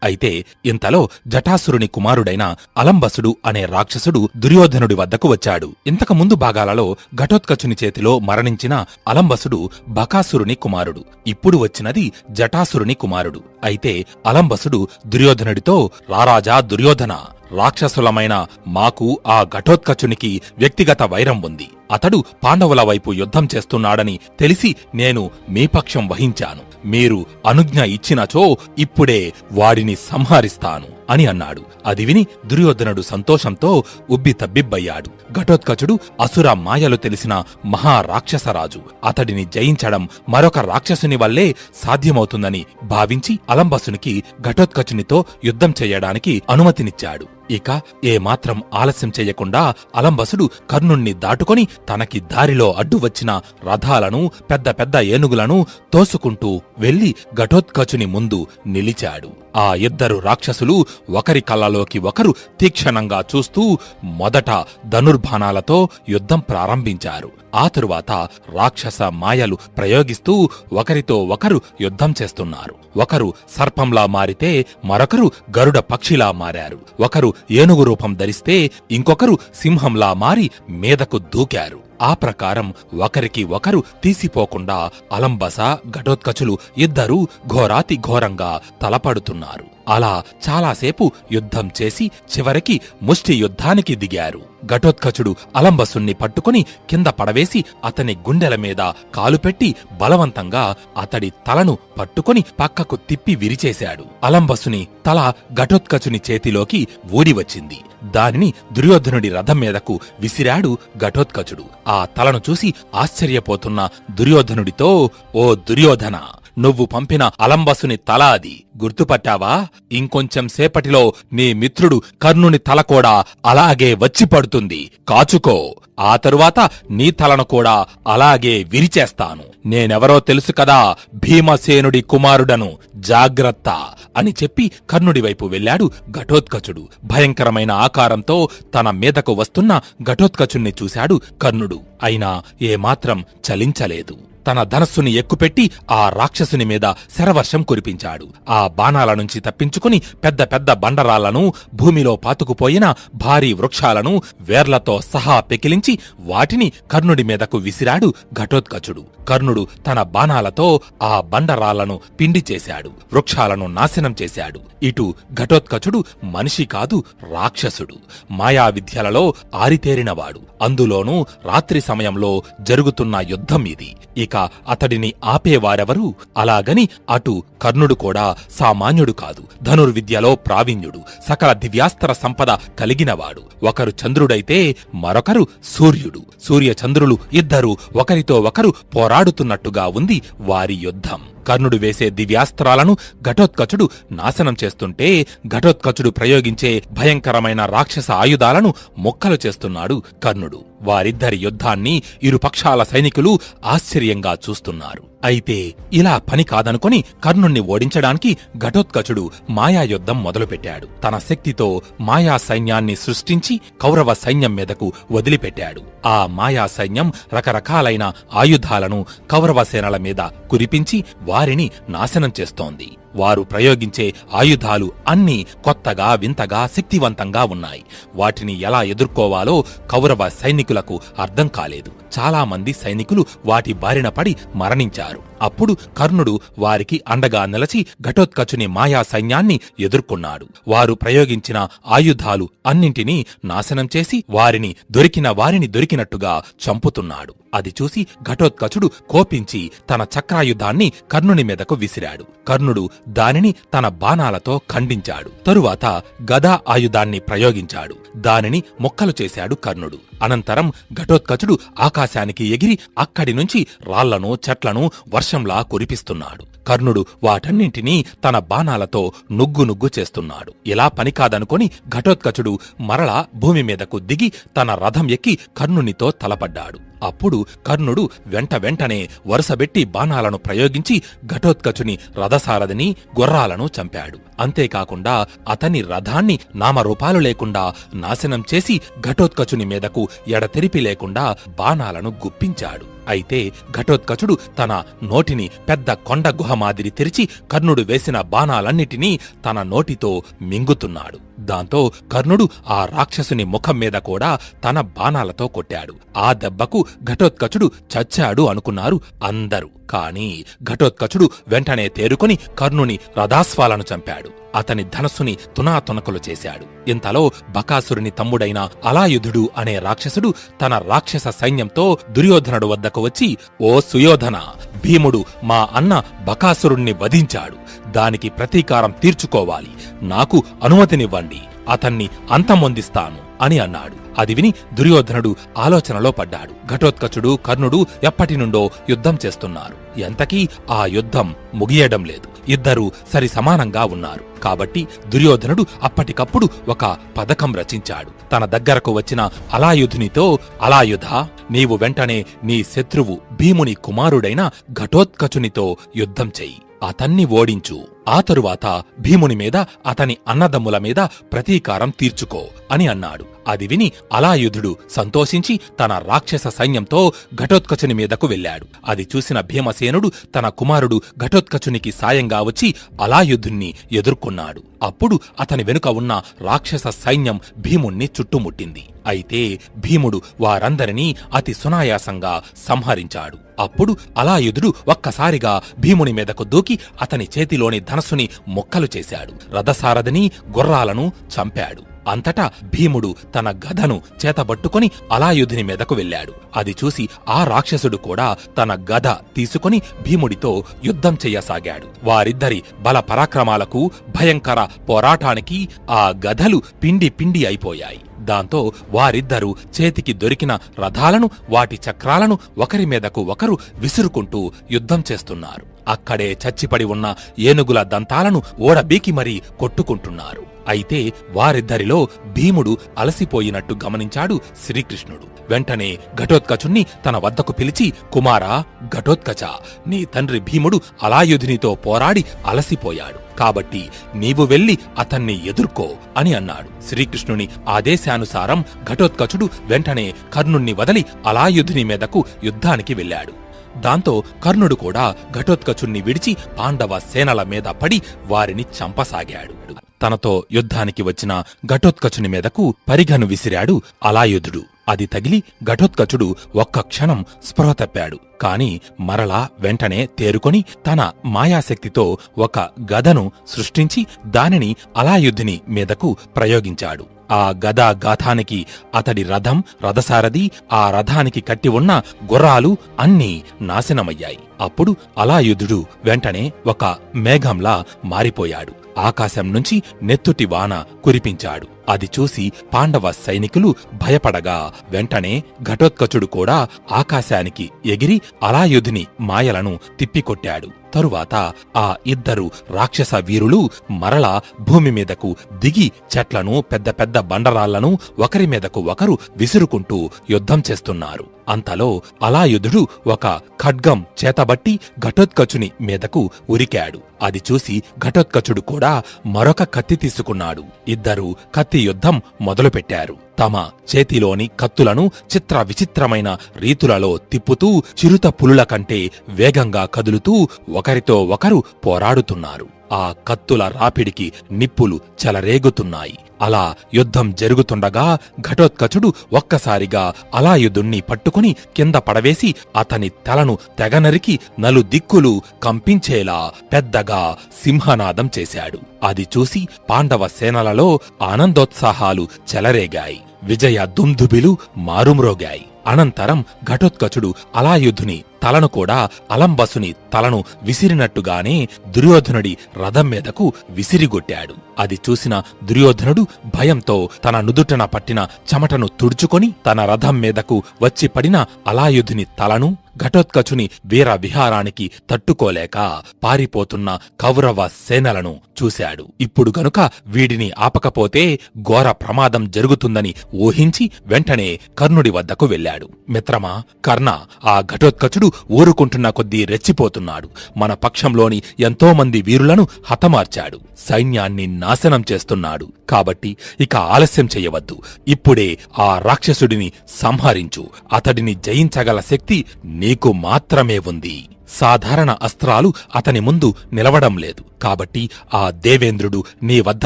అయితే ఇంతలో జటాసురుని కుమారుడైన అలంబసుడు అనే రాక్షసుడు దుర్యోధనుడి వద్దకు వచ్చాడు. ఇంతకు ముందు భాగాలలో ఘటోత్కచుని చేతిలో మరణించిన అలంబసుడు బకాసురుని కుమారుడు. ఇప్పుడు వచ్చినది జటాసురుని కుమారుడు. అయితే అలంబసుడు దుర్యోధనుడితో, రారాజా దుర్యోధన, రాక్షసులమైన మాకు ఆ ఘటోత్కచునికి వ్యక్తిగత వైరం ఉంది. అతడు పాండవుల వైపు యుద్ధం చేస్తున్నాడని తెలిసి నేను మీ పక్షం వహించాను. మీరు అనుజ్ఞ ఇచ్చినచో ఇప్పుడే వాడిని సంహరిస్తాను అని అన్నాడు. అది విని దుర్యోధనుడు సంతోషంతో ఉబ్బితబ్బిబ్బయ్యాడు. ఘటోత్కచుడు అసుర మాయలు తెలిసిన మహారాక్షసరాజు. అతడిని జయించడం మరొక రాక్షసుని వల్లే సాధ్యమవుతుందని భావించి అలంబసునికి ఘటోత్కచునితో యుద్ధం చెయ్యడానికి అనుమతినిచ్చాడు. ఇక ఏమాత్రం ఆలస్యం చెయ్యకుండా అలంబసుడు కర్ణుణ్ణి దాటుకొని తనకి దారిలో అడ్డు వచ్చిన రథాలను, పెద్ద పెద్ద ఏనుగులను తోసుకుంటూ వెళ్లి ఘటోత్కచుని ముందు నిలిచాడు. ఆ ఇద్దరు రాక్షసులు ఒకరి కళ్ళలోకి ఒకరు తీక్షణంగా చూస్తూ మొదట ధనుర్బాణాలతో యుద్ధం ప్రారంభించారు. ఆ తరువాత రాక్షస మాయలు ప్రయోగిస్తూ ఒకరితో ఒకరు యుద్ధం చేస్తున్నారు. ఒకరు సర్పంలా మారితే మరొకరు గరుడ పక్షిలా మారారు. ఒకరు ఏనుగు రూపం ధరిస్తే ఇంకొకరు సింహంలా మారి మీదకు దూకారు. ఆ ప్రకారం ఒకరికి ఒకరు తీసిపోకుండా అలంబస, ఘటోత్కచులు ఇద్దరూ ఘోరాతి ఘోరంగా తలపడుతున్నారు. అలా చాలాసేపు యుద్ధం చేసి చివరికి ముష్టి యుద్ధానికి దిగారు. ఘటోత్కచుడు అలంబసుణ్ణి పట్టుకుని కింద పడవేసి అతని గుండెల మీద కాలుపెట్టి బలవంతంగా అతడి తలను పట్టుకుని పక్కకు తిప్పి విరిచేశాడు. అలంబసుని తల ఘటోత్కచుని చేతిలోకి ఊడి వచ్చింది. దానిని దుర్యోధనుడి రథం మీదకు విసిరాడు ఘటోత్కచుడు. ఆ తలను చూసి ఆశ్చర్యపోతున్న దుర్యోధనుడితో, ఓ దుర్యోధన, నువ్వు పంపిన అలంబసుని తల అది, గుర్తుపట్టావా? ఇంకొంచెం సేపటిలో నీ మిత్రుడు కర్ణుని తల కూడా అలాగే వచ్చి పడుతుంది, కాచుకో. ఆ తరువాత నీ తలను కూడా అలాగే విరిచేస్తాను. నేనెవరో తెలుసు కదా, భీమసేనుడి కుమారుడను, జాగ్రత్త అని చెప్పి కర్ణుడి వైపు వెళ్లాడు ఘటోత్కచుడు. భయంకరమైన ఆకారంతో తన మీదకు వస్తున్న ఘటోత్కచుణ్ణి చూశాడు కర్ణుడు. అయినా ఏమాత్రం చలించలేదు. తన ధనస్సుని ఎక్కుపెట్టి ఆ రాక్షసుని మీద శరవర్షం కురిపించాడు. ఆ బాణాల నుంచి తప్పించుకుని పెద్ద పెద్ద బండరాళ్లను, భూమిలో పాతుకుపోయిన భారీ వృక్షాలను వేర్లతో సహా పెకిలించి వాటిని కర్ణుడి మీదకు విసిరాడు ఘటోత్కచుడు. కర్ణుడు తన బాణాలతో ఆ బండరాళ్లను పిండి చేశాడు, వృక్షాలను నాశనం చేశాడు. ఇటు ఘటోత్కచుడు మనిషి కాదు, రాక్షసుడు. మాయా విద్యలలో ఆరితేరినవాడు. అందులోనూ రాత్రి సమయంలో జరుగుతున్న యుద్ధం ఇది. ఇక అతడిని ఆపేవారెవరు? అలాగని అటు కర్ణుడు కూడా సామాన్యుడు కాదు. ధనుర్విద్యలో ప్రావీణ్యుడు, సకల దివ్యాస్త్ర సంపద కలిగినవాడు. ఒకరు చంద్రుడైతే మరొకరు సూర్యుడు. సూర్యచంద్రులు ఇద్దరూ ఒకరితో ఒకరు పోరాడుతున్నట్టుగా ఉంది వారి యుద్ధం. కర్ణుడు వేసే దివ్యాస్త్రాలను ఘటోత్కచుడు నాశనం చేస్తుంటే, ఘటోత్కచుడు ప్రయోగించే భయంకరమైన రాక్షస ఆయుధాలను మొక్కలు చేస్తున్నాడు కర్ణుడు. వారిద్దరి యుద్ధాన్ని ఇరుపక్షాల సైనికులు ఆశ్చర్యంగా చూస్తున్నారు. అయితే ఇలా పని కాదనుకొని కర్ణుణ్ణి ఓడించడానికి ఘటోత్కచుడు మాయాయుద్ధం మొదలుపెట్టాడు. తన శక్తితో మాయా సైన్యాన్ని సృష్టించి కౌరవ సైన్యం మీదకు వదిలిపెట్టాడు. ఆ మాయా సైన్యం రకరకాలైన ఆయుధాలను కౌరవ సేనల మీద కురిపించి వారిని నాశనం చేస్తోంది. వారు ప్రయోగించే ఆయుధాలు అన్నీ కొత్తగా, వింతగా, శక్తివంతంగా ఉన్నాయి. వాటిని ఎలా ఎదుర్కోవాలో కౌరవ సైనికులకు అర్థం కాలేదు. చాలా మంది సైనికులు వాటి బారిన పడి మరణించారు. అప్పుడు కర్ణుడు వారికి అండగా నిలచి ఘటోత్కచుని మాయా సైన్యాన్ని ఎదుర్కొన్నాడు. వారు ప్రయోగించిన ఆయుధాలు అన్నింటినీ నాశనం చేసి వారిని దొరికినట్టుగా చంపుతున్నాడు. అది చూసి ఘటోత్కచుడు కోపించి తన చక్రాయుధాన్ని కర్ణుని మీదకు విసిరాడు. కర్ణుడు దానిని తన బాణాలతో ఖండించాడు. తరువాత గదా ఆయుధాన్ని ప్రయోగించాడు. దానిని మొక్కలు చేశాడు కర్ణుడు. అనంతరం ఘటోత్కచుడు ఆకాశానికి ఎగిరి అక్కడి నుంచి రాళ్లను, చెట్లను వర్షంలా కురిపిస్తున్నాడు. కర్ణుడు వాటన్నింటినీ తన బాణాలతో నుగ్గు చేస్తున్నాడు. ఇలా పనికాదనుకొని ఘటోత్కచుడు మరలా భూమి మీదకు దిగి తన రథం ఎక్కి కర్ణునితో తలపడ్డాడు. అప్పుడు కర్ణుడు వెంటనే వరుసబెట్టి బాణాలను ప్రయోగించి ఘటోత్కచుని రథసారథిని, గుర్రాలను చంపాడు. అంతేకాకుండా అతని రథాన్ని నామరూపాలు లేకుండా నాశనం చేసి ఘటోత్కచుని మీదకు ఎడతెరిపి లేకుండా బాణాలను గుప్పించాడు. అయితే ఘటోత్కచుడు తన నోటిని పెద్ద కొండ గుహ మాదిరి తెరిచి కర్ణుడు వేసిన బాణాలన్నిటినీ తన నోటితో మింగుతున్నాడు. దాంతో కర్ణుడు ఆ రాక్షసుని ముఖం మీద కూడా తన బాణాలతో కొట్టాడు. ఆ దెబ్బకు ఘటోత్కచుడు చచ్చాడు అనుకున్నారు అందరూ. కాని ఘటోత్కచుడు వెంటనే తేరుకొని కర్ణుని రథాశ్వాలను చంపాడు. అతని ధనస్సుని తునాతునకలు చేశాడు. ఇంతలో బకాసురుని తమ్ముడైన అలాయుధుడు అనే రాక్షసుడు తన రాక్షస సైన్యంతో దుర్యోధనుడు వద్దకు వచ్చి, ఓ సుయోధన, భీముడు మా అన్న బకాసురుణ్ణి వధించాడు. దానికి ప్రతీకారం తీర్చుకోవాలి. నాకు అనుమతినివ్వండి. అతన్ని అంతమొందిస్తాను అని అన్నాడు. అది విని దుర్యోధనుడు ఆలోచనలో పడ్డాడు. ఘటోత్కచుడు, కర్ణుడు ఎప్పటినుండో యుద్ధం చేస్తున్నారు. ఎంతకీ ఆ యుద్ధం ముగియడం లేదు. ఇద్దరూ సరి సమానంగా ఉన్నారు. కాబట్టి దుర్యోధనుడు అప్పటికప్పుడు ఒక పథకం రచించాడు. తన దగ్గరకు వచ్చిన అలాయుధునితో, అలాయుధా, నీవు వెంటనే నీ శత్రువు భీముని కుమారుడైన ఘటోత్కచునితో యుద్ధం చెయ్యి. అతన్ని ఓడించు. ఆ తరువాత భీముని మీద, అతని అన్నదమ్ముల మీద ప్రతీకారం తీర్చుకో అని అన్నాడు. అది విని అలాయుధుడు సంతోషించి తన రాక్షస సైన్యంతో ఘటోత్కచుని మీదకు వెళ్లాడు. అది చూసిన భీమసేనుడు తన కుమారుడు ఘటోత్కచునికి సాయంగా వచ్చి అలాయుధుణ్ణి ఎదుర్కొన్నాడు. అప్పుడు అతని వెనుక ఉన్న రాక్షస సైన్యం భీముణ్ణి చుట్టుముట్టింది. అయితే భీముడు వారందరినీ అతి సునాయాసంగా సంహరించాడు. అప్పుడు అలాయుధుడు ఒక్కసారిగా భీముని మీదకు దూకి అతని చేతిలోని ధనస్సుని మొక్కలు చేశాడు. రథసారథిని, గుర్రాలను చంపాడు. అంతటా భీముడు తన గదను చేతబట్టుకుని అలాయుధుని మీదకు వెళ్లాడు. అది చూసి ఆ రాక్షసుడు కూడా తన గద తీసుకుని భీముడితో యుద్ధం చెయ్యసాగాడు. వారిద్దరి బల పరాక్రమాలకు, భయంకర పోరాటానికి ఆ గదలు పిండి అయిపోయాయి. దాంతో వారిద్దరూ చేతికి దొరికిన రథాలను, వాటి చక్రాలను ఒకరి మీదకు ఒకరు విసురుకుంటూ యుద్ధం చేస్తున్నారు. అక్కడే చచ్చిపడి ఉన్న ఏనుగుల దంతాలను ఓడబీకి మరీ కొట్టుకుంటున్నారు. అయితే వారిద్దరిలో భీముడు అలసిపోయినట్టు గమనించాడు శ్రీకృష్ణుడు. వెంటనే ఘటోత్కచుణ్ణి తన వద్దకు పిలిచి, కుమారా ఘటోత్కచ, నీ తండ్రి భీముడు అలాయుధునితో పోరాడి అలసిపోయాడు. కాబట్టి నీవు వెళ్లి అతన్ని ఎదుర్కో అని అన్నాడు. శ్రీకృష్ణుని ఆదేశానుసారం ఘటోత్కచుడు వెంటనే కర్ణుణ్ణి వదలి అలాయుధుని మీదకు యుద్ధానికి వెళ్లాడు. దాంతో కర్ణుడు కూడా ఘటోత్కచుణ్ణి విడిచి పాండవ సేనల మీద పడి వారిని చంపసాగాడు. తనతో యుద్ధానికి వచ్చిన ఘటోత్కచుని మీదకు పరిఘను విసిరాడు అలాయుధుడు. అది తగిలి ఘటోత్కచుడు ఒక్క క్షణం స్పృహ తప్పాడు. కాని మరలా వెంటనే తేరుకొని తన మాయాశక్తితో ఒక గదను సృష్టించి దానిని అలాయుధుని మీదకు ప్రయోగించాడు. ఆ గదా గాథానికి అతడి రథం, రథసారథి, ఆ రథానికి కట్టి ఉన్న గుర్రాలు అన్నీ నాశనమయ్యాయి. అప్పుడు అలాయుధుడు వెంటనే ఒక మేఘంలా మారిపోయాడు. ఆకాశం నుంచి నెత్తుటి వాన కురిపించాడు. అది చూసి పాండవ సైనికులు భయపడగా వెంటనే ఘటోత్కచుడు కూడా ఆకాశానికి ఎగిరి అలాయుధుని మాయలను తిప్పికొట్టాడు. తరువాత ఆ ఇద్దరు రాక్షస వీరులు మరలా భూమి మీదకు దిగి చెట్లను, పెద్ద పెద్ద బండరాళ్లను ఒకరి మీదకు ఒకరు విసురుకుంటూ యుద్ధం చేస్తున్నారు. అంతలో అలాయుధుడు ఒక ఖడ్గం చేతబట్టి ఘటోత్కచుని మీదకు ఉరికాడు. అది చూసి ఘటోత్కచుడు కూడా మరొక కత్తి తీసుకున్నాడు. ఇద్దరూ కత్తి యుద్ధం మొదలుపెట్టారు. తమ చేతిలోని కత్తులను చిత్ర విచిత్రమైన రీతులలో తిప్పుతూ చిరుత పులుల కంటే వేగంగా కదులుతూ ఒకరితో ఒకరు పోరాడుతున్నారు. ఆ కత్తుల రాపిడికి నిప్పులు చెలరేగుతున్నాయి. అలా యుద్ధం జరుగుతుండగా ఘటోత్కచుడు ఒక్కసారిగా అలాయుధుణ్ణి పట్టుకుని కింద పడవేసి అతని తలను తెగనరికి నలుదిక్కులు కంపించేలా పెద్దగా సింహనాదం చేశాడు. అది చూసి పాండవ సేనలలో ఆనందోత్సాహాలు చెలరేగాయి. విజయ దుందుబిలు మారుమ్రోగాయి. అనంతరం ఘటోత్కచుడు అలాయుధుని తలను కూడా అలంబసుని తలను విసిరినట్టుగానే దుర్యోధనుడి రథం మీదకు విసిరిగొట్టాడు. అది చూసిన దుర్యోధనుడు భయంతో తన నుదుటన పట్టిన చెమటను తుడుచుకొని తన రథం మీదకు వచ్చి పడిన అలాయుధుని తలను, ఘటోత్కచుని వీర విహారానికి తట్టుకోలేక పారిపోతున్న కౌరవ సేనలను చూశాడు. ఇప్పుడు గనుక వీడిని ఆపకపోతే ఘోర ప్రమాదం జరుగుతుందని ఊహించి వెంటనే కర్ణుడి వద్దకు వెళ్ళాడు. మిత్రమా కర్ణ, ఆ ఘటోత్కచుడు ఊరుకుంటున్న కొద్దీ రెచ్చిపోతున్నాడు. మన పక్షంలోని ఎంతోమంది వీరులను హతమార్చాడు. సైన్యాన్ని నాశనం చేస్తున్నాడు. కాబట్టి ఇక ఆలస్యం చెయ్యవద్దు. ఇప్పుడే ఆ రాక్షసుడిని సంహరించు. అతడిని జయించగల శక్తి నీకు మాత్రమే ఉంది. సాధారణ అస్త్రాలు అతని ముందు నిలవడం లేదు. కాబట్టి ఆ దేవేంద్రుడు నీ వద్ద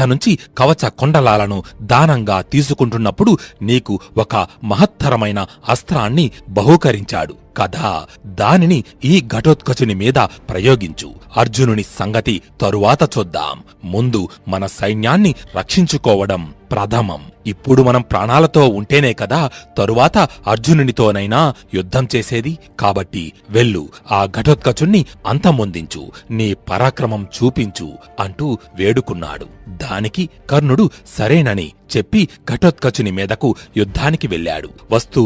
నుంచి కవచ కొండలాలను దానంగా తీసుకుంటున్నప్పుడు నీకు ఒక మహత్తరమైన అస్త్రాన్ని బహూకరించాడు కదా. దానిని ఈ ఘటోత్కచుని మీద ప్రయోగించు. అర్జునుని సంగతి తరువాత చూద్దాం. ముందు మన సైన్యాన్ని రక్షించుకోవడం ప్రథమం. ఇప్పుడు మనం ప్రాణాలతో ఉంటేనే కదా తరువాత అర్జునునితోనైనా యుద్ధం చేసేది. కాబట్టి వెళ్ళు, ఆ ఘటోత్కచుణ్ణి అంతమొందించు, నీ పరాక్రమం చూపించు అంటూ వేడుకున్నాడు. దానికి కర్ణుడు సరేనని చెప్పి ఘటోత్కచుని మీదకు యుద్ధానికి వెళ్ళాడు.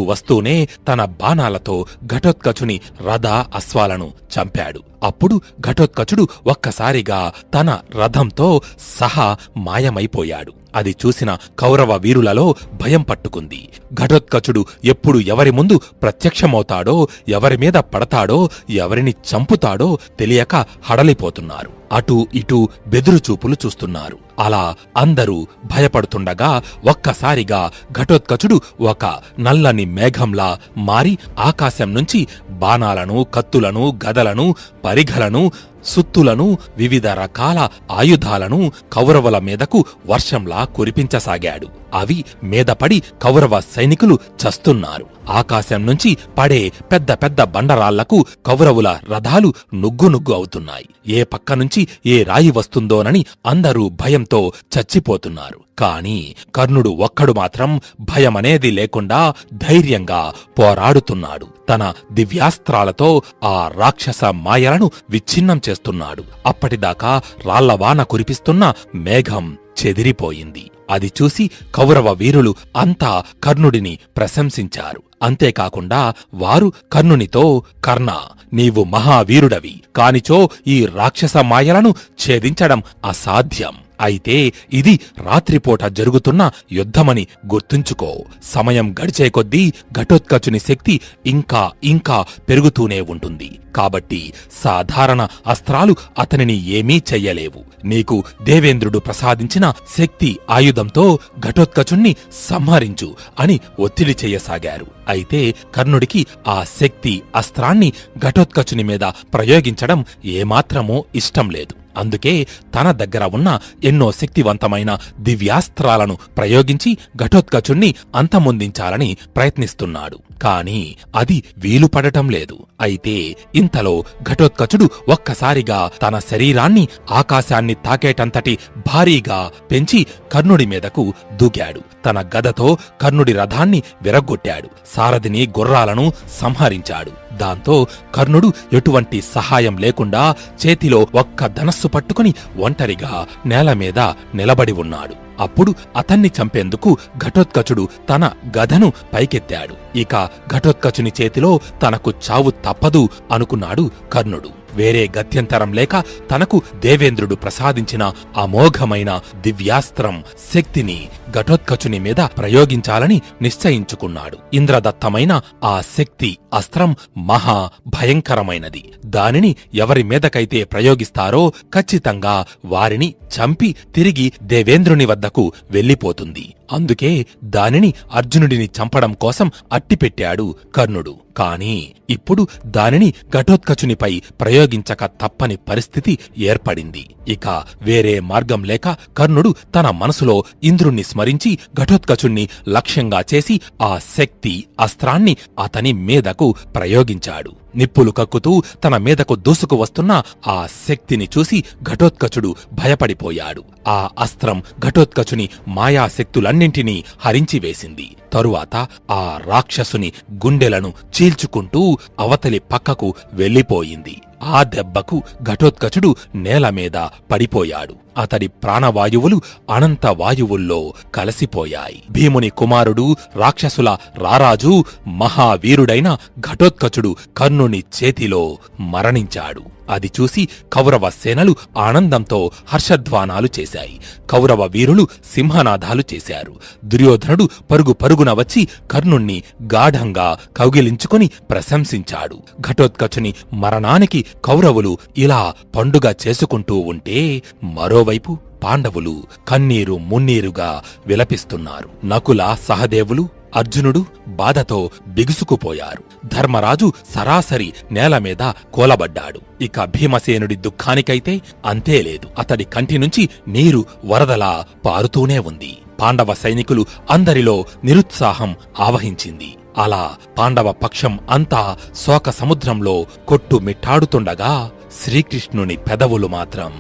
వస్తూనే తన బాణాలతో ఘటోత్కచుని రథ అశ్వాలను చంపాడు. అప్పుడు ఘటోత్కచుడు ఒక్కసారిగా తన రథంతో సహా మాయమైపోయాడు. అది చూసిన కౌరవ వీరులలో భయం పట్టుకుంది. ఘటోత్కచుడు ఎప్పుడు ఎవరి ముందు ప్రత్యక్షమవుతాడో, ఎవరి మీద పడతాడో, ఎవరిని చంపుతాడో తెలియక హడలిపోతున్నారు. అటూ ఇటూ బెదురుచూపులు చూస్తున్నారు. అలా అందరూ భయపడుతుండగా ఒక్కసారిగా ఘటోత్కచుడు ఒక నల్లని మేఘంలా మారి ఆకాశం నుంచి బాణాలను, కత్తులను, గదలను, పరిఘలను, సుత్తులను, వివిధ రకాల ఆయుధాలను కౌరవుల మీదకు వర్షంలా కురిపించసాగాడు. అవి మీదపడి కౌరవ సైనికులు చస్తున్నారు. ఆకాశం నుంచి పడే పెద్ద పెద్ద బండరాళ్లకు కౌరవుల రథాలు నుగ్గు అవుతున్నాయి. ఏ పక్క నుంచి ఏ రాయి వస్తుందోనని అందరూ భయంతో చచ్చిపోతున్నారు. కాని కర్ణుడు ఒక్కడు మాత్రం భయమనేది లేకుండా ధైర్యంగా పోరాడుతున్నాడు. తన దివ్యాస్త్రాలతో ఆ రాక్షస మాయలను విచ్ఛిన్నం చేస్తున్నాడు. అప్పటిదాకా రాళ్లవాన కురిపిస్తున్న మేఘం చెదిరిపోయింది. అది చూసి కౌరవ వీరులు అంతా కర్ణుడిని ప్రశంసించారు. అంతేకాకుండా వారు కర్ణునితో, కర్ణ, నీవు మహావీరుడవి, కానిచో ఈ రాక్షస మాయలను ఛేదించడం అసాధ్యం అయితే ఇది రాత్రిపూట జరుగుతున్న యుద్ధమని గుర్తుంచుకో. సమయం గడిచే కొద్దీ ఘటోత్కచుని శక్తి ఇంకా ఇంకా పెరుగుతూనే ఉంటుంది. కాబట్టి సాధారణ అస్త్రాలు అతనిని ఏమీ చెయ్యలేవు. నీకు దేవేంద్రుడు ప్రసాదించిన శక్తి ఆయుధంతో ఘటోత్కచుణ్ణి సంహరించు అని ఒత్తిడి చెయ్యసాగారు. అయితే కర్ణుడికి ఆ శక్తి అస్త్రాన్ని ఘటోత్కచుని మీద ప్రయోగించడం ఏమాత్రమూ ఇష్టం లేదు. అందుకే తన దగ్గర ఉన్న ఎన్నో శక్తివంతమైన దివ్యాస్త్రాలను ప్రయోగించి ఘటోత్కచుణ్ణి అంతమొందించాలని ప్రయత్నిస్తున్నాడు. కాని అది వీలుపడటం లేదు. అయితే ఇంతలో ఘటోత్కచుడు ఒక్కసారిగా తన శరీరాన్ని ఆకాశాన్ని తాకేటంతటి భారీగా పెంచి కర్ణుడి మీదకు దూకాడు. తన గదతో కర్ణుడి రథాన్ని విరగ్గొట్టాడు. సారథిని గుర్రాలను సంహరించాడు. దాంతో కర్ణుడు ఎటువంటి సహాయం లేకుండా చేతిలో ఒక్క ధనస్సు పట్టుకుని ఒంటరిగా నేలమీద నిలబడి ఉన్నాడు. అప్పుడు అతన్ని చంపేందుకు ఘటోత్కచుడు తన గదను పైకెత్తాడు. ఇక ఘటోత్కచుని చేతిలో తనకు చావు తప్పదు అనుకున్నాడు కర్ణుడు. వేరే గత్యంతరం లేక తనకు దేవేంద్రుడు ప్రసాదించిన అమోఘమైన దివ్యాస్త్రం శక్తిని ఘటోత్కచుని మీద ప్రయోగించాలని నిశ్చయించుకున్నాడు. ఇంద్రదత్తమైన ఆ శక్తి అస్త్రం మహా భయంకరమైనది. దానిని ఎవరి మీదకైతే ప్రయోగిస్తారో ఖచ్చితంగా వారిని చంపి తిరిగి దేవేంద్రుని వద్దకు వెళ్ళిపోతుంది. అందుకే దానిని అర్జునుడిని చంపడం కోసం అట్టిపెట్టాడు కర్ణుడు. కాని ఇప్పుడు దానిని ఘటోత్కచునిపై ప్రయోగించక తప్పని పరిస్థితి ఏర్పడింది. ఇక వేరే మార్గం లేక కర్ణుడు తన మనసులో ఇంద్రుణ్ణి స్మరించి ఘటోత్కచుణ్ణి లక్ష్యంగా చేసి ఆ శక్తి అస్త్రాన్ని అతని మీదకు ప్రయోగించాడు. నిప్పులు కక్కుతూ తన మీదకు దూసుకు వస్తున్న ఆ శక్తిని చూసి ఘటోత్కచుడు భయపడిపోయాడు. ఆ అస్త్రం ఘటోత్కచుని మాయాశక్తులన్నింటినీ హరించివేసింది. తరువాత ఆ రాక్షసుని గుండెలను చీల్చుకుంటూ అవతలి పక్కకు వెళ్ళిపోయింది. ఆ దెబ్బకు ఘటోత్కచుడు నేలమీద పడిపోయాడు. అతడి ప్రాణవాయువులు అనంత వాయువుల్లో కలసిపోయాయి. భీముని కుమారుడు, రాక్షసుల రారాజు, మహావీరుడైన ఘటోత్కచుడు కర్ణుని చేతిలో మరణించాడు. అది చూసి కౌరవ సేనలు ఆనందంతో హర్షధ్వానాలు చేశాయి. కౌరవ వీరులు సింహనాదాలు చేశారు. దుర్యోధనుడు పరుగు పరుగున వచ్చి కర్ణుణ్ణి గాఢంగా కౌగిలించుకుని ప్రశంసించాడు. ఘటోత్కచుని మరణానికి కౌరవులు ఇలా పండుగ చేసుకుంటూ ఉంటే మరోవైపు పాండవులు కన్నీరు మున్నీరుగా విలపిస్తున్నారు. నకుల, సహదేవులు, అర్జునుడు బాధతో బిగుసుకుపోయారు. ధర్మరాజు సరాసరి నేలమీద కూలబడ్డాడు. ఇక భీమసేనుడి దుఃఖానికైతే అంతేలేదు. అతడి కంటి నుంచి నీరు వరదలా పారుతూనే ఉంది. పాండవ సైనికులు అందరిలో నిరుత్సాహం ఆవహించింది. అలా పాండవ పక్షం అంతా శోక సముద్రంలో కొట్టుమిట్టాడుతుండగా శ్రీకృష్ణుని పెదవులు మాత్రం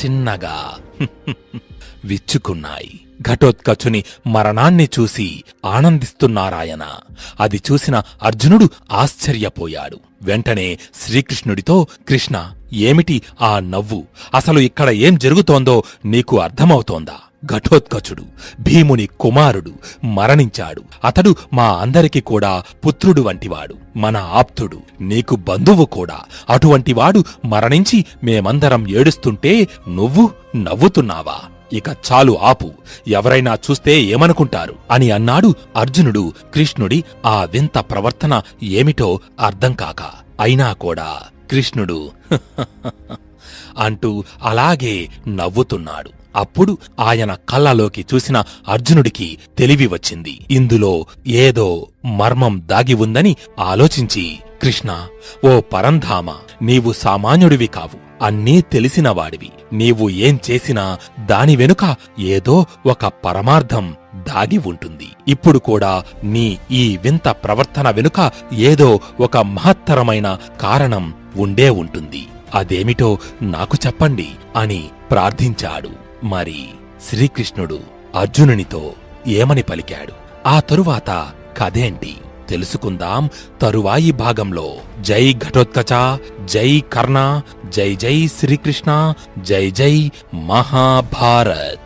చిన్నగా విచ్చుకున్నాయి. ఘటోత్కచుని మరణాన్ని చూసి ఆనందిస్తున్నారాయన. అది చూసిన అర్జునుడు ఆశ్చర్యపోయాడు. వెంటనే శ్రీకృష్ణుడితో, కృష్ణ, ఏమిటి ఆ నవ్వు? అసలు ఇక్కడ ఏం జరుగుతోందో నీకు అర్థమవుతోందా? ఘటోత్కచుడు భీముని కుమారుడు మరణించాడు. అతడు మా అందరికి కూడా పుత్రుడు వంటివాడు, మన ఆప్తుడు, నీకు బంధువు కూడా. అటువంటివాడు మరణించి మేమందరం ఏడుస్తుంటే నువ్వు నవ్వుతున్నావా? ఇక చాలు, ఆపు. ఎవరైనా చూస్తే ఏమనుకుంటారు అని అన్నాడు అర్జునుడు. కృష్ణుడి ఆ వింత ప్రవర్తన ఏమిటో అర్థం కాక. అయినా కూడా కృష్ణుడు అంటూ అలాగే నవ్వుతున్నాడు. అప్పుడు ఆయన కళ్ళలోకి చూసిన అర్జునుడికి తెలివి వచ్చింది. ఇందులో ఏదో మర్మం దాగి ఉందని ఆలోచించి, కృష్ణ, ఓ పరంధామ, నీవు సామాన్యుడివి కావు, అన్నీ తెలిసినవాడివి. నీవు ఏం చేసినా దాని వెనుక ఏదో ఒక పరమార్థం దాగి ఉంటుంది. ఇప్పుడు కూడా నీ ఈ వింత ప్రవర్తన వెనుక ఏదో ఒక మహత్తరమైన కారణం ఉండే ఉంటుంది. అదేమిటో నాకు చెప్పండి అని ప్రార్థించాడు. మరి శ్రీకృష్ణుడు అర్జునునితో ఏమని పలికాడు? ఆ తరువాత కథేంటి తెలుసుకుందాం తరువాయి భాగంలో. జై ఘటోత్కచ, జై కర్ణ, జై జై శ్రీకృష్ణ, జై జై మహాభారత్.